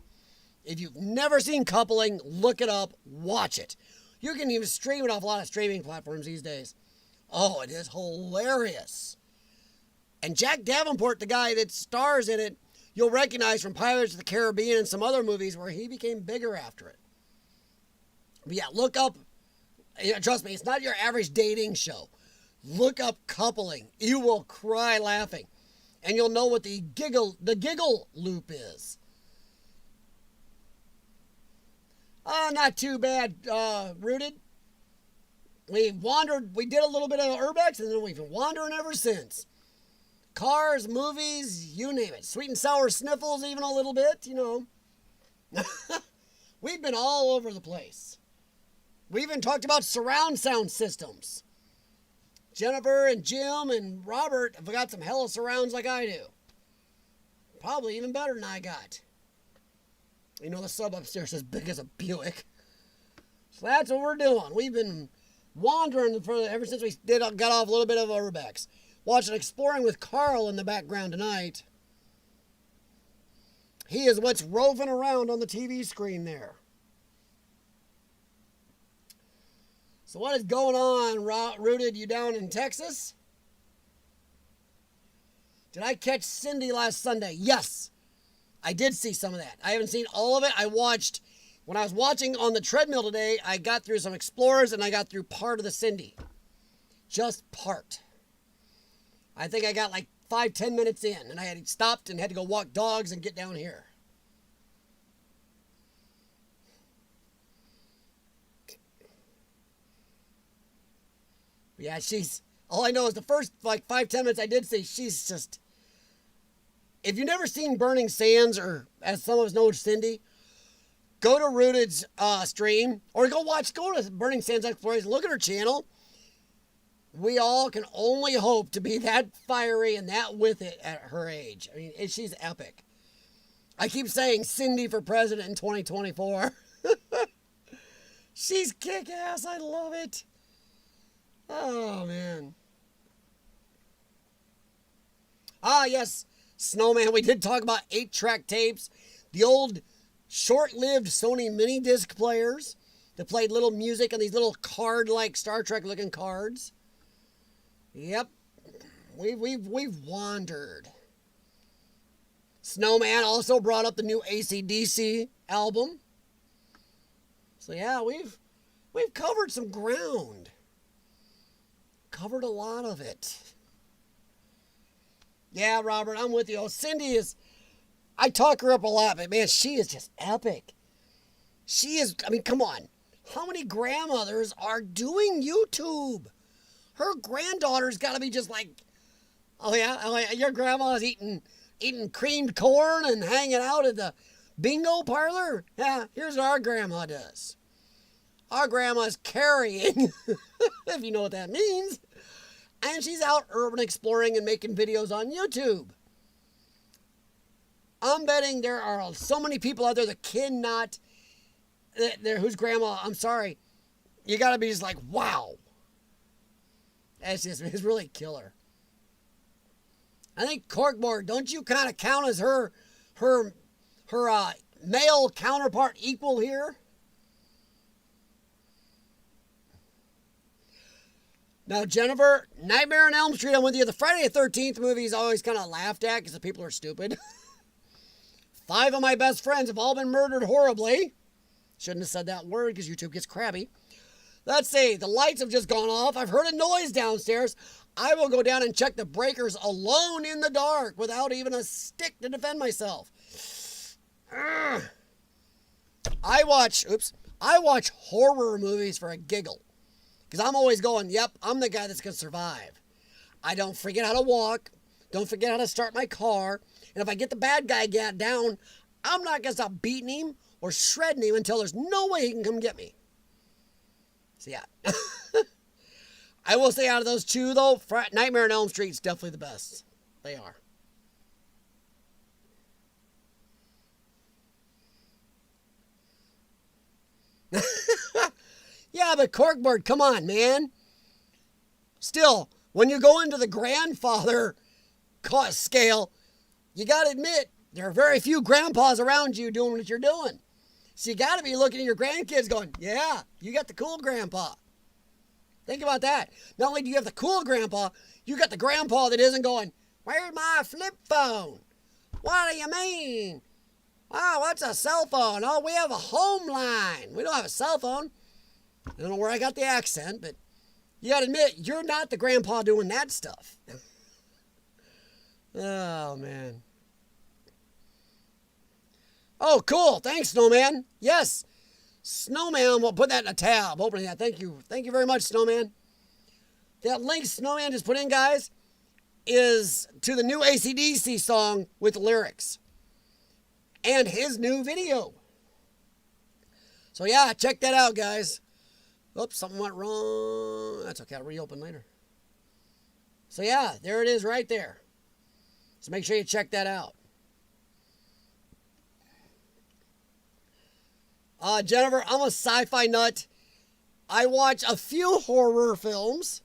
If you've never seen Coupling, look it up, watch it. You can even stream it off a lot of streaming platforms these days. Oh, it is hilarious. And Jack Davenport, the guy that stars in it, you'll recognize from Pirates of the Caribbean and some other movies where he became bigger after it. But yeah, look up, trust me, it's not your average dating show. Look up Coupling. You will cry laughing. And you'll know what the giggle loop is. Not too bad, Rooted. We did a little bit of Urbex, and then we've been wandering ever since. Cars, movies, you name it. Sweet and sour sniffles, even a little bit, We've been all over the place. We even talked about surround sound systems. Jennifer and Jim and Robert have got some hella surrounds like I do. Probably even better than I got. The sub upstairs is as big as a Buick. So that's what we're doing. We've been wandering ever since we got off a little bit of Urbex. Watching Exploring with Carl in the background tonight. He is what's roving around on the TV screen there. So what is going on, Rooted? You down in Texas? Did I catch Cindy last Sunday? Yes. I did see some of that. I haven't seen all of it. When I was watching on the treadmill today, I got through some Explorers and I got through part of the Cindy. Just part. I think I got like 5-10 minutes in and I had stopped and had to go walk dogs and get down here. Yeah, all I know is the first 5-10 minutes I did see, she's just, if you've never seen Burning Sands, or as some of us know Cindy, go to Rooted's stream, or go to Burning Sands Exploration, look at her channel. We all can only hope to be that fiery and that with it at her age. I mean, she's epic. I keep saying Cindy for president in 2024. She's kick-ass. I love it. Oh, man. Ah, yes. Snowman. We did talk about 8-track tapes. The old short-lived Sony mini disc players that played little music on these little card-like Star Trek-looking cards. Yep. We've wandered. Snowman also brought up the new AC/DC album. So yeah, we've covered some ground. Covered a lot of it. Yeah, Robert, I'm with you. Oh, Cindy is, I talk her up a lot, but man, she is just epic. She is, I mean, come on. How many grandmothers are doing YouTube? Her granddaughter's got to be just like, oh yeah, your grandma's eating creamed corn and hanging out at the bingo parlor? Yeah, here's what our grandma does. Our grandma's carrying, if you know what that means, and she's out urban exploring and making videos on YouTube. I'm betting there are so many people out there that cannot, whose grandma, I'm sorry, you got to be just like, wow. It's really killer. I think Corkboard, don't you kind of count as her male counterpart equal here? Now, Jennifer, Nightmare on Elm Street, I'm with you. The Friday the 13th movie is always kind of laughed at because the people are stupid. 5 of my best friends have all been murdered horribly. Shouldn't have said that word because YouTube gets crabby. Let's see, the lights have just gone off. I've heard a noise downstairs. I will go down and check the breakers alone in the dark without even a stick to defend myself. Ugh. I watch horror movies for a giggle. Because I'm always going, yep, I'm the guy that's going to survive. I don't forget how to walk. Don't forget how to start my car. And if I get the bad guy down, I'm not going to stop beating him or shredding him until there's no way he can come get me. So yeah. I will say out of those two, though, Nightmare on Elm Street is definitely the best. They are. Yeah, but Corkboard, come on, man. Still, when you go into the grandfather cost scale, you got to admit, there are very few grandpas around you doing what you're doing. So you got to be looking at your grandkids going, yeah, you got the cool grandpa. Think about that. Not only do you have the cool grandpa, you got the grandpa that isn't going, where's my flip phone? What do you mean? Oh, what's a cell phone? Oh, we have a home line. We don't have a cell phone. I don't know where I got the accent, but you got to admit, you're not the grandpa doing that stuff. Oh, man. Oh, cool. Thanks, Snowman. Yes. Snowman, we'll put that in a tab. Opening that. Thank you. Thank you very much, Snowman. That link Snowman just put in, guys, is to the new AC/DC song with lyrics. And his new video. So, yeah, check that out, guys. Oops, something went wrong. That's okay. I'll reopen later. So, yeah, there it is right there. So make sure you check that out. Jennifer, I'm a sci-fi nut. I watch a few horror films.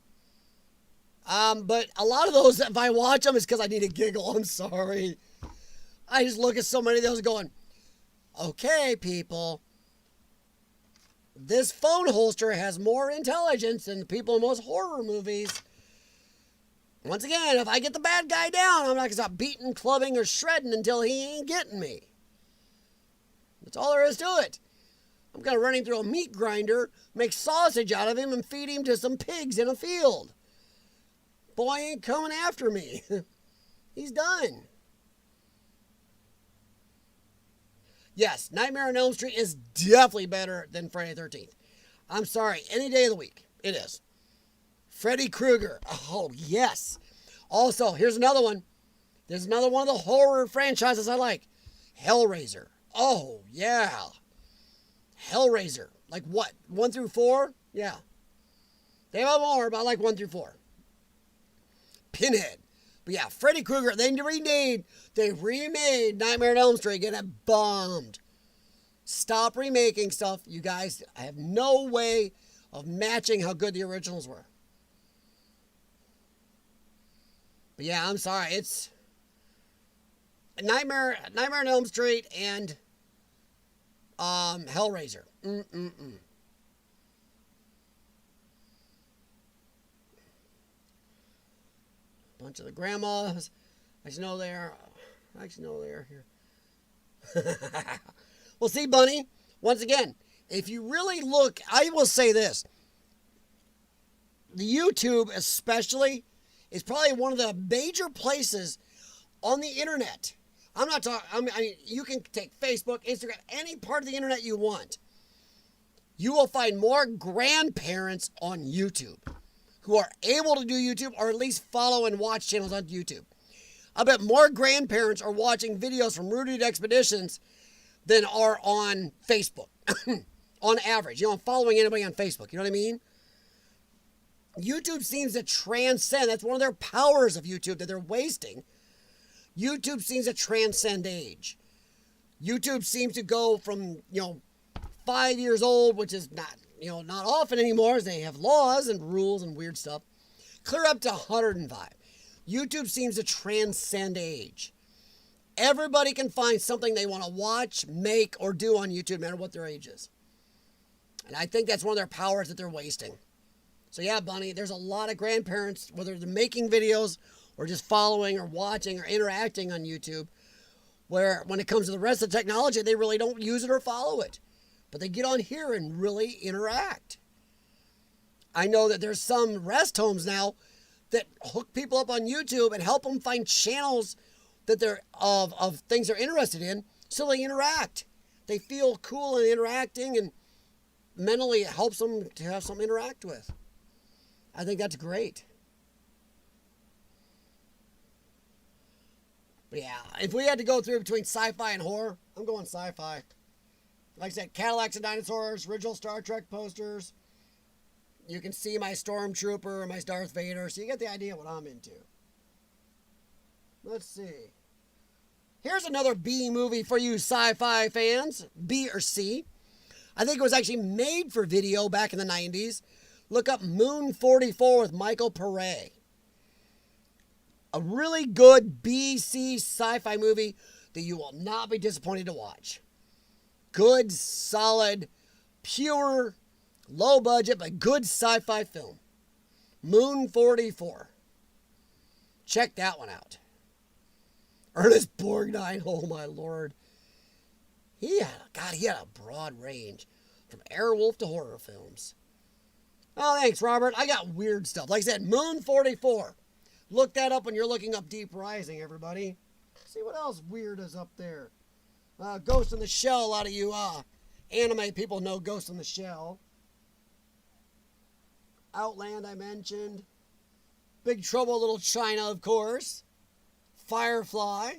But a lot of those, if I watch them, it's because I need a giggle. I'm sorry. I just look at so many of those going, okay, people. This phone holster has more intelligence than the people in most horror movies. Once again, if I get the bad guy down, I'm not going to stop beating, clubbing, or shredding until he ain't getting me. That's all there is to it. I'm going to run him through a meat grinder, make sausage out of him, and feed him to some pigs in a field. Boy ain't coming after me. He's done. Yes, Nightmare on Elm Street is definitely better than Friday the 13th. I'm sorry, any day of the week, it is. Freddy Krueger. Oh, yes. Also, here's another one. There's another one of the horror franchises I like. Hellraiser. Oh, yeah. Hellraiser. Like what? 1 through 4? Yeah. They have more, but I like 1 through 4. Pinhead. But yeah, Freddy Krueger, they remade Nightmare on Elm Street, and it bombed. Stop remaking stuff. You guys have no way of matching how good the originals were. But yeah, I'm sorry. It's Nightmare on Elm Street and Hellraiser. Bunch of the grandmas. I just know they're here. Well, see, Bunny, once again, if you really look, I will say this. The YouTube especially is probably one of the major places on the internet. I'm not talking, I mean, you can take Facebook, Instagram, any part of the internet you want. You will find more grandparents on YouTube who are able to do YouTube or at least follow and watch channels on YouTube. I bet more grandparents are watching videos from Rooted Expeditions than are on Facebook. On average, I'm following anybody on Facebook. You know what I mean? YouTube seems to transcend. That's one of their powers of YouTube that they're wasting. YouTube seems to transcend age. YouTube seems to go from, 5 years old, which is not often anymore, as they have laws and rules and weird stuff, clear up to 105. YouTube seems to transcend age. Everybody can find something they want to watch, make, or do on YouTube, no matter what their age is. And I think that's one of their powers that they're wasting. So yeah, Bunny, there's a lot of grandparents, whether they're making videos or just following or watching or interacting on YouTube, where when it comes to the rest of the technology, they really don't use it or follow it. But they get on here and really interact. I know that there's some rest homes now that hook people up on YouTube and help them find channels that they're of things they're interested in, so they interact. They feel cool and interacting, and mentally it helps them to have something to interact with. I think that's great. But yeah, if we had to go through between sci-fi and horror, I'm going sci-fi. Like I said, Cadillacs and Dinosaurs, original Star Trek posters. You can see my Stormtrooper, my Darth Vader, so you get the idea what I'm into. Let's see. Here's another B movie for you sci-fi fans, B or C. I think it was actually made for video back in the 90s. Look up Moon 44 with Michael Pare. A really good B-C sci-fi movie that you will not be disappointed to watch. Good, solid, pure, low budget, but good sci-fi film. Moon 44. Check that one out. Ernest Borgnine, oh my lord. He had a broad range. From Airwolf to horror films. Oh, thanks, Robert. I got weird stuff. Like I said, Moon 44. Look that up when you're looking up Deep Rising, everybody. See what else weird is up there. Ghost in the Shell. A lot of you anime people know Ghost in the Shell. Outland, I mentioned. Big Trouble in Little China, of course. Firefly.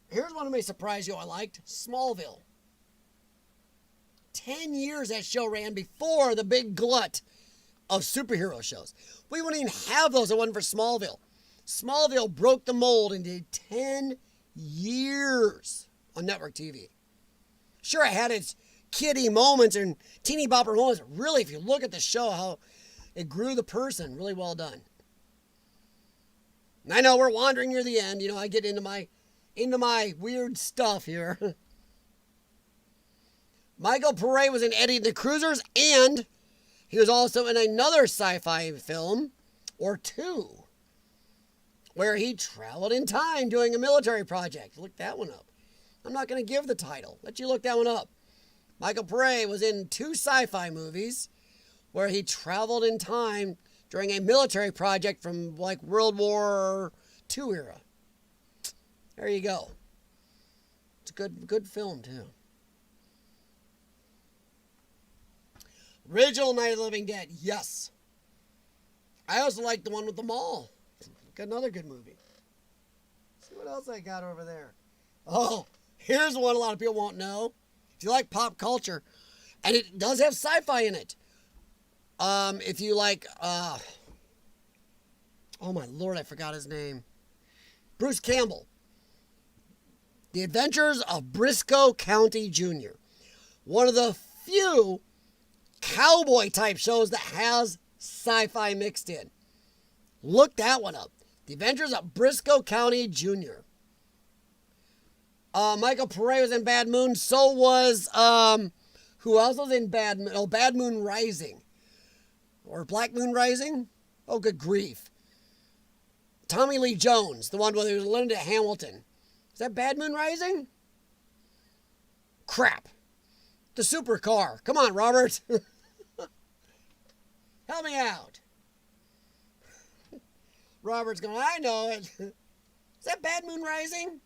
Here's one that may surprise you I liked. Smallville. 10 years that show ran before the big glut of superhero shows. We wouldn't even have those if it wasn't for Smallville. Smallville broke the mold and did 10 years on network TV. Sure, it had its kiddie moments and teeny bopper moments. Really, if you look at the show, how it grew the person, really well done. And I know we're wandering near the end. I get into my weird stuff here. Michael Pare was in Eddie and the Cruisers, and he was also in another sci-fi film, or two, where he traveled in time doing a military project. Look that one up. I'm not going to give the title. Let you look that one up. Michael Pare was in two sci-fi movies where he traveled in time during a military project from like World War II era. There you go. It's a good film, too. Original Night of the Living Dead, yes. I also like the one with the mall. Got another good movie. Let's see what else I got over there. Oh, here's one a lot of people won't know. If you like pop culture, and it does have sci-fi in it. If you like, oh my lord, I forgot his name. Bruce Campbell. The Adventures of Briscoe County Jr. One of the few cowboy type shows that has sci-fi mixed in. Look that one up. The Adventures of Briscoe County Jr. Michael Pare was in Bad Moon. So was, who else was in Bad Moon? Oh, Bad Moon Rising. Or Black Moon Rising? Oh, good grief. Tommy Lee Jones, the one where he was Linda Hamilton. Is that Bad Moon Rising? Crap. The supercar. Come on, Robert. Help me out. Robert's going, I know it. Is that Bad Moon Rising?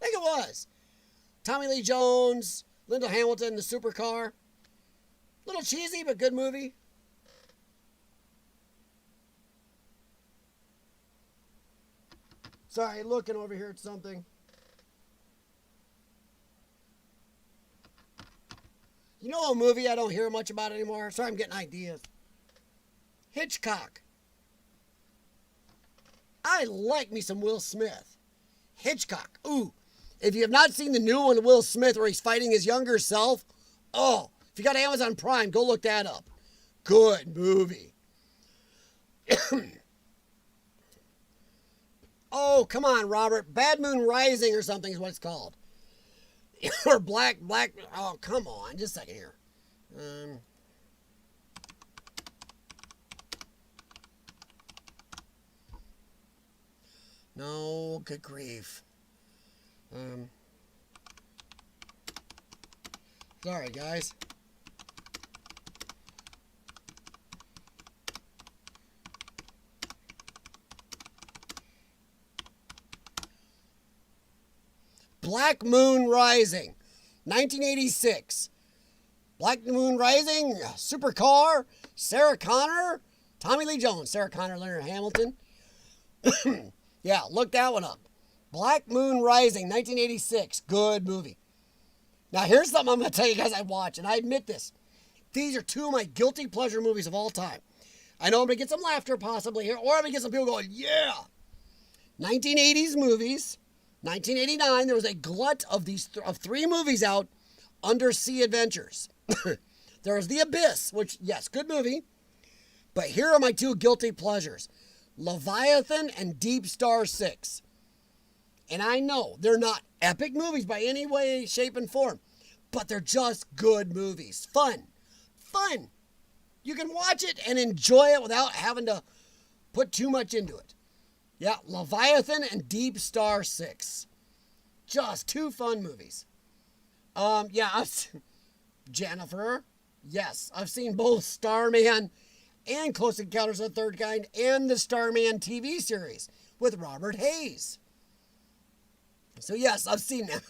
I think it was. Tommy Lee Jones, Linda Hamilton, the supercar. Little cheesy, but good movie. Sorry, looking over here at something. You know a movie I don't hear much about anymore? Sorry, I'm getting ideas. Hitchcock. I like me some Will Smith. Hitchcock. Ooh. If you have not seen the new one of Will Smith where he's fighting his younger self, oh, if you got Amazon Prime, go look that up. Good movie. Oh, come on, Robert. Bad Moon Rising or something is what it's called. Or Black, oh, come on. Just a second here. No, good grief. Sorry, guys. Black Moon Rising, 1986. Black Moon Rising, supercar, Sarah Connor, Tommy Lee Jones, Sarah Connor, Leonard Hamilton. Yeah, look that one up. Black Moon Rising, 1986. Good movie. Now, here's something I'm going to tell you guys I watch, and I admit this. These are two of my guilty pleasure movies of all time. I know I'm going to get some laughter possibly here, or I'm going to get some people going, yeah. 1980s movies. 1989, there was a glut of of three movies out, undersea adventures. There was The Abyss, which, yes, good movie. But here are my two guilty pleasures. Leviathan and Deep Star 6. And I know they're not epic movies by any way, shape, and form, but they're just good movies. Fun. Fun. You can watch it and enjoy it without having to put too much into it. Yeah, Leviathan and Deep Star 6. Just two fun movies. Jennifer. Yes, I've seen both Starman and Close Encounters of the Third Kind and the Starman TV series with Robert Hayes. So yes, I've seen them.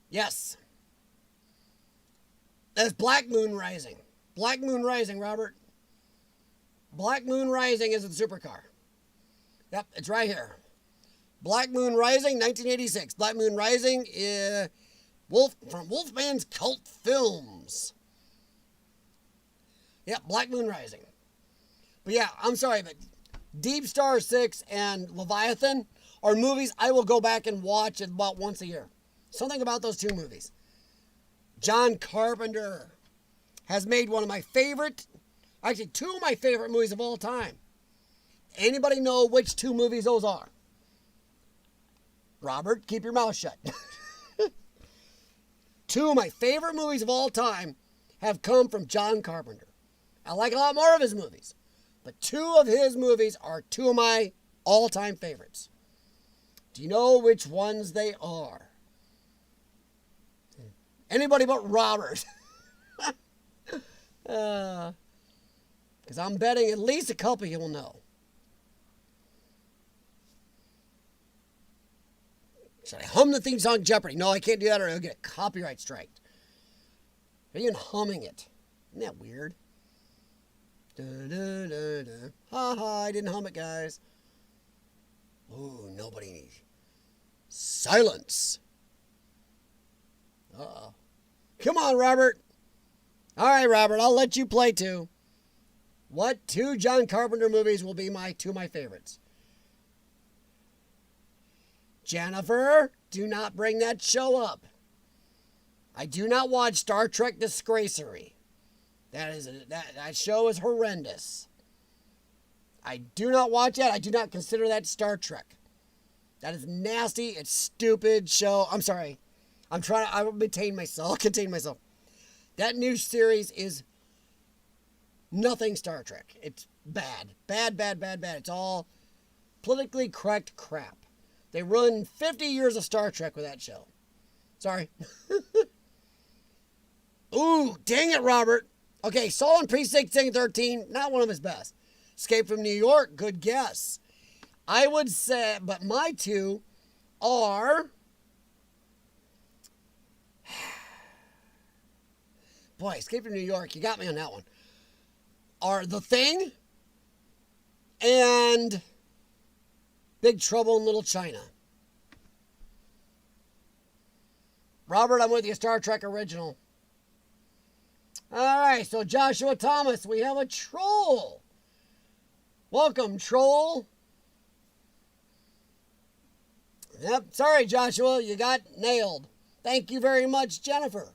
Yes. That's Black Moon Rising. Black Moon Rising, Robert. Black Moon Rising is the supercar. Yep, it's right here. Black Moon Rising, 1986. Black Moon Rising is from Wolfman's Cult Films. Yep, Black Moon Rising. But yeah, I'm sorry, but Deep Star 6 and Leviathan are movies I will go back and watch about once a year. Something about those two movies. John Carpenter has made one of my favorite, actually two of my favorite movies of all time. Anybody know which two movies those are? Robert, keep your mouth shut. Two of my favorite movies of all time have come from John Carpenter. I like a lot more of his movies, but two of his movies are two of my all-time favorites. Do you know which ones they are? Anybody but Robert. Because I'm betting at least a couple you will know. Should I hum the theme song Jeopardy? No, I can't do that or I'll get a copyright strike. Are you even humming it? Isn't that weird? Da, da, da, da. Ha ha, I didn't hum it, guys. Ooh, nobody. Silence. Uh-oh. Come on, Robert. All right, Robert, I'll let you play too. What two John Carpenter movies will be two of my favorites? Jennifer, do not bring that show up. I do not watch Star Trek Disgracery. That show is horrendous. I do not watch that. I do not consider that Star Trek. That is nasty. It's stupid show. I'm sorry. I will contain myself. That new series is nothing Star Trek. It's bad. Bad. It's all politically correct crap. They ruined 50 years of Star Trek with that show. Sorry. Ooh, dang it, Robert. Okay, Saw in Precinct 13, not one of his best. Escape from New York, good guess. I would say, but my two are... Boy, Escape from New York, you got me on that one. Are The Thing and Big Trouble in Little China. Robert, I'm with you, Star Trek original. All right, so Joshua Thomas, we have a troll. Welcome, troll. Yep, sorry, Joshua, you got nailed. Thank you very much, Jennifer.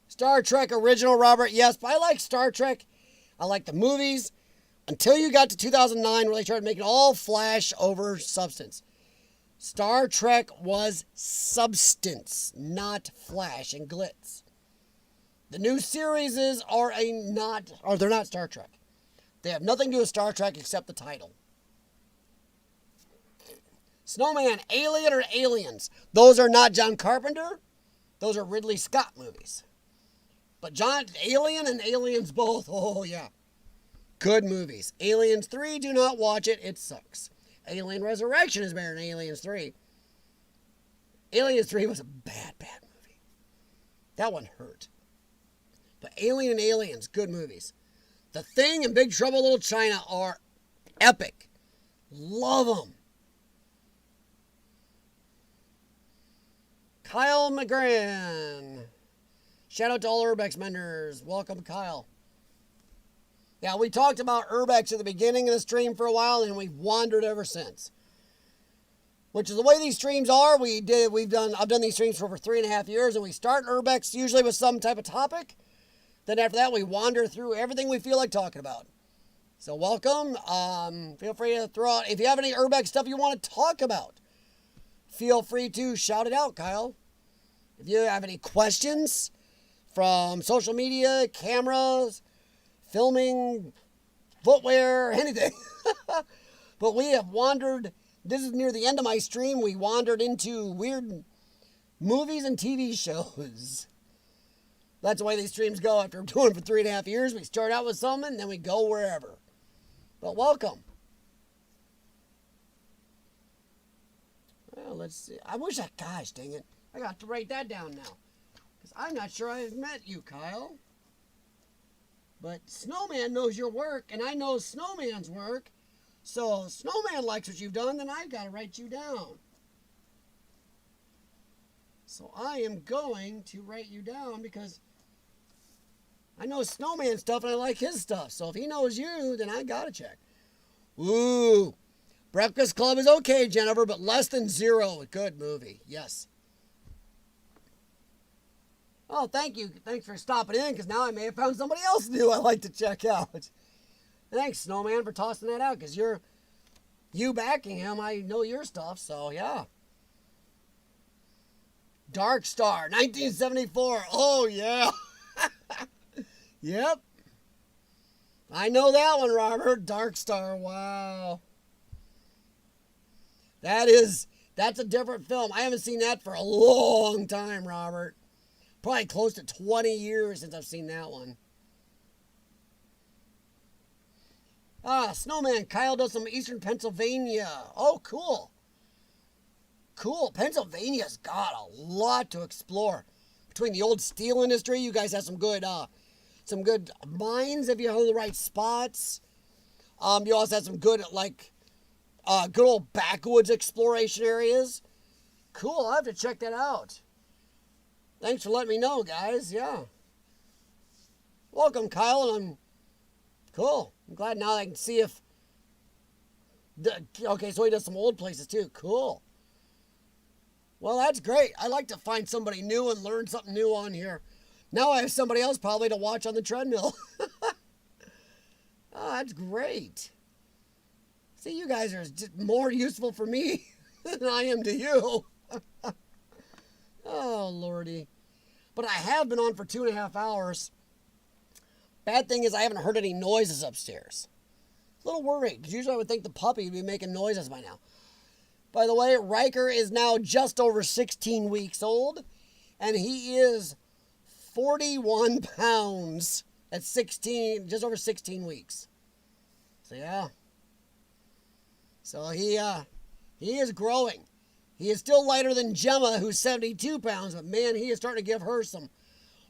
Star Trek original, Robert, yes, but I like Star Trek. I like the movies until you got to 2009 where they started making all flash over substance. Star Trek was substance, not flash and glitz. The new series they're not Star Trek. They have nothing to do with Star Trek except the title. Snowman, Alien or Aliens? Those are not John Carpenter. Those are Ridley Scott movies. But Alien and Aliens both, oh yeah. Good movies. Aliens 3, do not watch it. It sucks. Alien Resurrection is better than Aliens 3. Aliens 3 was a bad movie. That one hurt. But Alien and Aliens, good movies. The Thing and Big Trouble in Little China are epic. Love them. Kyle McGran. Shout out to all Urbex members. Welcome, Kyle. Yeah, we talked about Urbex at the beginning of the stream for a while, and we've wandered ever since. Which is the way these streams are. I've done these streams for over 3.5 years, and we start Urbex usually with some type of topic. Then after that, we wander through everything we feel like talking about. So welcome. Feel free to throw out, if you have any Urbex stuff you want to talk about, feel free to shout it out, Kyle. If you have any questions from social media, cameras, filming, footwear, anything. But we have wandered, this is near the end of my stream, we wandered into weird movies and TV shows. That's the way these streams go. After doing it for 3.5 years, we start out with something, and then we go wherever. But welcome. Well, let's see. Gosh dang it. I got to write that down now. Because I'm not sure I've met you, Kyle. But Snowman knows your work, and I know Snowman's work. So if Snowman likes what you've done, then I've got to write you down. So I am going to write you down because I know Snowman stuff and I like his stuff. So if he knows you, then I got to check. Ooh. Breakfast Club is okay, Jennifer, but Less Than Zero, a good movie. Yes. Oh, thank you. Thanks for stopping in, because now I may have found somebody else new I like to check out. Thanks, Snowman, for tossing that out, because you backing him, I know your stuff, so yeah. Dark Star, 1974. Oh, yeah. Yep. I know that one, Robert. Dark Star, wow. That's a different film. I haven't seen that for a long time, Robert. Probably close to 20 years since I've seen that one. Snowman, Kyle does some Eastern Pennsylvania. Oh, cool. Cool. Pennsylvania's got a lot to explore. Between the old steel industry, you guys have some good mines if you have the right spots. You also have some good, good old backwoods exploration areas. Cool, I'll have to check that out. Thanks for letting me know, guys. Yeah. Welcome, Kyle, and I'm Cool. I'm glad now I can see if... Okay, so he does some old places too. Cool. Well, that's great. I like to find somebody new and learn something new on here. Now I have somebody else probably to watch on the treadmill. Oh, that's great. See, you guys are just more useful for me than I am to you. Oh, Lordy. But I have been on for 2.5 hours. Bad thing is I haven't heard any noises upstairs. A little worried, because usually I would think the puppy would be making noises by now. By the way, Riker is now just over 16 weeks old, and he is 41 pounds at 16, just over 16 weeks. So yeah. So he is growing. He is still lighter than Gemma, who's 72 pounds, but man, he is starting to give her some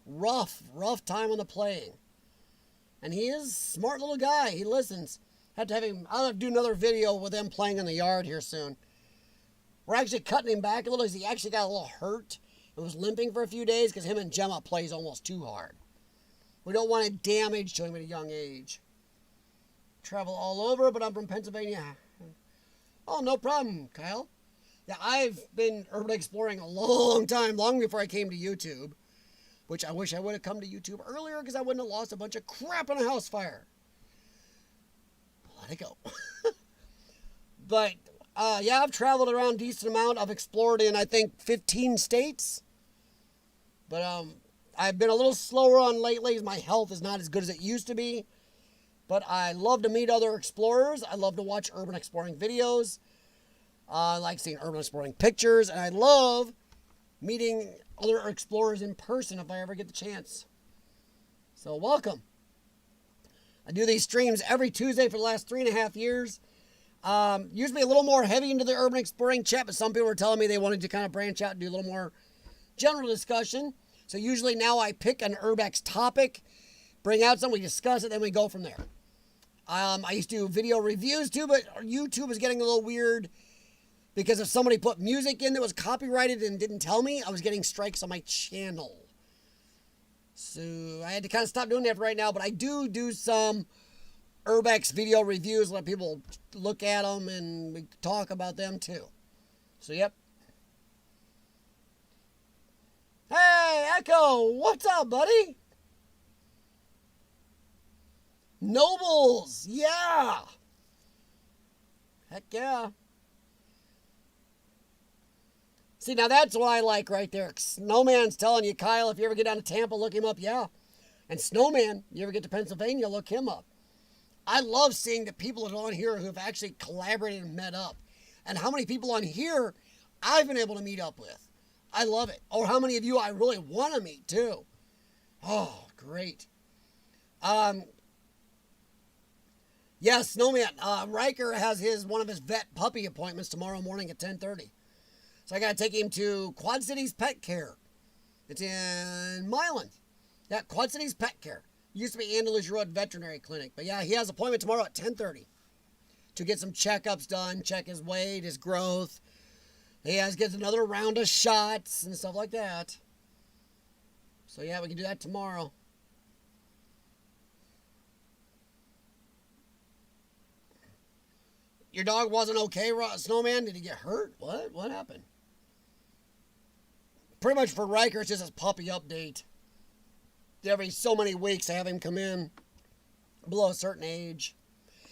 rough time on the playing. And he is a smart little guy. He listens. Have to have him. I'll have to do another video with him playing in the yard here soon. We're actually cutting him back a little because he actually got a little hurt and was limping for a few days because him and Gemma plays almost too hard. We don't want any damage to him at a young age. Travel all over, but I'm from Pennsylvania. Oh, no problem, Kyle. Yeah, I've been urban exploring a long time, long before I came to YouTube, which I wish I would have come to YouTube earlier because I wouldn't have lost a bunch of crap in a house fire. Let it go. But, yeah, I've traveled around a decent amount. I've explored in, I think, 15 states. But I've been a little slower on lately. My health is not as good as it used to be. But I love to meet other explorers. I love to watch urban exploring videos. I like seeing urban exploring pictures. And I love meeting other explorers in person if I ever get the chance. So welcome. I do these streams every Tuesday for the last 3.5 years. Usually a little more heavy into the urban exploring chat, but some people were telling me they wanted to kind of branch out and do a little more general discussion. So usually now I pick an Urbex topic, bring out something, we discuss it, then we go from there. I used to do video reviews too, but YouTube is getting a little weird because if somebody put music in that was copyrighted and didn't tell me, I was getting strikes on my channel. So I had to kind of stop doing that right now, but I do some Urbex video reviews, let people look at them and we talk about them too. So yep. Hey, Echo, what's up, buddy? Nobles, yeah. Heck yeah. See, now that's what I like right there. Snowman's telling you, Kyle, if you ever get down to Tampa, look him up, yeah. And Snowman, you ever get to Pennsylvania, look him up. I love seeing the people that are on here who have actually collaborated and met up. And how many people on here I've been able to meet up with. I love it. Or how many of you I really want to meet, too. Oh, great. Yeah, Snowman. Riker has one of his vet puppy appointments tomorrow morning at 10:30. So I got to take him to Quad Cities Pet Care. It's in Milan. Yeah, Quad Cities Pet Care. Used to be Andalusia Road Veterinary Clinic. But yeah, he has an appointment tomorrow at 10:30 to get some checkups done, check his weight, his growth. He gets another round of shots and stuff like that. So yeah, we can do that tomorrow. Your dog wasn't okay, Snowman? Did he get hurt? What? What happened? Pretty much for Riker, it's just his puppy update. Every so many weeks, I have him come in below a certain age.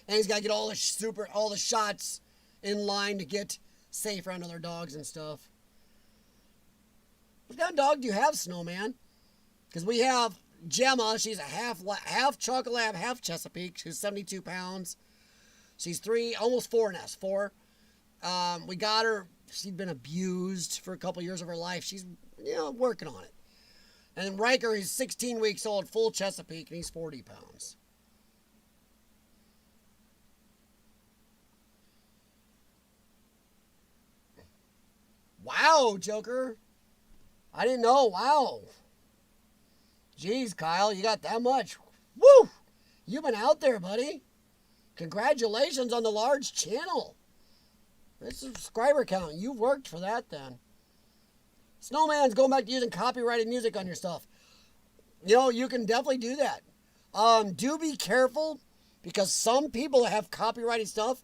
And he's got to get all the shots in line to get safe around other dogs and stuff. What kind of dog do you have, Snowman? Because we have Gemma. She's a half Chocolate Lab, half Chesapeake. She's 72 pounds. She's almost 4 now. 4. We got her. She'd been abused for a couple years of her life. She's, working on it. And Riker, he's 16 weeks old, full Chesapeake, and he's 40 pounds. Wow, Joker. I didn't know. Wow. Jeez, Kyle, you got that much. Woo! You've been out there, buddy. Congratulations on the large channel. This subscriber count. You worked for that then. Snowman's going back to using copyrighted music on your stuff. You can definitely do that. Do be careful Because some people that have copyrighted stuff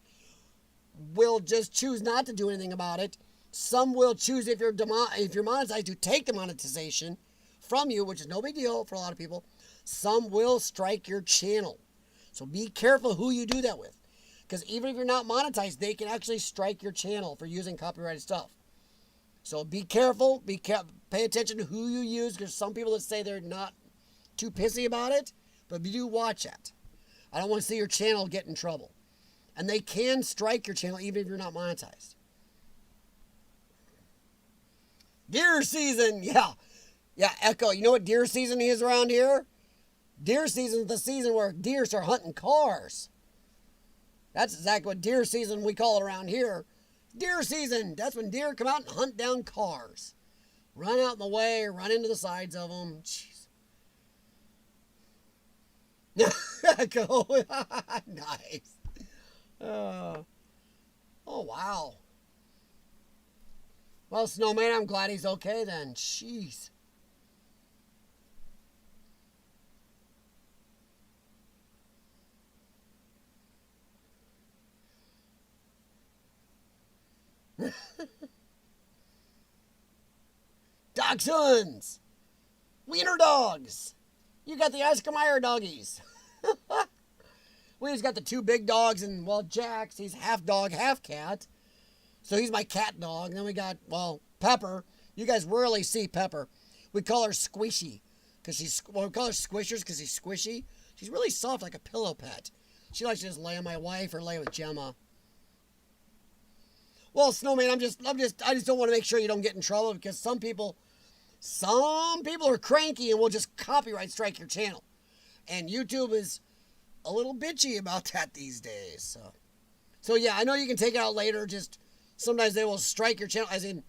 will just choose not to do anything about it. Some will choose, if you're monetized, to take the monetization from you, which is no big deal for a lot of people. Some will strike your channel. So be careful who you do that with. Because even if you're not monetized, they can actually strike your channel for using copyrighted stuff. So be careful. Pay attention to who you use, because some people that say they're not too pissy about it, but you do watch that. I don't want to see your channel get in trouble. And they can strike your channel even if you're not monetized. Deer season, yeah. Yeah, Echo, you know what deer season is around here? Deer season is the season where deer start hunting cars. That's exactly what deer season we call it around here. Deer season, that's when deer come out and hunt down cars. Run out in the way, run into the sides of them. Jeez. Echo, nice. Oh, wow. Well, Snowman, I'm glad he's okay then. Jeez. Dachshunds. Wiener dogs. You got the Oscar Mayer doggies. We just got the two big dogs, and, well, Jax, he's half dog, half cat. So he's my cat dog. And then we got, well, Pepper. You guys rarely see Pepper. We call her Squishy. We call her Squishers because she's squishy. She's really soft, like a pillow pet. She likes to just lay on my wife or lay with Gemma. Well, Snowman, I just don't want to make sure you don't get in trouble, because some people are cranky and will just copyright strike your channel. And YouTube is a little bitchy about that these days. So yeah, I know you can take it out later. Just sometimes they will strike your channel, as in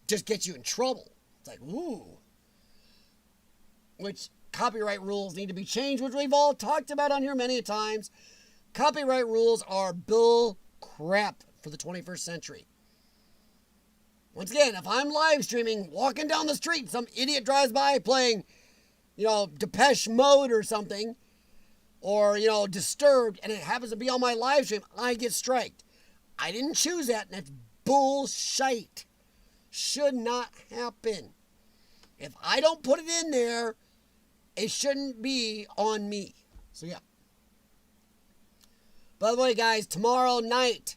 just get you in trouble. It's like, ooh. Which copyright rules need to be changed, which we've all talked about on here many times. Copyright rules are bull crap for the 21st century. Once again, if I'm live streaming, walking down the street, some idiot drives by playing, Depeche Mode or something, or, Disturbed, and it happens to be on my live stream, I get striked. I didn't choose that, and that's bullshit. Should not happen. If I don't put it in there, it shouldn't be on me. So, yeah. By the way, guys, tomorrow night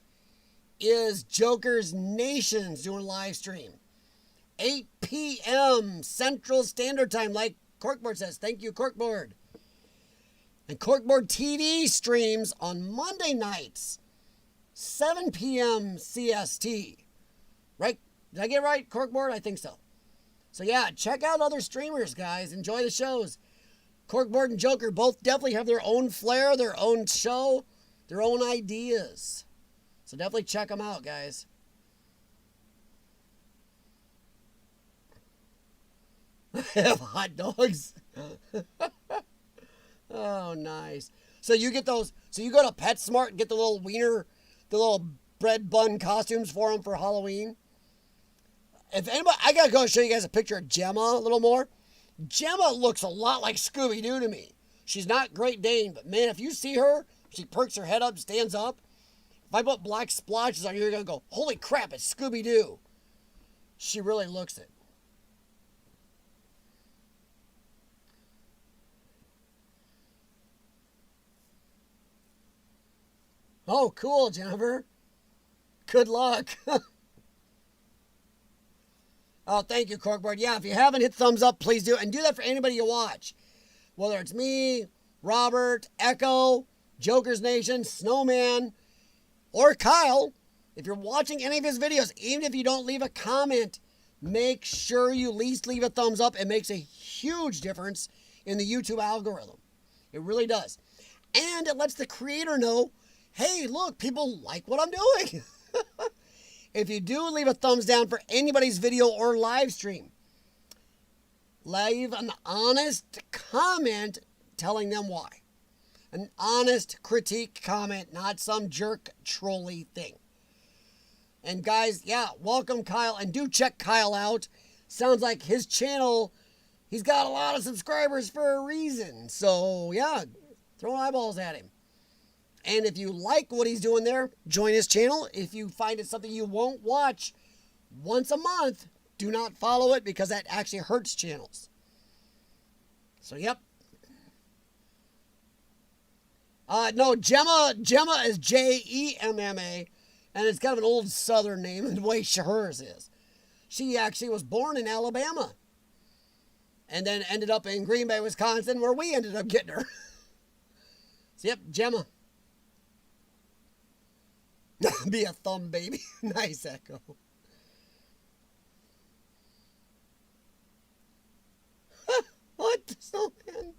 is Joker's Nations doing a live stream. 8 p.m. Central Standard Time, like Corkboard says. Thank you, Corkboard. And Corkboard TV streams on Monday nights, 7 p.m. CST. Right? Did I get it right, Corkboard? I think so. So yeah, check out other streamers, guys. Enjoy the shows. Corkboard and Joker both definitely have their own flair, their own show, their own ideas. So definitely check them out, guys. I have hot dogs. Oh, nice. So you get those. So you go to PetSmart and get the little wiener, the little bread bun costumes for them for Halloween. If anybody, I gotta go show you guys a picture of Gemma a little more. Gemma looks a lot like Scooby-Doo to me. She's not Great Dane, but man, if you see her, she perks her head up, stands up. If I put black splotches on her, you're gonna go, holy crap, it's Scooby-Doo. She really looks it. Oh, cool, Jennifer. Good luck. Oh, thank you, Corkboard. Yeah, if you haven't hit thumbs up, please do. And do that for anybody you watch. Whether it's me, Robert, Echo, Joker's Nation, Snowman, or Kyle. If you're watching any of his videos, even if you don't leave a comment, make sure you at least leave a thumbs up. It makes a huge difference in the YouTube algorithm. It really does. And it lets the creator know, hey, look, people like what I'm doing. If you do leave a thumbs down for anybody's video or live stream, leave an honest comment telling them why. An honest critique comment, not some jerk trolley thing. And guys, yeah, welcome Kyle, and do check Kyle out. Sounds like his channel, he's got a lot of subscribers for a reason. So yeah, throw eyeballs at him. And if you like what he's doing there, join his channel. If you find it something you won't watch once a month, do not follow it because that actually hurts channels. So, yep. No, Gemma is Jemma, and it's kind of an old southern name the way hers is. She actually was born in Alabama and then ended up in Green Bay, Wisconsin, where we ended up getting her. So, yep, Gemma. Be a thumb baby. Nice echo. What? Snowman?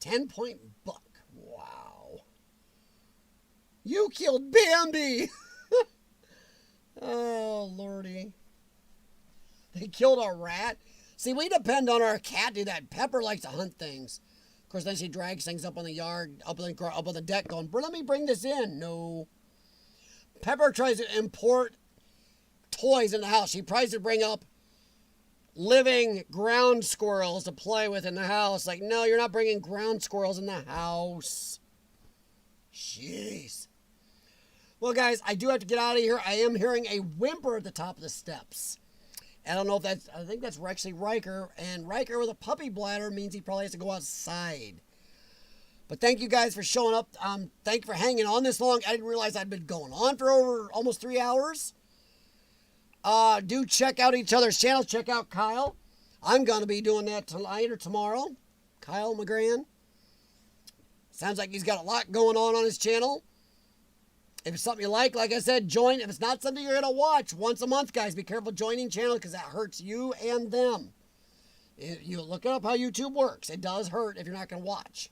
10-point buck. Wow. You killed Bambi. Oh, Lordy. They killed a rat. See, we depend on our cat to do that. Pepper likes to hunt things. Of course, then she drags things up on the yard, up on the deck going, let me bring this in. No. Pepper tries to import toys in the house. She tries to bring up living ground squirrels to play with in the house. Like, no, you're not bringing ground squirrels in the house. Jeez. Well, guys, I do have to get out of here. I am hearing a whimper at the top of the steps. I don't know if that's, I think that's actually Riker. And Riker with a puppy bladder means he probably has to go outside. But thank you guys for showing up. Thank you for hanging on this long. I didn't realize I'd been going on for over almost 3 hours. Do check out each other's channels. Check out Kyle. I'm going to be doing that tonight or tomorrow. Kyle McGran. Sounds like he's got a lot going on his channel. If it's something you like I said, join. If it's not something you're going to watch once a month, guys, be careful joining channel because that hurts you and them. If you look up how YouTube works. It does hurt if you're not going to watch.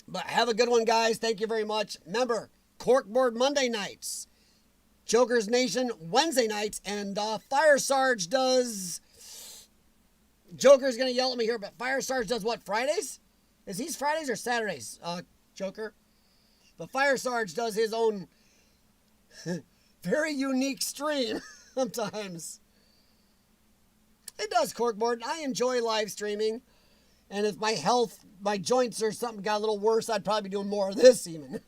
But have a good one, guys. Thank you very much. Remember, Corkboard Monday nights. Joker's Nation Wednesday nights. And Fire Sarge does... Joker's going to yell at me here, but Fire Sarge does what, Fridays? Is these Fridays or Saturdays, Joker? But Fire Sarge does his own very unique stream sometimes. It does, Corkboard. I enjoy live streaming. And if my health, my joints or something got a little worse, I'd probably be doing more of this even.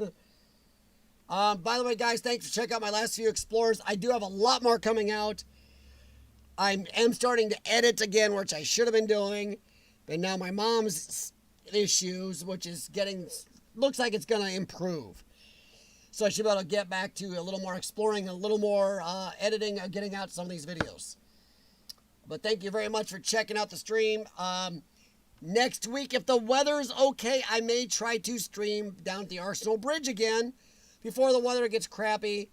By the way, guys, thanks for checking out my last few Explorers. I do have a lot more coming out. I am starting to edit again, which I should have been doing. But now my mom's issues, which is getting... looks like it's going to improve. So I should be able to get back to a little more exploring, a little more editing, getting out some of these videos. But thank you very much for checking out the stream. Next week, if the weather's okay, I may try to stream down at the Arsenal Bridge again before the weather gets crappy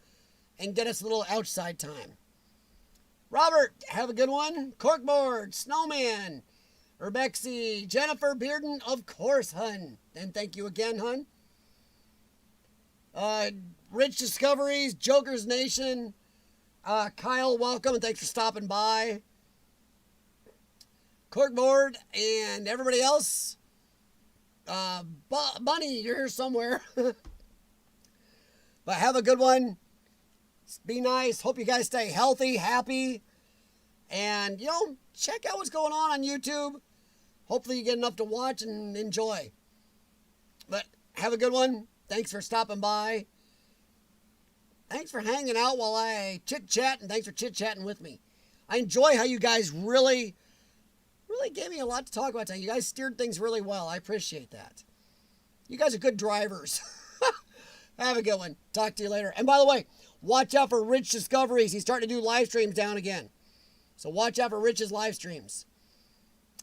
and get us a little outside time. Robert, have a good one. Corkboard, Snowman, Urbexy, Jennifer Bearden, of course, hun. And thank you again, hun. Rich Discoveries, Joker's Nation, Kyle, welcome, and thanks for stopping by. Corkboard, and everybody else. Bunny, you're here somewhere. But have a good one. Be nice. Hope you guys stay healthy, happy. And, you know, check out what's going on YouTube. Hopefully you get enough to watch and enjoy. But have a good one. Thanks for stopping by. Thanks for hanging out while I chit-chat, and thanks for chit-chatting with me. I enjoy how you guys really gave me a lot to talk about today. You guys steered things really well. I appreciate that. You guys are good drivers. Have a good one. Talk to you later. And by the way, watch out for Rich Discoveries. He's starting to do live streams down again. So watch out for Rich's live streams.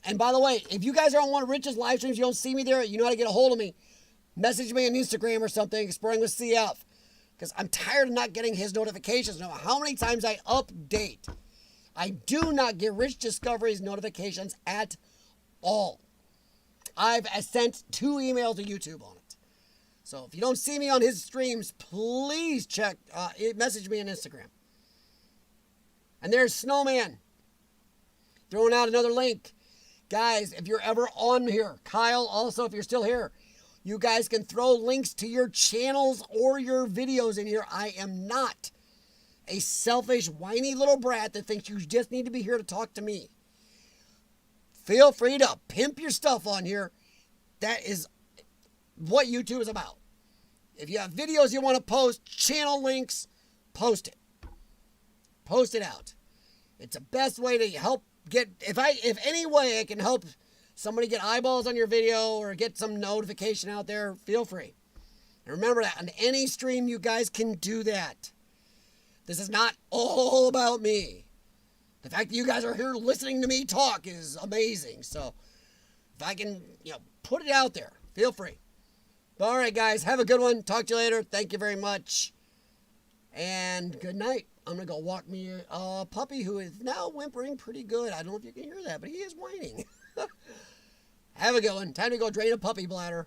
And by the way, if you guys are on one of Rich's live streams, you don't see me there, you know how to get a hold of me. Message me on Instagram or something, Exploring with CF. Because I'm tired of not getting his notifications. No matter how many times I update, I do not get Rich Discoveries notifications at all. I've sent 2 emails to YouTube on it. So if you don't see me on his streams, please check, message me on Instagram. And there's Snowman. Throwing out another link. Guys, if you're ever on here, Kyle, also, if you're still here, you guys can throw links to your channels or your videos in here. I am not a selfish, whiny little brat that thinks you just need to be here to talk to me. Feel free to pimp your stuff on here. That is what YouTube is about. If you have videos you want to post, channel links, post it. Post it out. It's the best way to help get, if any way I can help somebody get eyeballs on your video or get some notification out there, feel free. And remember that on any stream you guys can do that. This is not all about me. The fact that you guys are here listening to me talk is amazing. So if I can, put it out there, feel free. But all right, guys, have a good one. Talk to you later. Thank you very much. And good night. I'm going to go walk me a puppy who is now whimpering pretty good. I don't know if you can hear that, but he is whining. Have a good one. Time to go drain a puppy bladder.